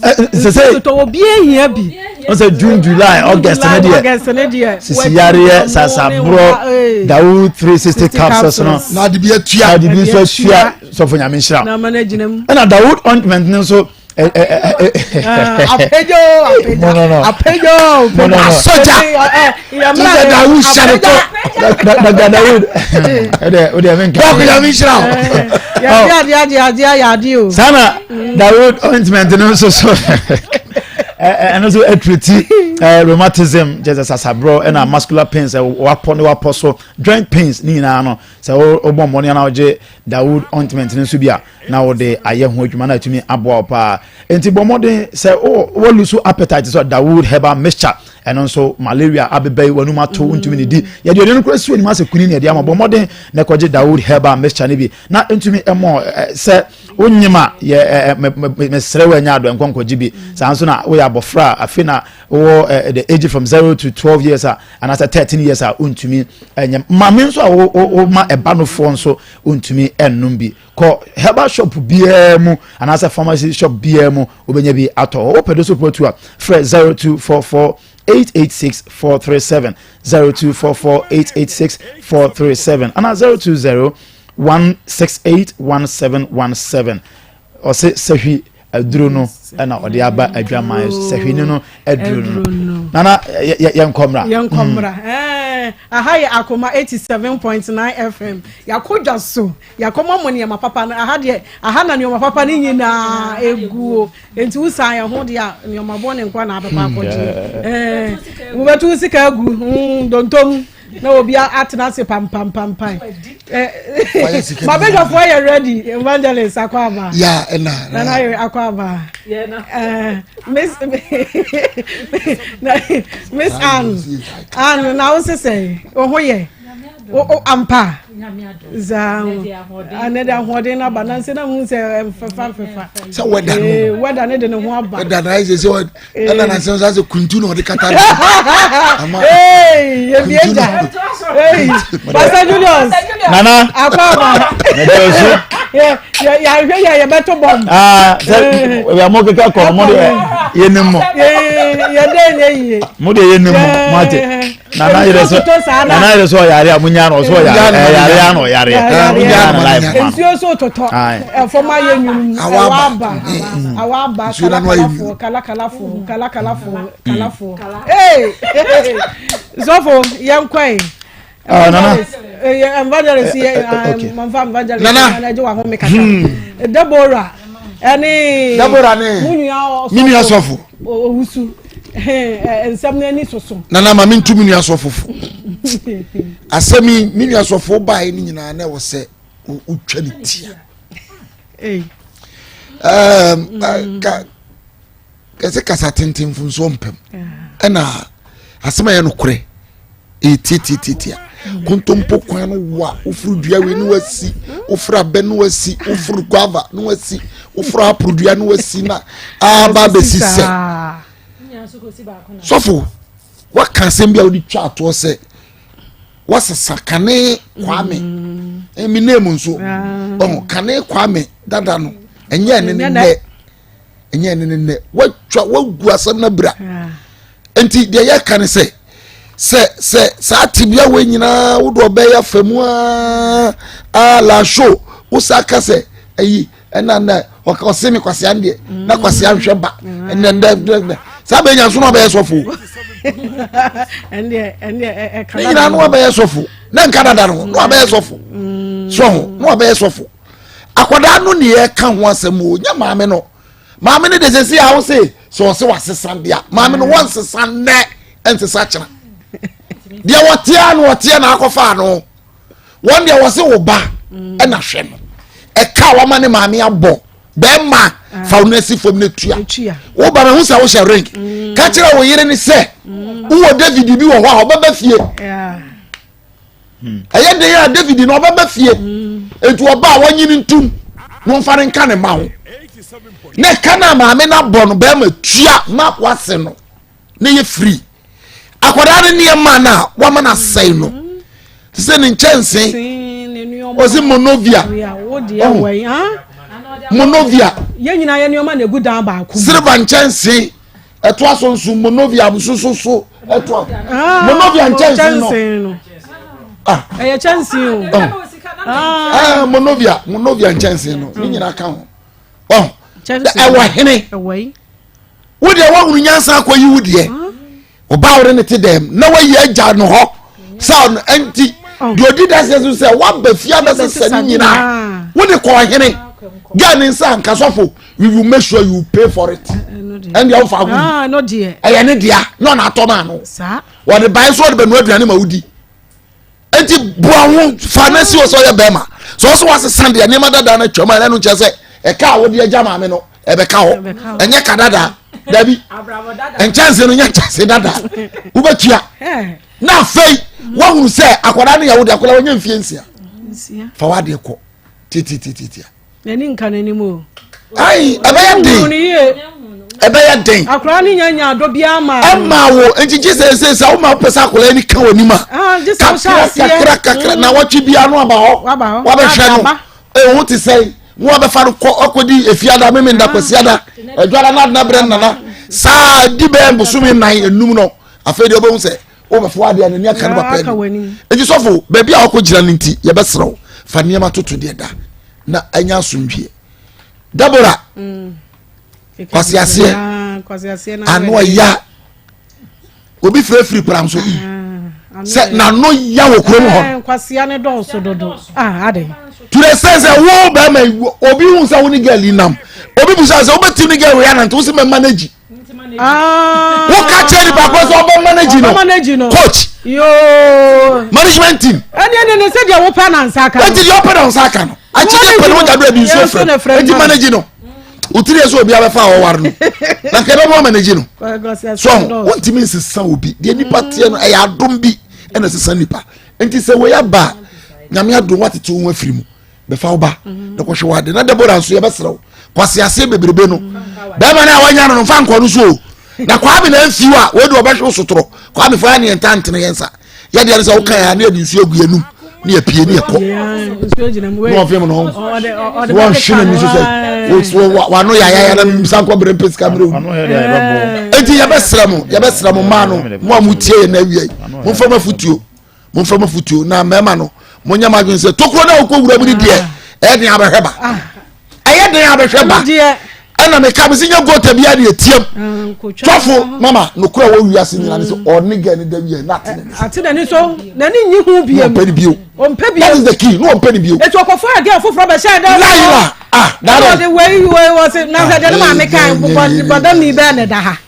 a say to obi ehia bi o say June July August na dia sisi yare sasabro Dawood 360 capsules no na de bi atua de bi so tua so for nyame nhira na managinam na Dawood ointment no so apejo soja ya Dawood shareko Dawood ode men ka ko nyame nhira ya dio sana Dawood ointment no so and also a treaty rheumatism just as a bro and muscular pains wapo so joint pains ni na no so obon money na oje Dawood ointment ni so bia na wo de aye ho adwuma na atumi abo pa enti bomode say wo lose appetite so Dawood herbal mixture and also malaria abebe wanu mato ntumi ni di ye de no kwesi ni ma se kuni ni de ama bomode na koje Dawood herbal mixture ni bi na ntumi emo say onyima ye mesrewa nya ado enkonko jibi sanso na wo ya bofra afina wo the age from 0 to 12 years and as 13 years untumi enyam mame nso wo ma eba no fo nso untumi ennum bi ko herbal shop bia mu and as a pharmacy shop bia mu obenya bi ato wo pedo so protu a free 0244 886-437 0244-886-437 and 020-168-1717 or say Sehi Adruno and the Abba Adjama Sehino no Adruno Nana young Comra Ahaya Akoma 87.9 FM Yakuja so Yakoma money my papa I had my papa na egu enti usa ya ho dia nyoma bone nkwa na papa koji we betu sika egu dontom na obi atena se pam my beg for you ready evangelist Akoma yeah na Akoma Miss Anne na wo say oh ye ampa za aneda hode na bananse na hu se fefa so weda ne de ho aba weda na is so na na se so kuntu no de kata ye bieja Pastor Julius nana Akoma ya beto bomb we mo keka ko mo de yenimo mo de yenimo mate nana yere so yare amunya no so yare ano yare ensio so toto forma yenum awaba kalafo zofo yankwai nana evangelist manfa evangelist na je wa ho meka Deborah ni minu asofo owusu ensem na ni soso nana ma mintu minu asofo asemi minu asofo bai ni nyina na wo se utwa ni tia kase kasa tenten funso mpem na asema ye no kure tititia kuntumpo kwan no wa ofuru dua we no wasi ofura be no wasi ofuru guava no wasi ofura aprodua no wasi na aba besise sofo wa kan sembia odi twa to se wasasa kane kwame emi name nso kane kwame dada no enye ne watwa wagu asam na bra enti de ye kan se sa tibia we nyina wodo obeya famu la show usaka se ayi na okosemi kwase ande na kwase anhwe ba ende sa be nya so no obeya sofo ende nyina no obeya sofo na nkadada no obeya sofo so no obeya sofo akoda no ne ye ka ho asem o nya maame no de sesi a wo se so se wasesa bia maame no won sesa ne ensesa kira dia wotia na akofa no won dia wose wo ba e na hwe no e ka wo ma ne maame abo be ma fa unesi fom ne tua wo ba me hu sa wo hye ring ka kira wo yire ni se wo David bi wo ho a obaba fie aye de ya David no obaba fie etu oba wanyini ntum won fare nka ne ma ho ne kana maame na bo no be ma tua ma kwase no ne ye free akwada ne ma na wa ma na sai no se ne nchense ozi monovia monovia ye nyina ye nioma na gudan ba ku silver nchense eto asonsu monovia busususu eto monovia nchense no eye chense o monovia nchense no ni nyina ka ho ewa hene wo de wa hunu nyansa akoyi wo de oba wore ne te dem na wa ye agya no ho sound anti do di that say say wa ba fia ba say nyina wo de ko hene ga ne nsa nka sofo we will make sure you pay for it and the alpha no dear I any dia no na atomano sa what the buy so the benu aduane ma wudi enti buawo fanasi o so ye bema so was Sunday and mother than a choma and no chese e ka wo de agya maame no e be ka ho enye kadada dabi en chance no nya chance dada wo betua na fei wo hu se akwara no ya wo de akwara wonya mfie nsia fa wa de ko titi nani nka nani mo ai ebe ya den akwara ni nya do bia ma wo enti Jesus say wo ma pesa akwara ni ka woni ma kakra na watwi bia no aba ho wa be hwe no wo ti say wo be fa ko okodi efiada meme nda kwasiada adwara na bre nana sa di be mbusumi nan enum no afedi obo hu say wo be fa ade ani aka no ba pa enti sofo be bia okogira nti ye be serew fa niam atoto de da na anya asomdwie Dabora kwasi ase ano ya obi free pram so se na no ya wo krom ho kwasi ane don so dodo ade to the sense wo ba ma obi hu sa woni girl nam obi bu sa se obeti ni girl ya na nto se me manage wo ka cheri ba ko so obo manage no coach yo management team ene se dia wo pa na nsaka what did you open on saka no achide pe no jado abi so friend enti manage no utiri eso obi abefa wo war no na kebe mo manage no so won't mean sesa obi de nipa tie no e adom bi ena sesa nipa enti se we ya ba nyame adom watete wo afiri mu befa wo ba de ko hwe wade na Deborah nso ye besrew kwase ase bebrebe no ba ma na wanya no fa nko no so na kwa bi na mfiwa we de obehwe sotoro kwa bi fa ne entantene yensa ye de se wo kan ya na edi nsu egu enum ni apie ni eko no afem no one shine mi so wa no ya na msanko bre pes kamera enti ya besra mo ma no mo amutie na wiai mo fa mafutuo na mema no mo nya madwen se tokro na okowura bi die e den abehweba aye den abehweba ana me ka bisinya gota bia de etiem twafo mama no kura wo wiase nyina ne so oniga ne da wie na atene ni so na ni nyi hu bia ompe bia that is the key no ompe bia eto okofo age ofofro be sha da laila that the way you was na ga de ma me kan bodam ni be ne da ha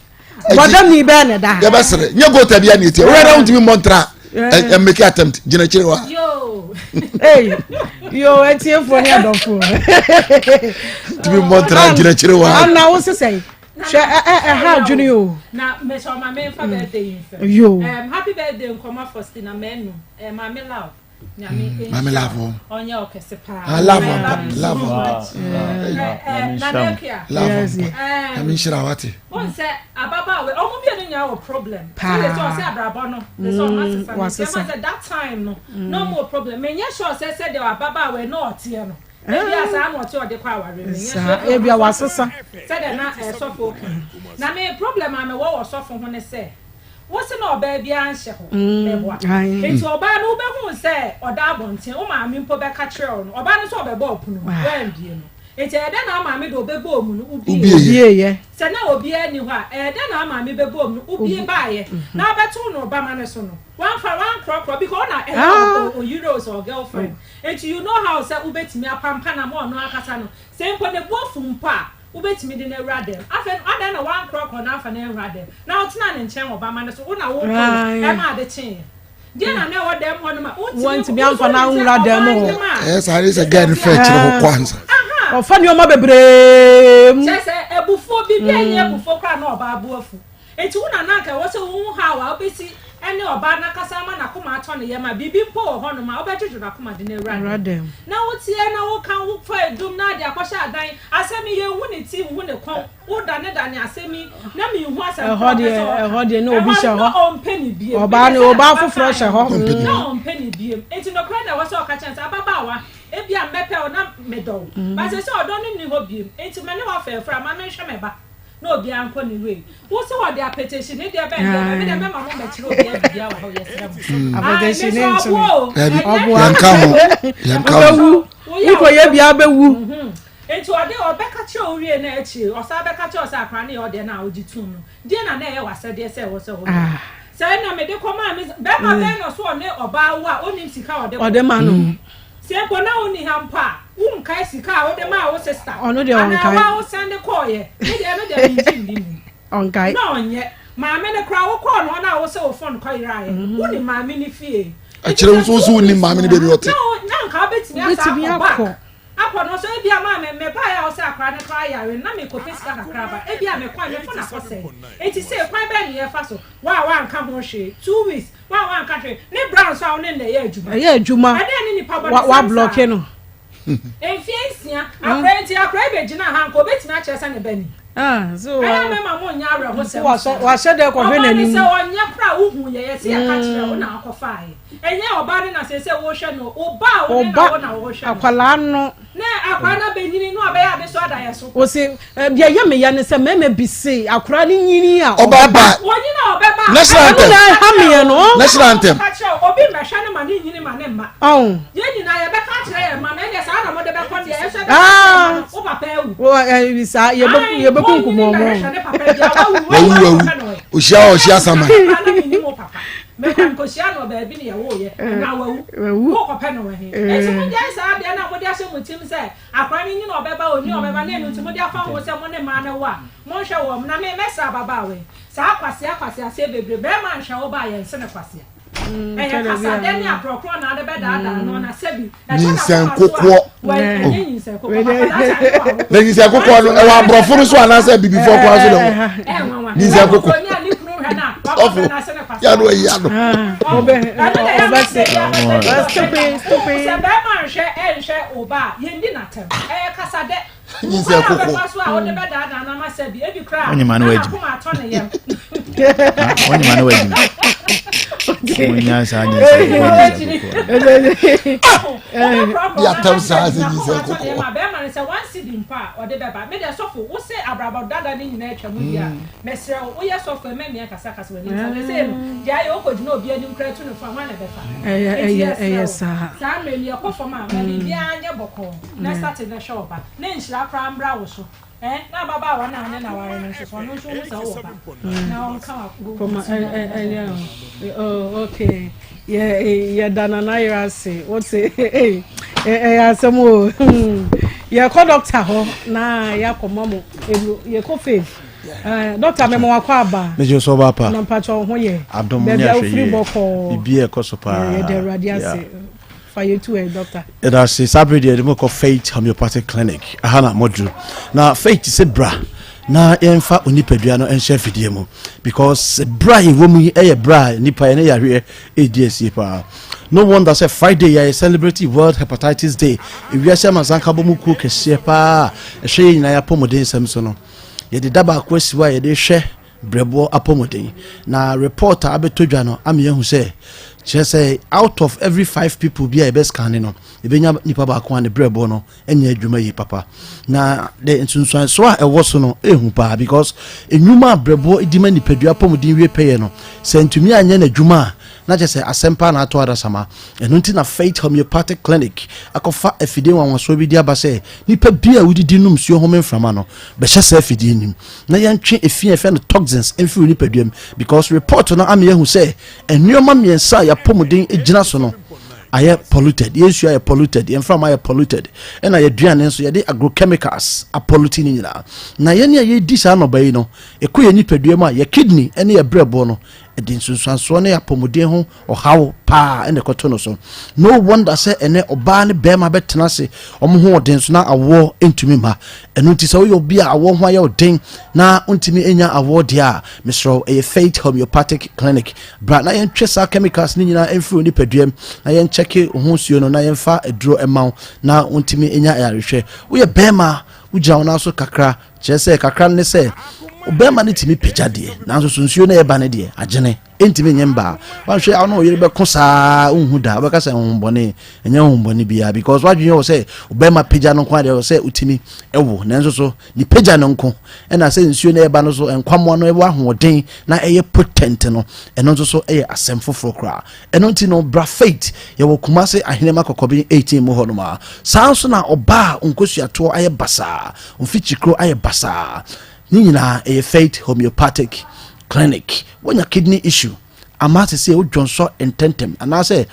bodam ni be ne da ha ya basere nya gota bia ne etiem we ra untimi montra and make attempt jina chirewa yo etiefo ni adofo timi montra jina chirewa ana wo se ha junior na me so ma me fa birthday yo happy birthday nkoma first na menu ma me love Mami love onya okese pa I love Mami shirawati won say ababa we omo bi enu nya wo problem so they say abrabo no they say that time no more problem me nya sure say the ababa we no otie no ebi asa no otie ode kwa aware me nya ebi awasesa say the na sofo na me problem am wo sofo ho ne say what's no baby answer ho beboa enti oba no ube hu se oda abonten o ma me mpo be ka kire no oba no so obeba opunu wandie no enti ede na ma me do obeba omu no ubie ye se na obi ani ho a ede na ma me beba omu no ubie baaye na obetu no oba ma ne so no one crop because na euros or girlfriend enti you know how say ubetimi apampa na mo no akasa no se mpo ne bofu mpa ubetimi de na radem afen ada na one crop na afa na radem na otina ne nchen oba ma ne so una wo e ma de chen dia na na wo dem ho no ma want be am for na radem ho yes I is again fetch ho kwanza ofa ni o ma bebre se ebufo bi bia nye ebufo kra na oba abuafu enti una na ka wo se wo ha wa obesi ene oba na kasa ma na koma ato ne yema bibi mpo ho no ma obetwetwe na koma de na radem na wo tie na wo kan wo fa edum na de akwasha adan asemi ye hu ne ti hu ne kon wo da ne asemi na mi hu asemi ho de na obi she ho on penny biem oba ne oba foforo she ho na on penny biem enti no kra na wo se okacha nta ababawa ebia mbepe o na medo ba se odo ne ni ho biem enti me ne wa fa fra ma me hwe me ba no bi anko ni we wo se wo de apetition ni de be me de me ma mo be chiro bi bia wa ho yesram apetition ni nso obo yanka wu iko ye bia be wu enti ode obeka che owie na echi osa beka che osa akra na ode na ojitum no die na na ye wasade se wo se wo sai na me de koma me be ma be no so ne oba wa oni sika ode ma no se ko na oni hampa kai sika ode ma wo sister ono de on kai ana wa wo sande koye ni de me de nji ndi onkai no nye maame ne kra wo call no na wo se wo phone kwa iraye wo ni maame ni fie akire nso so ni maame ni baby ote na nka betimi asa akọ no so ebia maame me pa ya wo se akra ne kwa yare na me ko pesika kakra ba ebia me kwa me phone akose enti se kwan ba ni ye fa so wa nka ho hwe 2 weeks wa nka hwe ne brown so ne na ye adwuma ade ni nipa ba wa block no Enfiesia, akra be gina ha nko betimi a kyeresa ne bani. So I mama mo nya awre ho se. Wa she de ko hwe nani. Se onya pra wo hu ye se ya ka kyerɛ wo na akɔfa ye. Enye oba ne na se wo hwɛ no, oba wo ne na wo hwɛ. Akwala no. Na akwa na benyini no oba ade so adaye so. O se bia ye me ya ne se meme bi se akra ne nyini a. Oba ba. Wonyi na oba ba. National anthem. Ha me no. National anthem. Obi mehwɛ ne ma ne nyini ma ne ma. Ye nyina ye be ka kyerɛ ye ma na ye sa na mo de be kɔ de ye hwɛ be. O papa ewu. O sa ye be kunkumo mo. Oshia sama. Me kan ko sia no ba bi ne ye wo ye na wawu ko pe no he e ti mo dia sa bia na mo dia se mo tim se akwa ni na obeba oni obeba na enu ti mo dia fa wo se mo ne ma na wa mo hwe wo na me mesa baba we sa akwase ase bebre be ma hwe wo ba ye se ne kwase e kasa de ni akrokro na de be da no na sebi Nsem kokwo Nsem kokwo Nsem kokwo no e wa brofo no so anasa bibi fo kwa so de Nsem kokwo ya no ya no obe se stupid se be ma hwe oba ye ndi na tem kasa de Nsem kokwo so a wo de be da na ma sebi e bi kra onye ma no waji onye ma no waji onya sa nya ya tam sa se Nsem kokwo ma be ma ne se one seed mpa o de be ba me de sofo wo se abraba dada ni nyina atwa mu dia mesre wo ye sofo me me kasa we ni se no dia ye okodi na obi anim kra tu no fa wan na be fa sa me li akofo ma ma bi anya boko na start na show ba na nhyira kra mbra wo so na baba wa na na ware no so no so wo sa wo ba na on ka okay yeah dana na ira se what say asemo ye ko doctor ho na ya ko mamo ye ko faith doctor me mo akwa aba me jo so ba pa na mpacho ho ye abdom nya hwe bibi e ko so pa ye de radiase fire to a doctor it has sabride mo ko faith homeopathic clinic ahana modru na faith se bra na emfa onipadua no enhye fidie mu because bra wo mu e bra nipa ne ya hwe EDS pa no wonder say Friday ya celebrate World Hepatitis Day ewiase mazanka bomu ku kese pa ehwe nyina ya pomoden sam so no ye de daba akwasiwa ye de hwe brebo apomoden na reporter abetodwa no am yehu say she say out of every 5 people be best scan no ebenya nipa ba ko an brebo no enya adwuma yi papa na the nsunsuan so a ewo so no ehu pa because enwuma brebo edima nipadua pomodin wie peye no sentumi anya na adwuma na je say asempa na ato adasama enu nti na Faith Homeopathic Clinic akofa afide wanwaso bi dia ba say nipa bia wudidi num suo home mframa no be hye say afide nim na yantwe efe no toxins emfi nipaduam because report no am yehu say enuoma miensa ya pomodin ejina so no aye polluted yesu aye polluted enframa aye polluted ena ye duane nso ye de agrochemicals a polluting nyina na ye ne ye di sa no bayi no ekoye nipaduam a ye kidney ene ye brebo no edin sunsanso ne apomodin ho ohawo pa ene koto no so no wonder say ene oba ne bema betena se omo ho odin so na awo entumi ma eno ti se wo obi a awo ho aye odin na ontimi enya awo dia misro a Faith Homeopathic Clinic bra na yen twesa chemicals ni nyina emfiri oni paduam na yen check ho suo no na yen fa eduro emaw na ontimi enya ayarehwe wo ye bema uja wona so kakra chese kakra ne se obema ne timi pejade nanso sunsuo na eba ne de agene entimi nyemba wanhwe awo no yere be kosa unhu da beka se honbone enya honbone bia because wadwen yo se obema peja no kwa de se utimi ewo nanso so ni peja no nko ena se nsuo na eba no so enkwamo no ewa hoden na eye potent no eno so eye asemfoforo kra eno nti no bra Faith ye wo kumase ahenema kokobi 18 mo hono ma sanso na oba onkosuato aye basa onfichikro aye basa nyina a Faith Homeopathic Clinic when your kidney issue amase say ojonso intentem and I say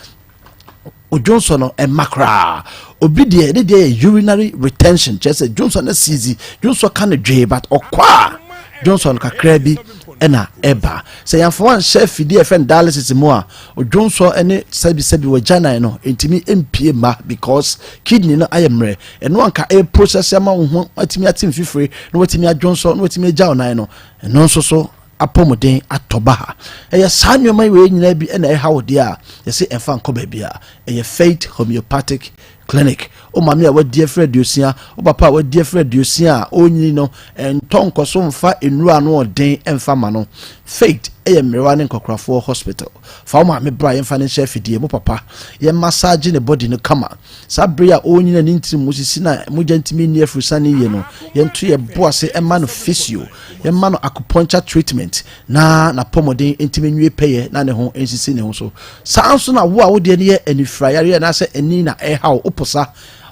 ojonso no e makra obi de urinary retention just say jonso na sizi jonso can dwe but okwa Johnson kakra bi ena eba se yamfo wan chef di friend dialysis mu a Johnson ene sebi wajana no entimi empie ma because kidney no ayemre eno anka e process ama wo ho atimi atim fifre no watimi Johnson no watimi agya onan no eno so apomoden atoba ha eye saa nyoma we nyina bi ena e hawde a yesi emfa nkoba bia eye Faith Homeopathic Clinic o mami a wadi afre diosia o papa a wadi afre diosia o nyini no entonko so mfa enura no den emfa ma no Faith eye mrewa ne nkokrafo hospital fa ma me bra yemfa ne chef die mo papa ye massage ne body no kama sabre a o nyina ne ntim musisi na mujantimi ni afusani ye no ye nto ye boase ema no physio ye ma no acupuncture treatment na pomodin intimi nwie peye na ne ho ensisi ne ho so sanso na wo a wo de ne ye anifra yare na se eni na e ha oposa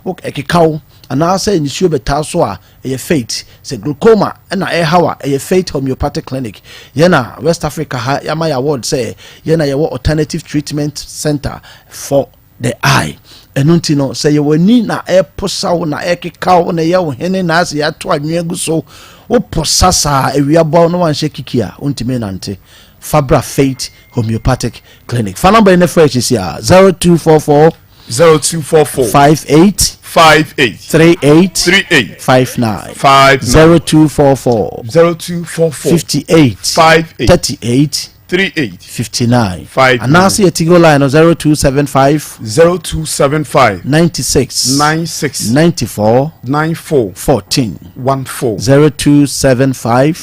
wo ekekaw anasa inisuo beta so a eye Faith se glaucoma na e hawa eye Faith Homeopathic Clinic yena West Africa ha yama award say yena ye alternative treatment center for the eye enunti no say ye wani na e posawo na e kekaw na ye wo hene na ase ya to anwegu so wo posasa ewiabo no wan shekikia untime nante Fabra Faith Homeopathic Clinic fa number in the fresh is here 0244 58 38 59 0244 58 38 59 and now see a Tigo line of 0275 96 94 14 0275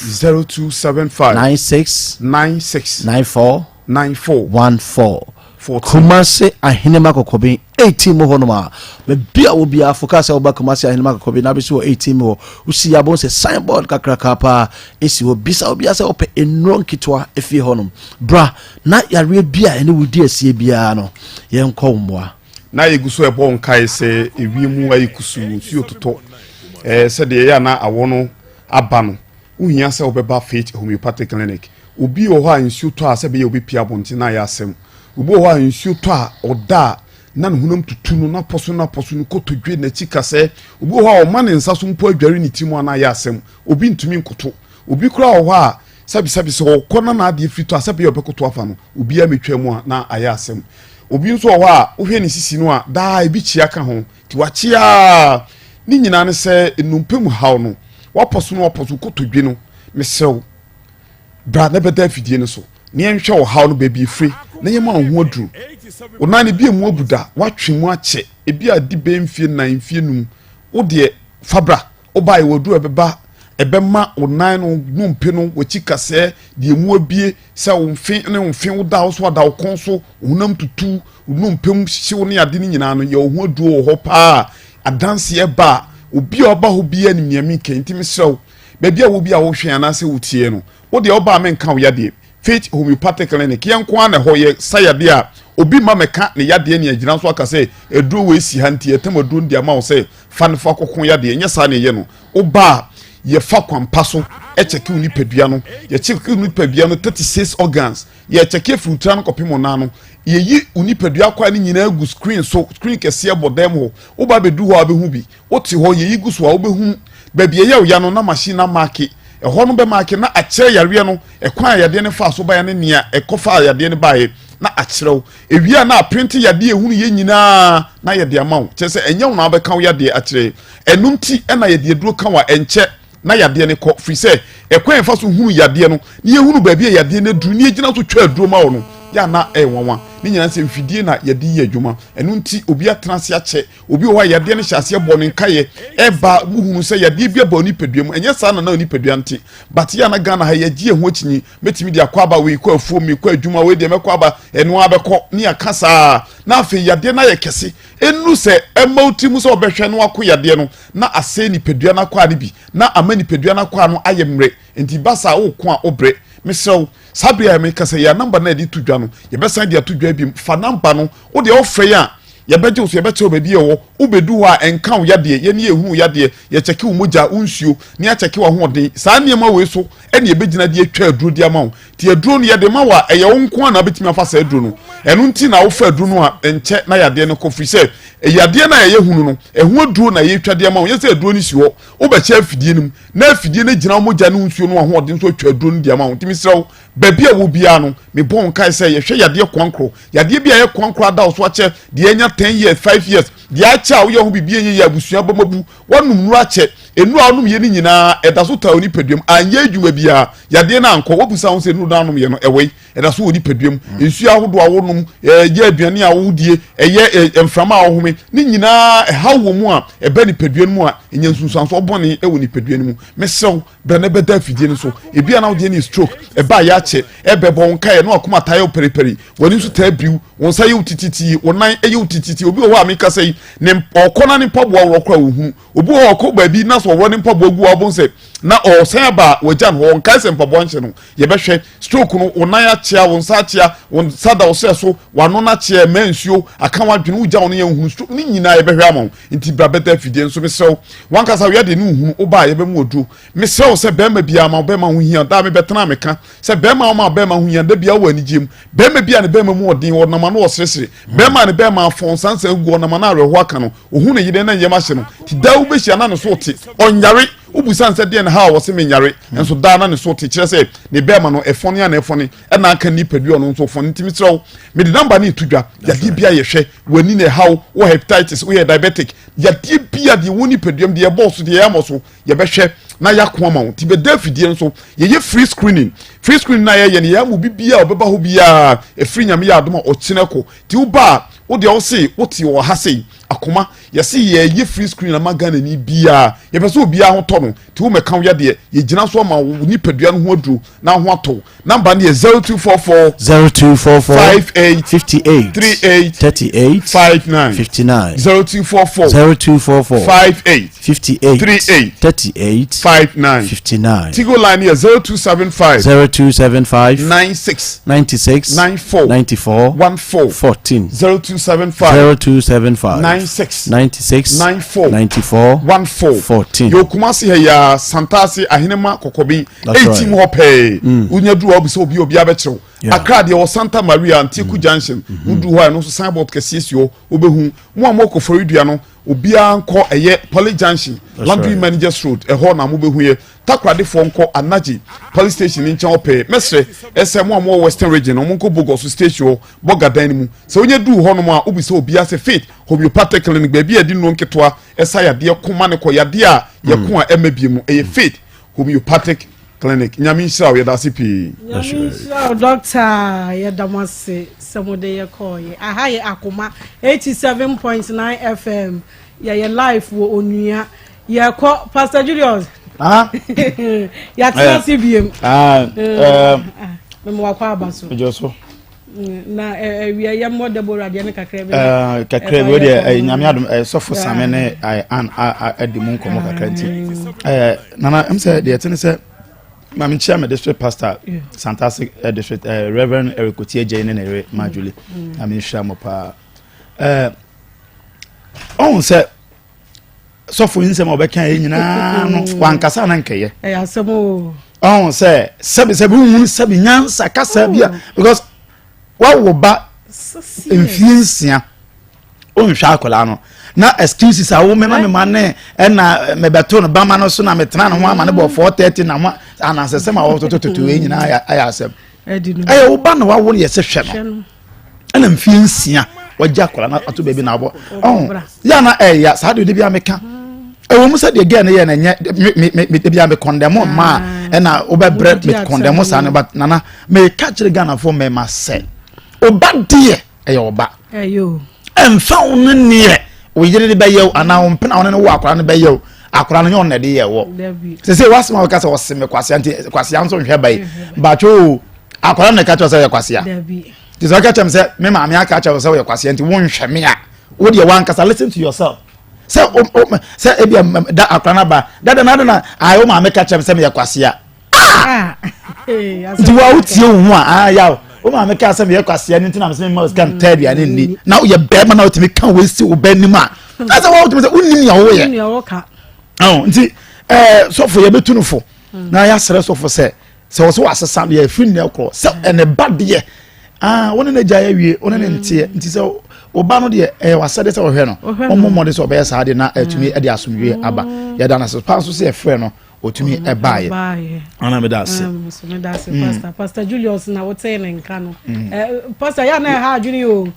96 94 14 Kumasi ahinema kokobi 18 mo honoma be bia wo bia focus oba Kumasi ahinema kokobi na be so 18 mo usi ya bon se signboard kakraka pa esi wo bisa obi ase ope enron kitwa efi honum bra na yare bia ene wudi asie bia no yenko mmoa na yeguso ebo nkai se ewiemu ayikusu si ototo se de ya na awono aba no uhia se obeba Faith Homeopathic Clinic obi o ho ansu to a se be obi pia bonti na ya asem ubo wa nsuo to a oda na hunam tutu no na poso kotodwe na chika se ubo wa o mane nsaso mpo adware ni timu ana ya asem obi ntumi nkoto obi kura o ha sabi se okona na ade fito asabe obekoto afa no obi ametwa mu na aya asem obi nso o ha ohwe ni sisi no a da ebi chia ka ho ti wachia ni nyina ne se enumpem haw no waposo kotodwe no mesew bra na beda fidie no so ni enhwe o haw no baby free na yema ho aduru onane bi emu abuda watwe mu ache ebi adi be mfie na mfie num wo de Fabra obai wodu ebema onan no numpe no wachika se de emu abie se wonfe ne wonfe wo da so da kon so hunam tutu numpem hyew ne ade ni nyina no ye ho aduru ho pa adanse eba obi oba ho bia ni miami kentimi sew baby a wo bia wo hwe anase wotie no wo de oba menka wo yade Faith Homeopathic Clinic yankwa na hoye sayade a obi ma meka ne yade ne agina so aka se eduro we si hanti etem eduro ndi ama wo se fanfa kokon yade nya sa ne ye no oba ye fa kwampa so e cheke uni pedua no ye cheke uni pedua no 36 organs ye cheke frutra no kopimo na no ye yi uni pedua kwa ne nyina gu screen so screen kese bodem ho oba bedu ho abehu bi oti ho ye yi gu so a obehu babie ye ya no na machine na market ho no be mark na akere yare no ekwan yade ne fa so ba ya ne nia ekofa yade ne bae na akyerɛw ewia na print yade ehunu ye nyina na yade amaw kyese enya wona abeka wo yade akyerɛ enunti na yade duro kan wa enkyɛ na yade ne kɔ free say ekwan fa so hunu yade no ne ehunu ba bia yade ne duru ne gyina so twa duro ma wo no ya na enwanwa ne nyina se mfidie na yade yi adwuma enunti obi atranse akyɛ obi wo yade ne hyase bɔ ne nkaye eba muhunu sɛ yade bia ba oni peduam enye sa na oni pedua nti but ya na Ghana ha yagie ho akyinyi metimi de akwaba we kɔ afuo mi kɔ adwuma we de mekɔ aba eno abɛkɔ ne akasa na afi yade na yɛ kɛse enu sɛ emauti mu sɛ obɛhwɛ no akɔ yade no na ase ni pedua na akɔ ade bi na amani pedua na akɔ no ayemre nti basa wo ko a obre mesew sabia me kasa ya number na edi tudwa no ye besan dia tudwa bi fa number no wo de ofre ya ye beje wo so ye bete obabi e wo ubedu wa enka wo yade ye ne ehu yade ye cheke wo moja unsuo ne acheke wo hoden saa niema we so ene ebegina de atwa aduro de ama wo ti aduro no yade ma wa eye wo nko na betimi afa saa aduro no eno nti na wo fa aduro no a enche na yade no ko free say yade na ye hunu no ehu aduro na ye twa de ama wo ye say aduro ni si wo wo be che afidie nim na afidie na gina moja no unsuo no hoden so atwa aduro no de ama wo timi sraw babia wo bia no me bon kai say ye hwe yade kwankro yade bia ye kwankro ada so ache de enya 10 years 5 years de acha wo ye ho bibie ye abusua bomabu wonum nu ache enu anum ye ni nyina eda so ta oni paduam anye adwuma bia yade na anko wobusa ho se nu da anum ye no ewe eda so oni paduam ensu ahodo awonum ye aduane a wodie eye emframa ahohome ni nyina hawo mu a eba ni paduam mu a enya nsunsan so bone ewo ni paduam mu mesew bene beda afidie ni so ebia na wodie ni stroke eba ya ache ebebo nka ye no akoma tayo periperi woni so ta biu won sa ye utititi wonan eye utititi obi wo amika sei ne okona ni pabo wo kra wo hu obi wo ko ba bi na so wo ni pabo gu obon se na o san ba wajan ho nka se pabo nche no ye behwe stroke no wonan achia won sa achia won sada wo se so wano na achia mensuo aka wadwene uja won ye hu stroke ni nyina ye behwe amon nti bra beta fidie nso me sew wanka sa we de ni hu oba ye be mu odu me sew se be ma bia ma be ma hu hia da me betena me ka se be ma ma be ma hu hia da bia wo anigem be ma bia ne be ma mu odin wo na ma no wo seresere be ma ne be ma fon sansa gu na ma na reho aka no ohu ne yide na yema hye no ti da wo be hia na ne so te onyare ubusan se de na ha wo se me nyare enso da na ne so te kire se ne be ma no efone ya na efone e na aka ni padu no so fone ntimi srew me de number ni tudwa ya di bia ye hwe wani ne how wo hepatitis wo diabetic ya di bia di woni padu de ye boss de ye amoso ye be hwe na yakwa ma ti be David nso ye free screening na ye ne ya mu bibia obeba ho bia e free nyame ya adoma o chineko ti uba wo de o se wo ti wo ha sei Akoma ye se ye free screening na magana ni bia ye be so bia ho to no ti wo meka wo ya de ye gina so ma ni padua no ho aduru na ho ato number ne 0244 58 58 38 38 59 59 0244 58 58 38 38 59 59 Tigo line here 0275 96 96 94 14 0275 96 94 14 yo kumasi he ya santasi ahinema kokobi 18 ho pe unya du obi obi abechew Accra de o Santa Maria Antiku Junction udu ho no so signboard kesiesie obehu mo amoko foridua no obia nko eye Poly Junction Laundry Managers Road ho na mo behu ye takrade fo nko Anaji Police Station in Champe mesre SM mo Western Region mo nko Bogosu Station Bogadan mu se onye du ho no mo a obi se obia se Faith Homeopathic Clinic ba bia di no nketwa esa yade koma ne ko yade a ye ko a emabie mu eye Faith Homeopathic Clinic nyami sha we da sipi nyami sha doctor ye damase samode ye ko ye aha ye Akoma 87.9 FM ye live wo onua ye ko Pastor Julius ya tsa CBM memo akwa abaso joso na we ye mo Deborah de ne kakra we de nyami adom sofo same ne an adimu komo kakra nti nana em say de tene say Mami Chairman District Pastor Santasi District Reverend Eric Otie Jane and Eric Majuli. Mami Shamopa. On say so for Nsem obeka nyina no wankasa na nkeye. Asemo. On say sabi nyansa kasa bia because wa wo ba infiansia on hwa akola no na excuses a wo mema me mane na me beto no bama no so na metena no ho ama ne bo 4:30 na ho anasese ma wo tototo nyina aya asem wo ba no wa wo ye se hwe no na mfie nsia wagya akola na ato baby na abo ya na ya sa de bia meka wo mu se de again ye na nye me de bia me condemn ma na wo be bread me condemn sa ne but nana me catch the Ghana for me ma say oba de oba ayo emfa won ne we yiri be yew ana won pena won ne wo akora ne be yew akora no yon ne de yewo se wasema we ka se woseme kwase anti kwase anso hwe bai bacho akora ne ka cho se kwase ya ti so ka chem se me ma me aka cho se we kwase anti won hwe me a wo de wan kasa listen to yourself se ebia da akora na ba da na ayo ma me ka chem se me kwase ya ti wa utie hu a ya o ma me ka say me kwase ani ntina me say me scan third ya ni na ye be ma na o timi kan we si o ba ni ma na say wo timi say unnim ya wo ye ni ya wo ka nti so for ye betu no fo na ya sere so for say wo so asesa ye free ne kro say ene bad ye wona na gya ya wie wona ne nti say oba no de wasade say wo hwe no omomo de say oba ya sa de na atumi de asomdwe aba ya da na so pa so say frɛ no otumi ebaye ana me das pastor Julius na wote ne nka no pastor ya na ha adwene o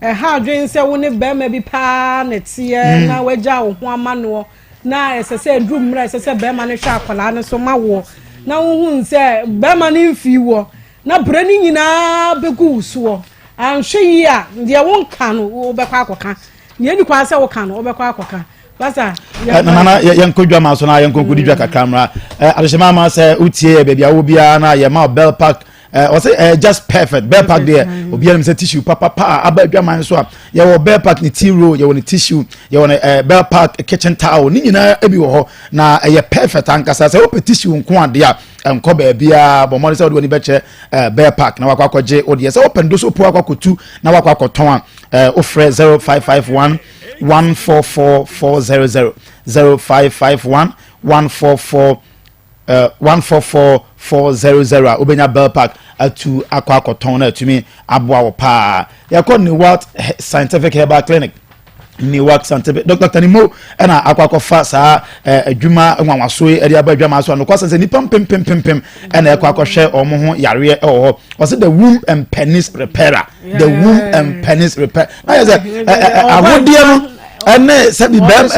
ha adwene se wo ne be ma bi pa na tie na wagya wo ho amano na esese drum mra esese be ma ne hwa akwala ne so ma wo na wo hu se be ma ne mfi wo na brani nyina begu so anhwe yi a de wo nka no wo be kwa akoka ne ni kwa se wo ka no wo be kwa akoka basa na yankodwa ma so na yankodidwa kakamra alishema ma say utie baby awo bia na ye ma Bell Park o say just perfect Bell Park there obi am say tissue papa aba adwa man so ye wo Bell Park ni tea roll ye wo ni tissue ye wo Bell Park kitchen towel ni nyina ebi wo ho na ye perfect ankasa say o tissue nko ade a enko ba bia bo mo say wo ni be che Bell Park na wakwa kwaje odi say open do so po akwakotu na wakwa kwaton o frɛ 0551 144400 0551 144400 obenya Bell Park atu akwa koton na atumi aboa wo pa yakɔ ni What Scientific Herbal Clinic ni What Scientific Dr. Nimo na akwa kofa sa adwuma nwanwaso eri aba adwuma so no kwasa se nipa pem na yakɔ akɔhwɛ omo ho yare ho was the womb and penis repairer the womb and penis repair na yɛ sɛ awodie no ene se bi bema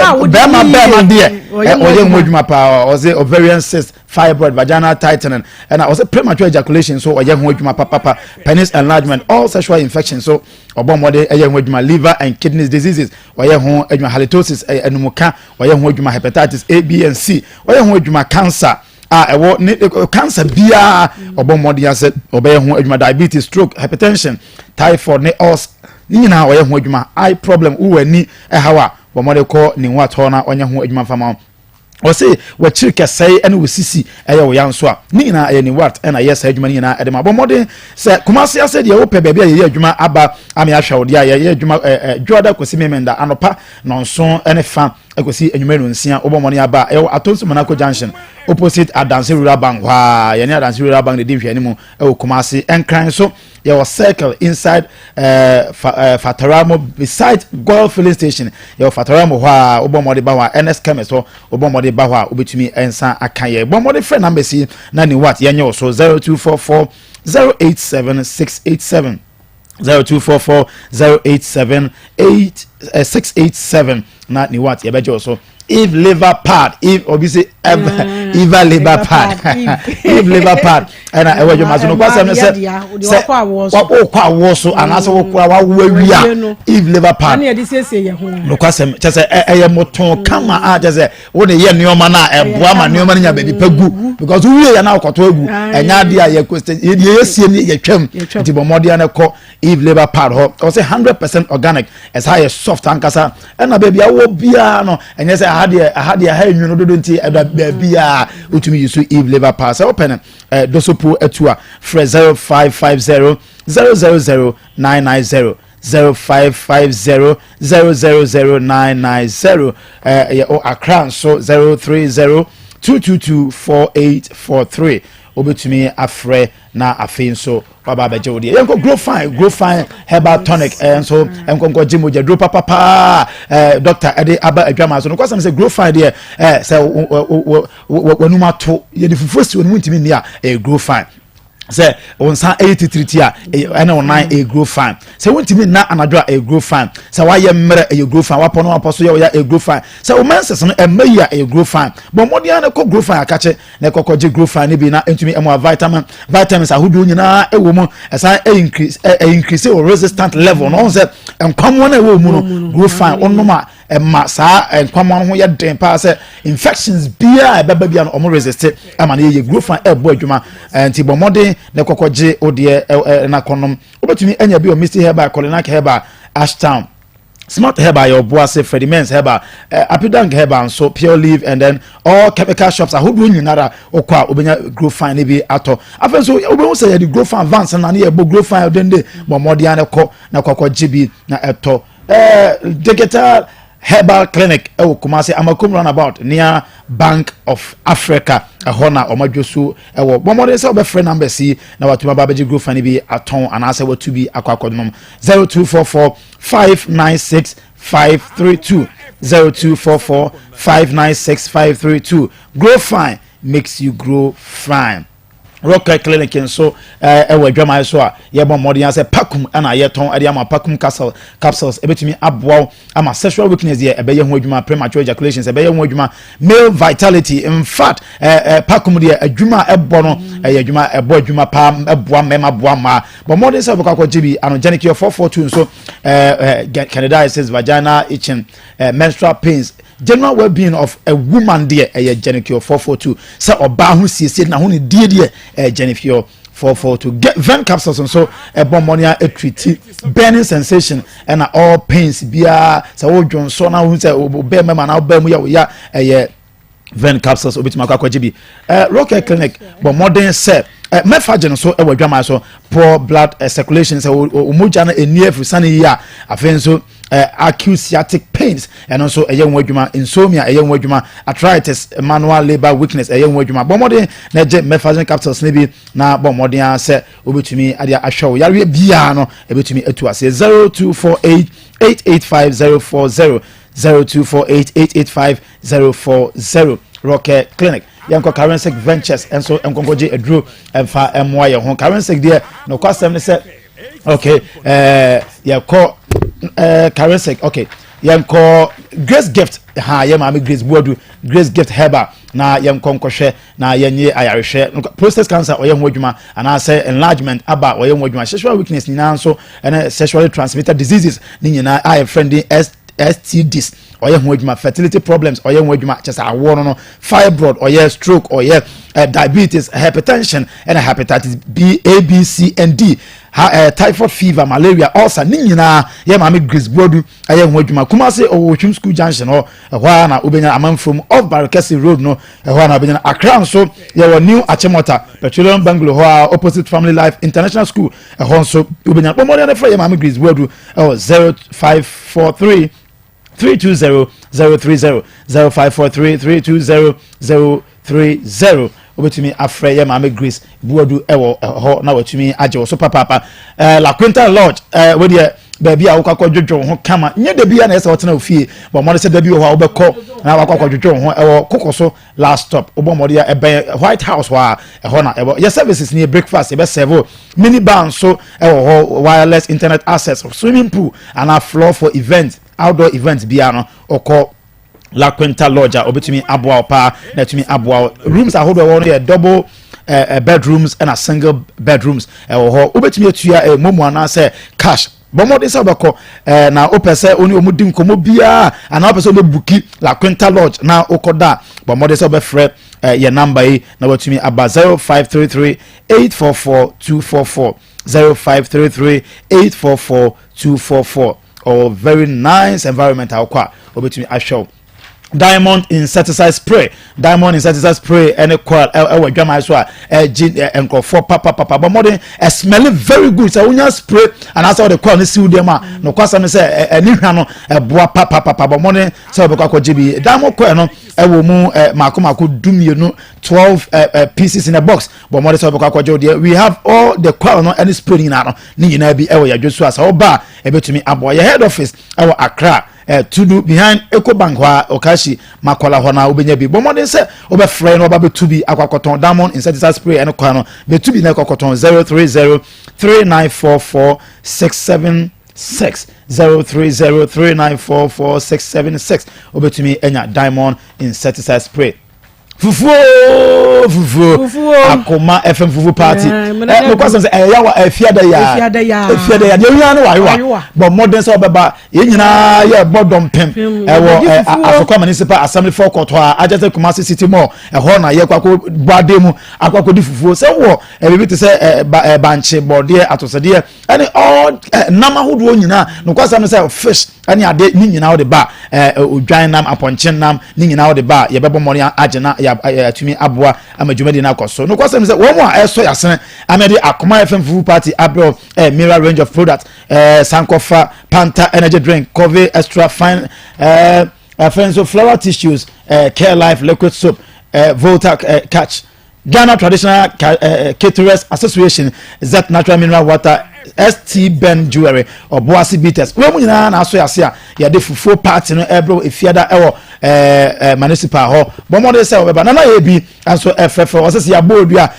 de oye nwadwuma pa o say ovarian cyst fibroid vaginal tightening and I was a premature ejaculation so oye nwadwuma papa penis enlargement all sexual infections so obomode oye nwadwuma liver and kidney diseases oye ho adwuma halitosis enumuka oye ho adwuma hepatitis A B and C oye ho adwuma cancer ewo cancer bia obomode ya se obe ho adwuma diabetes stroke hypertension typhoid ne os nyina oye ho adwuma eye problem uwani hawa bomode ko ni wato na onye ho adwuma fama o say we chirike sai ene we sisi eye wo yanso a nyina eye ni wat ena yes adwuma nyina ede ma bomode se kumase ase de wo pe bebe ye adwuma aba ame ahwa wo de ye adwuma joda kosi memenda anopa nonso ene fa ekosi enwumero nsia obomone aba e atonso manako junction opposite Adansi Rural Bank wa ye ne Adansi Rural Bank de dihwe ni mu e kumase enkran so ye was circle inside Fataramo beside Goil filling station ye Fataramo wa obomode ba wa NS Chemist so obomode ba wa obetumi ensa akaye obomode friend number si na ni what ye nye so 0244 087687 0244 0878 na ni what ye beje so if liver pad if obviously eva liver pad if liver pad and I was just no kwasem say kwa wo so anase wo kura wa wia if liver pad na ye sese ye ho no kwasem che say eye moton kama a che say wo ne ye neoma na eboa ma neoma nya be pagu because we ya na akoto agu enya de a ye question ye sie ni ye twam ti bomode na ko if liver pad ho o say 100% organic as high as soft ankasa na baby awo bia no enye say ha de ha nwunu dodo nti bia utumi yusu if liver pad so open dosopo etua fresh 0550 000990 0550 000990 Accra so 030 2224843 obetumi afre na afin so baba beje odi yenko grow fine herbal tonic so enko gimo je dro papa doctor ede aba adwama so no kwasam say grow fine there say wanuma to ye di fufuo wonu ntimi ni a grow fine say on san 83 tia na on 9 a grow fine say wontimi na anadwo a grow fine say wa ye mmere a grow fine wa pono aposo ye a grow fine say o menses no emayi a grow fine but modi an ko grow fine akache na kokoje grow fine ni bi na entumi emo vitamins ahodo nyina ewo mu esan increase or resistant level no say enkwamo na ewo mu no grow fine onoma ma sa enkwamo ho ye den pa say infections bia ebeba bia no omo resist ama na ye grow fine ebo adwuma anti bomode na kokoje odie na konom obetumi anya bi o Mr. Herbal Colinac Herbal Ashtown Smart Herbal, your Boise, Freddie Men's Herbal, Apidank Herbal, so Pure Leaf, and then all chemical shops. I hope you know Okwa Ubenya grow fine maybe at all. I feel so we say the grow fine advance and I grow fine then the Momodiana ko na kwakwa GB na eto. Digital Herbal Clinic Kumasi Amakum runabout near Bank of Africa Hona Omajosu Bomode say be friend number C na watuma babaji grow fine be aton and answer what to be akwakodum 0244 596 532 0244 596 532. Grow fine makes you grow fine. Rocket Clinic and so dwama so a ye bon modern say pakum ana ye ton ade ama pakum capsules ebetimi aboa ama sexual weakness ye ebe ye ho adwuma premature ejaculations ebe ye ho adwuma male vitality in fact pakum de adwuma ebo no adwuma ebo adwuma pa eboa mema boa ma but modern say bokakọ gibi anogenic cure 442 so candidiasis vagina itching menstrual pains general well-being of a woman there Genicure 442 say oba hu siesie na hu ne die die Genicure 442 get vein capsules and so a bombonia a treat burning sensation and all pains bia say wo dwon so na hu say obe mema na oba mu ya vein capsules obitima akwa gibi Rocket Clinic but modern say mefagen so e wadwama so poor blood circulation say umuja na eni afusane ya afen so acute sciatic pains and also a young wadwuma insomnia a young wadwuma arthritis manual labor weakness a young wadwuma bomode na je mefagen capsules ne bi na bomode say obetumi ade ahwew yare bia no ebetumi atu ase 0248 885040 0248885040 Rocket Clinic yanko Currency Ventures and so enkongoje edro emfa emwa ye ho Currency there no kwasem ne say okay yakọ Currency okay yanko Grace Gift ha ye mama Grace Bodu Grace Gift Herbal na yanko nkọhwe na yenye ayarehwe prostate cancer oye ho adwuma ana say enlargement aba oye ho adwuma sexual weakness ni na so and sexually transmitted diseases ni nyina I friendly STDs oye ho adwuma fertility problems oye ho adwuma chesa awo no fibroid oye stroke oye diabetes hypertension and hepatitis B A B C and D typhoid fever malaria ulcer ni nyina ye mama Grace Bodu aye ho adwuma Kumasi Owotwum School Junction ho ehwa na obenya amanfrom off Barakesi Road no ehwa na obenya Accra so ye new Achimota Petroleum Bungalow ho opposite Family Life International School ehwa so obenya bomode na fra ye mama Grace Bodu 0543 320 030 0543 obetumi afre ye mama Grace Bodu ewo ho na watumi age so papa La Quinta Lodge we dey baby a wokakọ dwodwo ho kama nye da bia na ese wotena ofie bo mo se da bi ho a wobekọ na wakakọ dwodwo ho ewo kokoso last stop obo mo dey White House wa ho na ewo your services ni breakfast e be serve mini bar so ewo ho wireless internet access swimming pool and a floor for events outdoor events bia no okọ La Quinta Lodge obetumi aboa pa na tumi aboa rooms are hold one double bedrooms and a single bedrooms ho obetumi atua momu ana say cash bomode say obekọ na opese oni omudi nkomo bia ana opese obebuki La Quinta Lodge na okoda bomode say obefre your number yi na watumi aba 0533 844 244 0533 844 244 or very nice environmental kwa obetumi ashow Diamond insecticide spray any coil dwama so enko for papa but more smell very good so when you spray and as all the coil see dem no kwasa me say ani hwa no boa papa but more so be kwa GB Diamond coil no wo mu makomako dumienu 12 pieces in a box but more so be kwa there we have all the coil no any spray na no ni nyina bi ya josu asa oba ebetumi abo your head office Accra to do behind Ecobank wa Okashi makola hona obenya bi bomode se obefre no oba to be akwakoton Diamond insecticide spray eno kwa no be to be na akwakoton 030 3944 676 030 3944 676 obetumi enya Diamond insecticide spray fufuo Akoma FM fufu party no kwasem say yawa afiada ya de nya no wayewa but modern so beba ye nyina ye bodom pem ewo Akoma municipal assembly for court a ajete Kumasi city mall ho na ye kwako bade mu akwako di fufuo se wo ebibi te se banche bode atosede any all nama hodo nyina no kwasem say fish any ade ni nyina wo de ba odwan nam aponchen nam ni nyina wo de ba ye bebo mori agena ya tumi aboa amadwumadi na akoso no kwasem say wo mo a eso yasene amede Akoma FM fufu party abro mirror range of products Sankofa Panta energy drink Cove extra fine friends of flower tissues Care Life liquid soap Volta catch Ghana Traditional Caterers Association Zet Natural Mineral Water ST Ben Jewelry or Boasi Beaters. We nyina na aso yase a ya de fufuo party no ebro efiada ewo municipal ho. Bomode se obeba na na ye bi anso FF o se ya bodu a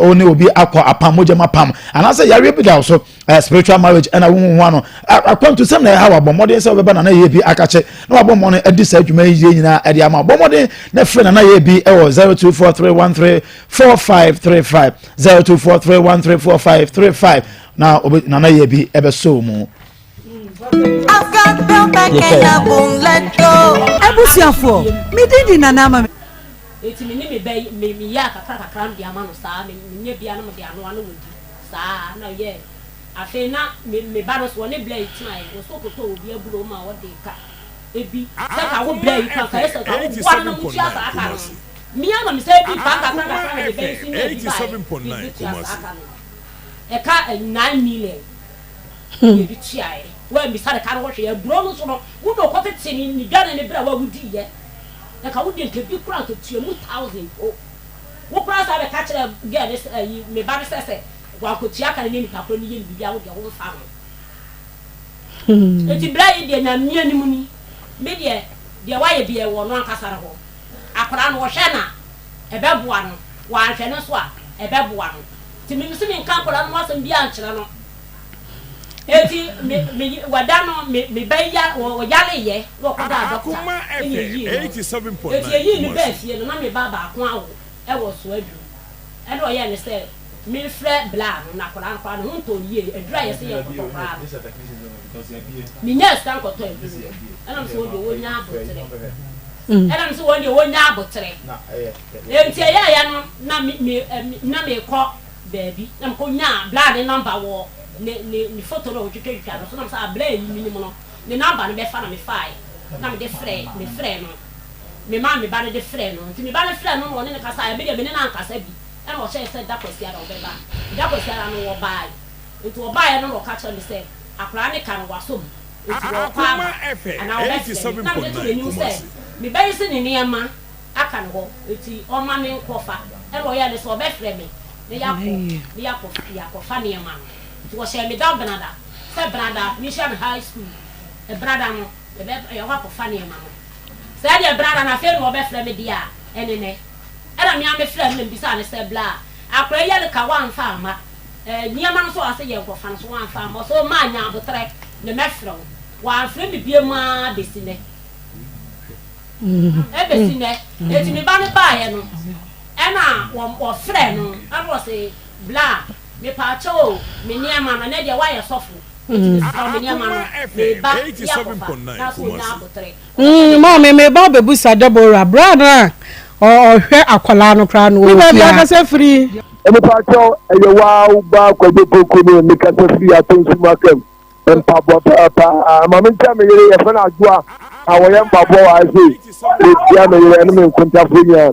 oni obi akwa apam mojama pam. And say ya bi da so spiritual marriage and a woman one according to some na how bomode se obeba na ye bi akache na bomone edi sa adwuma yi nyina edi ama bomode na frɛ na ye bi ewo 0243134535 0243134535 na nana ye bi ebe so mu abusiafo me didi nana ma eti me ni me ya kakra ndi ama no saa me nye bia no me de ano wodi saa na ye afi na me ba no so ne bla itima e so koto obi aburo ma wodi ka ebi se ka wo bla itima ka esa ka wo na mu tia saa ka no mi ama me se bi pa kakra me be si ne bi 87.9 Kumasi eka 9 million ye bi tia e wa mi sare ka no hwe e bro no so no wo do ko tete ni dwane ne bra wa wudi ye na ka wudi nke bi kura to tia mu 1000 wo kura sa be ka kire ge ne me ba ne sese wa ko tia ka ne ni ka kro ni ye ni bia wo de wo fa ho eti bra ye de na mia ni mu ni me de wa ye bi e wo no ankasare ho akora no wo hwe na e be boa no wa hwe no so a e be boa no ti mi nso mi nka akora no asem bia ankyere no eti me wadano me baya wo yale ye wo ko da doctor ni yi 87.9 eti yi ni be fie no na me baba ko awo e wo so adu e do ye ne se me frɛ bla no na akora no no to yi adura ye se ye ko to bra mi nya stan ko to e na so wo nya abotre na so wo nya abotre enti ya no na me ko baby na ko nya bla de number wo ni photo no twetwe no so na sa bla yi minimum no ni number no be fa na me fai na me de frɛ no me ma me ba de frɛ no nti me ba de frɛ no no ne kasa e be de me na nkasa bi e no che se da kwasi ara obeba da kwasi ara no wo bai nti wo bai no ka che me se akora ne ka no wasom nti wo kwa ana wo be na me de ni se me ba yi se ni niema aka no nti o ma me nkofa e no ye ne so be frɛ me ne yakɔ fa niema no nti wo she me da brada se brada mi sha me high school e brada no e be e yakɔ fa niema no se de brada na fe no be frɛ me dia enene era mi ame frɛ me bisa ne se bla akora ye le ka wan fa ma niema no so ase ye nkɔ fa no so wan fa ma so ma nya abotre ne me frɛ wa frɛ me bie ma besine besine eti me ba ne ba ye no ena wo frɛ no aro se bla me pa cho me niema na ne de wa ye sofo me niema no me ba 87.9 mo me ba bebusa Deborah brother o hwe akwala no kra no wo ba bia ka se free me pa cho eye wa ba kwa de poku no me ka se free atonsu makem empa bo pa ma me nta me yere ye fa na adua awo ye empa bo wa se e tia me yere no me nkunta funya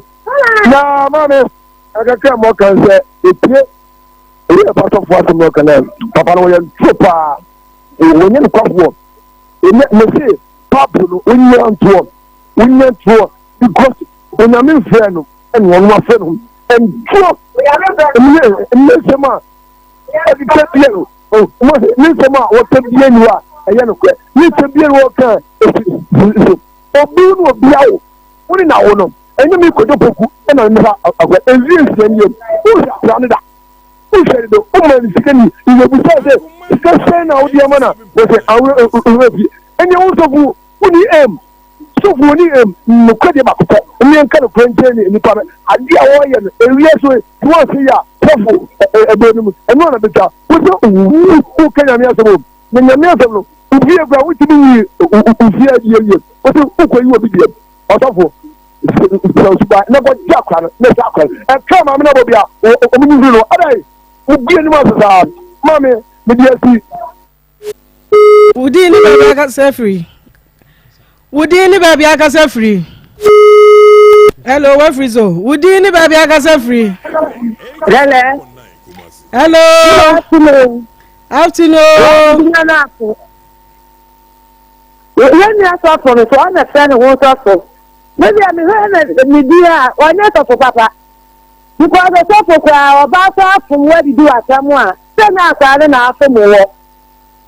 na mame akaka mo kan se etie e pastor for us mo kan papa no ye tropa e wonye no kwafo e me se papa no onye nto because onyame mfre no en won ma fe no en tro me se ma e bi te bie no mo ni se ma o te bie ni wa e ye no kwe ni te bie no kan obi no biawo woni na wo no enye mi kodo poku na mi fa agwa enzi enye o plan da o sheri do o ma ni sikani ni bu se na o dia mana o se awu bi enye o so fu uni em so woni no kwede bakoto me nka no kwente ni pa ade a wo ye no ewie so wo se ya pofo ebonum eno na beta wo kenya me aso me nya me aso no ubi egwa wo ti ni ufi aye wo se ko yi obi bi osofo so ba na go jakwa na jakwa e ka ma me na bo bia o mu nyi no adai ubi ni ma so sa mami me di asi udi ni ba ka se free Wudi ni baby akasa free. Hello, what free so? Wudi ni baby akasa free. Hello. Hello. Afternoon. Afternoon. When you are for me, so I'm a friend who wants to. Maybe I'm a media or not for papa. Because the top of our battle from where you do at someone. Send us after more.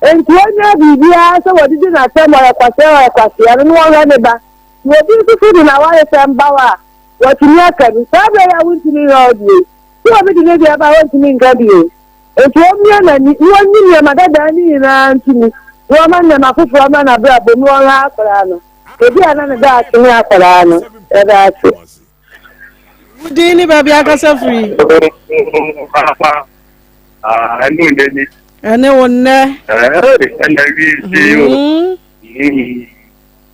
And when you be so what did you not tell my question or question? I don't know whatever. You are beautiful in our FM Bower. What you make and probably I want to mean all you. You are making it about to mean God you. It's 1 million, you want me, Mother Danny, and to me. Woman and a foot from an abroad, but no one laugh around. If you are not a dark to me, that's it. Wudi baby akasa free. I knew that. Ene wonne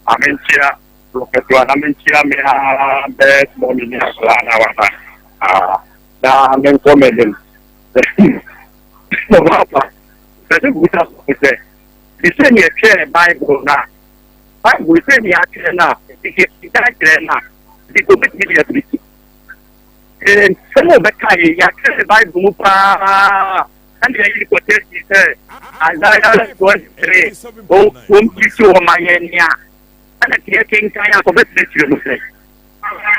amentia loketwa na mentia me ha be mo ni na wata da men komeden no papa se buta se dise ni e Bible na Bible se ni akere na ikere na di ko bit ni ya bit se mo be kai ya kere Bible mu pa and the quotation said, Isaiah 23, whom you saw my enya, and a clear king Kaya for business, you say.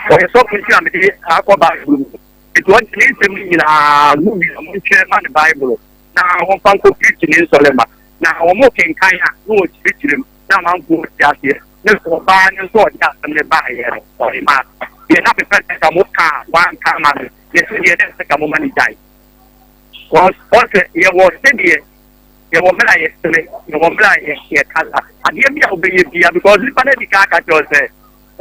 For a sovereign family, Akoma, it was in a movie among chairman Bible. Now, one funko preaching in Solema. Now, one more king Kaya, who is preaching him. Now, I'm good just here. No, for buying and so just on the buyer or him. You're not a person, one car, man. Yes, yes, a woman died. Was you was steady. You were made yesterday. You were made here. I didn't be obeyed because you can't be cat yourself.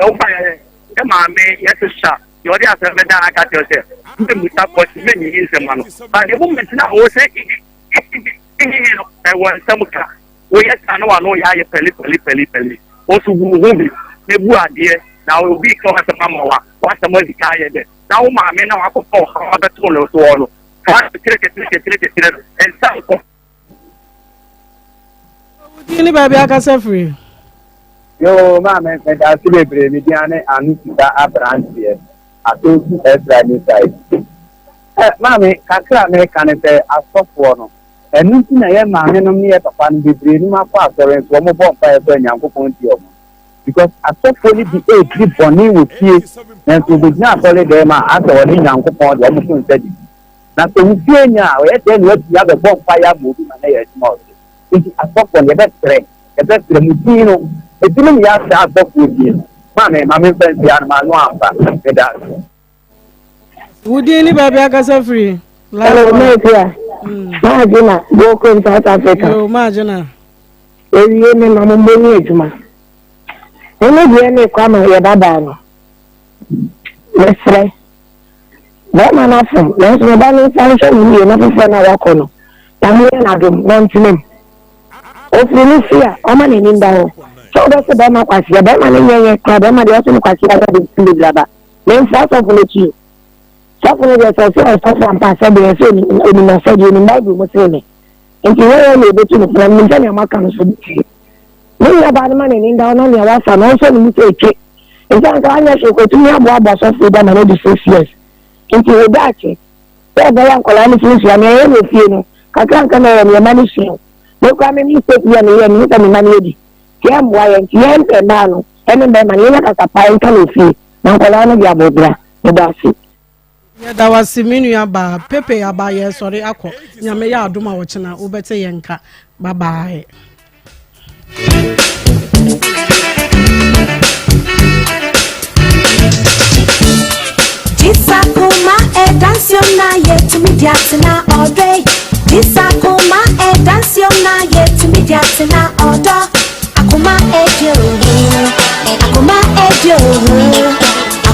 Oh, my man, yes, sir. You're the other man. I got yourself. You can put up what many is a man. But the woman now was saying, I was some car. We yet I know you pelly. Also, woman, the boy, dear. Now will be called as a mamma. What's the money tired? Now, my men are for other toll to all. And some Wudi baby akasa free. Yo, mama, and I see a Bremidiane and Abrantier. I told you Ezra inside. Mammy, Kakra make an a soft one. And nothing I am my enemy at a fan be breathing my father and one more bonfire when you point you. Because I saw fully the 8 grip on me with you, and to be not only them after one in Uncle Pond, almost said. Na so nsie nya o yete ni wati ya be bonfire movie na ya small it asopon ye betre mutin no etinu ya sa asopon die ma me fancy an ma no ampa me da Wudi baby akasa free. Hello, Metia. Majina, go in South Africa. Yo, Majina. Ewie ni na mo ni ejuma. Ene die ni kwa ma ye dada no. Mesre. That man of them, there's no balance function in the friend of Akoma. Tamil Nadu, non-film. Of Lucia, a man in Indo. So that's the Bama Quasia, Bama in your club, Bama, the Ocean Quasia, the Blabba. Then south of Luchi. Soften the social stuff and pass every in the message in the Bible was in it. And you were able to look from Minton Macan. Many about the man in Indo, on your wife, and also in the cake. And then I should go to me about the software than another 6 years. Into the Dutch. There are calamities, and I am with you. Kakan can your money shield. No coming you take me and you can manage. Jam why and Jam and man, and then Manila as a pine can fee. Now, Colana Yabobra, the Darcy. That was Siminu ba Pepe abaye sorry ako. Nyame ya aduma wo chena wo bete yenka. Bye bye. Akoma dance yo na yet me diatina all day. Akoma dance yo na yet me diatina all day. Akoma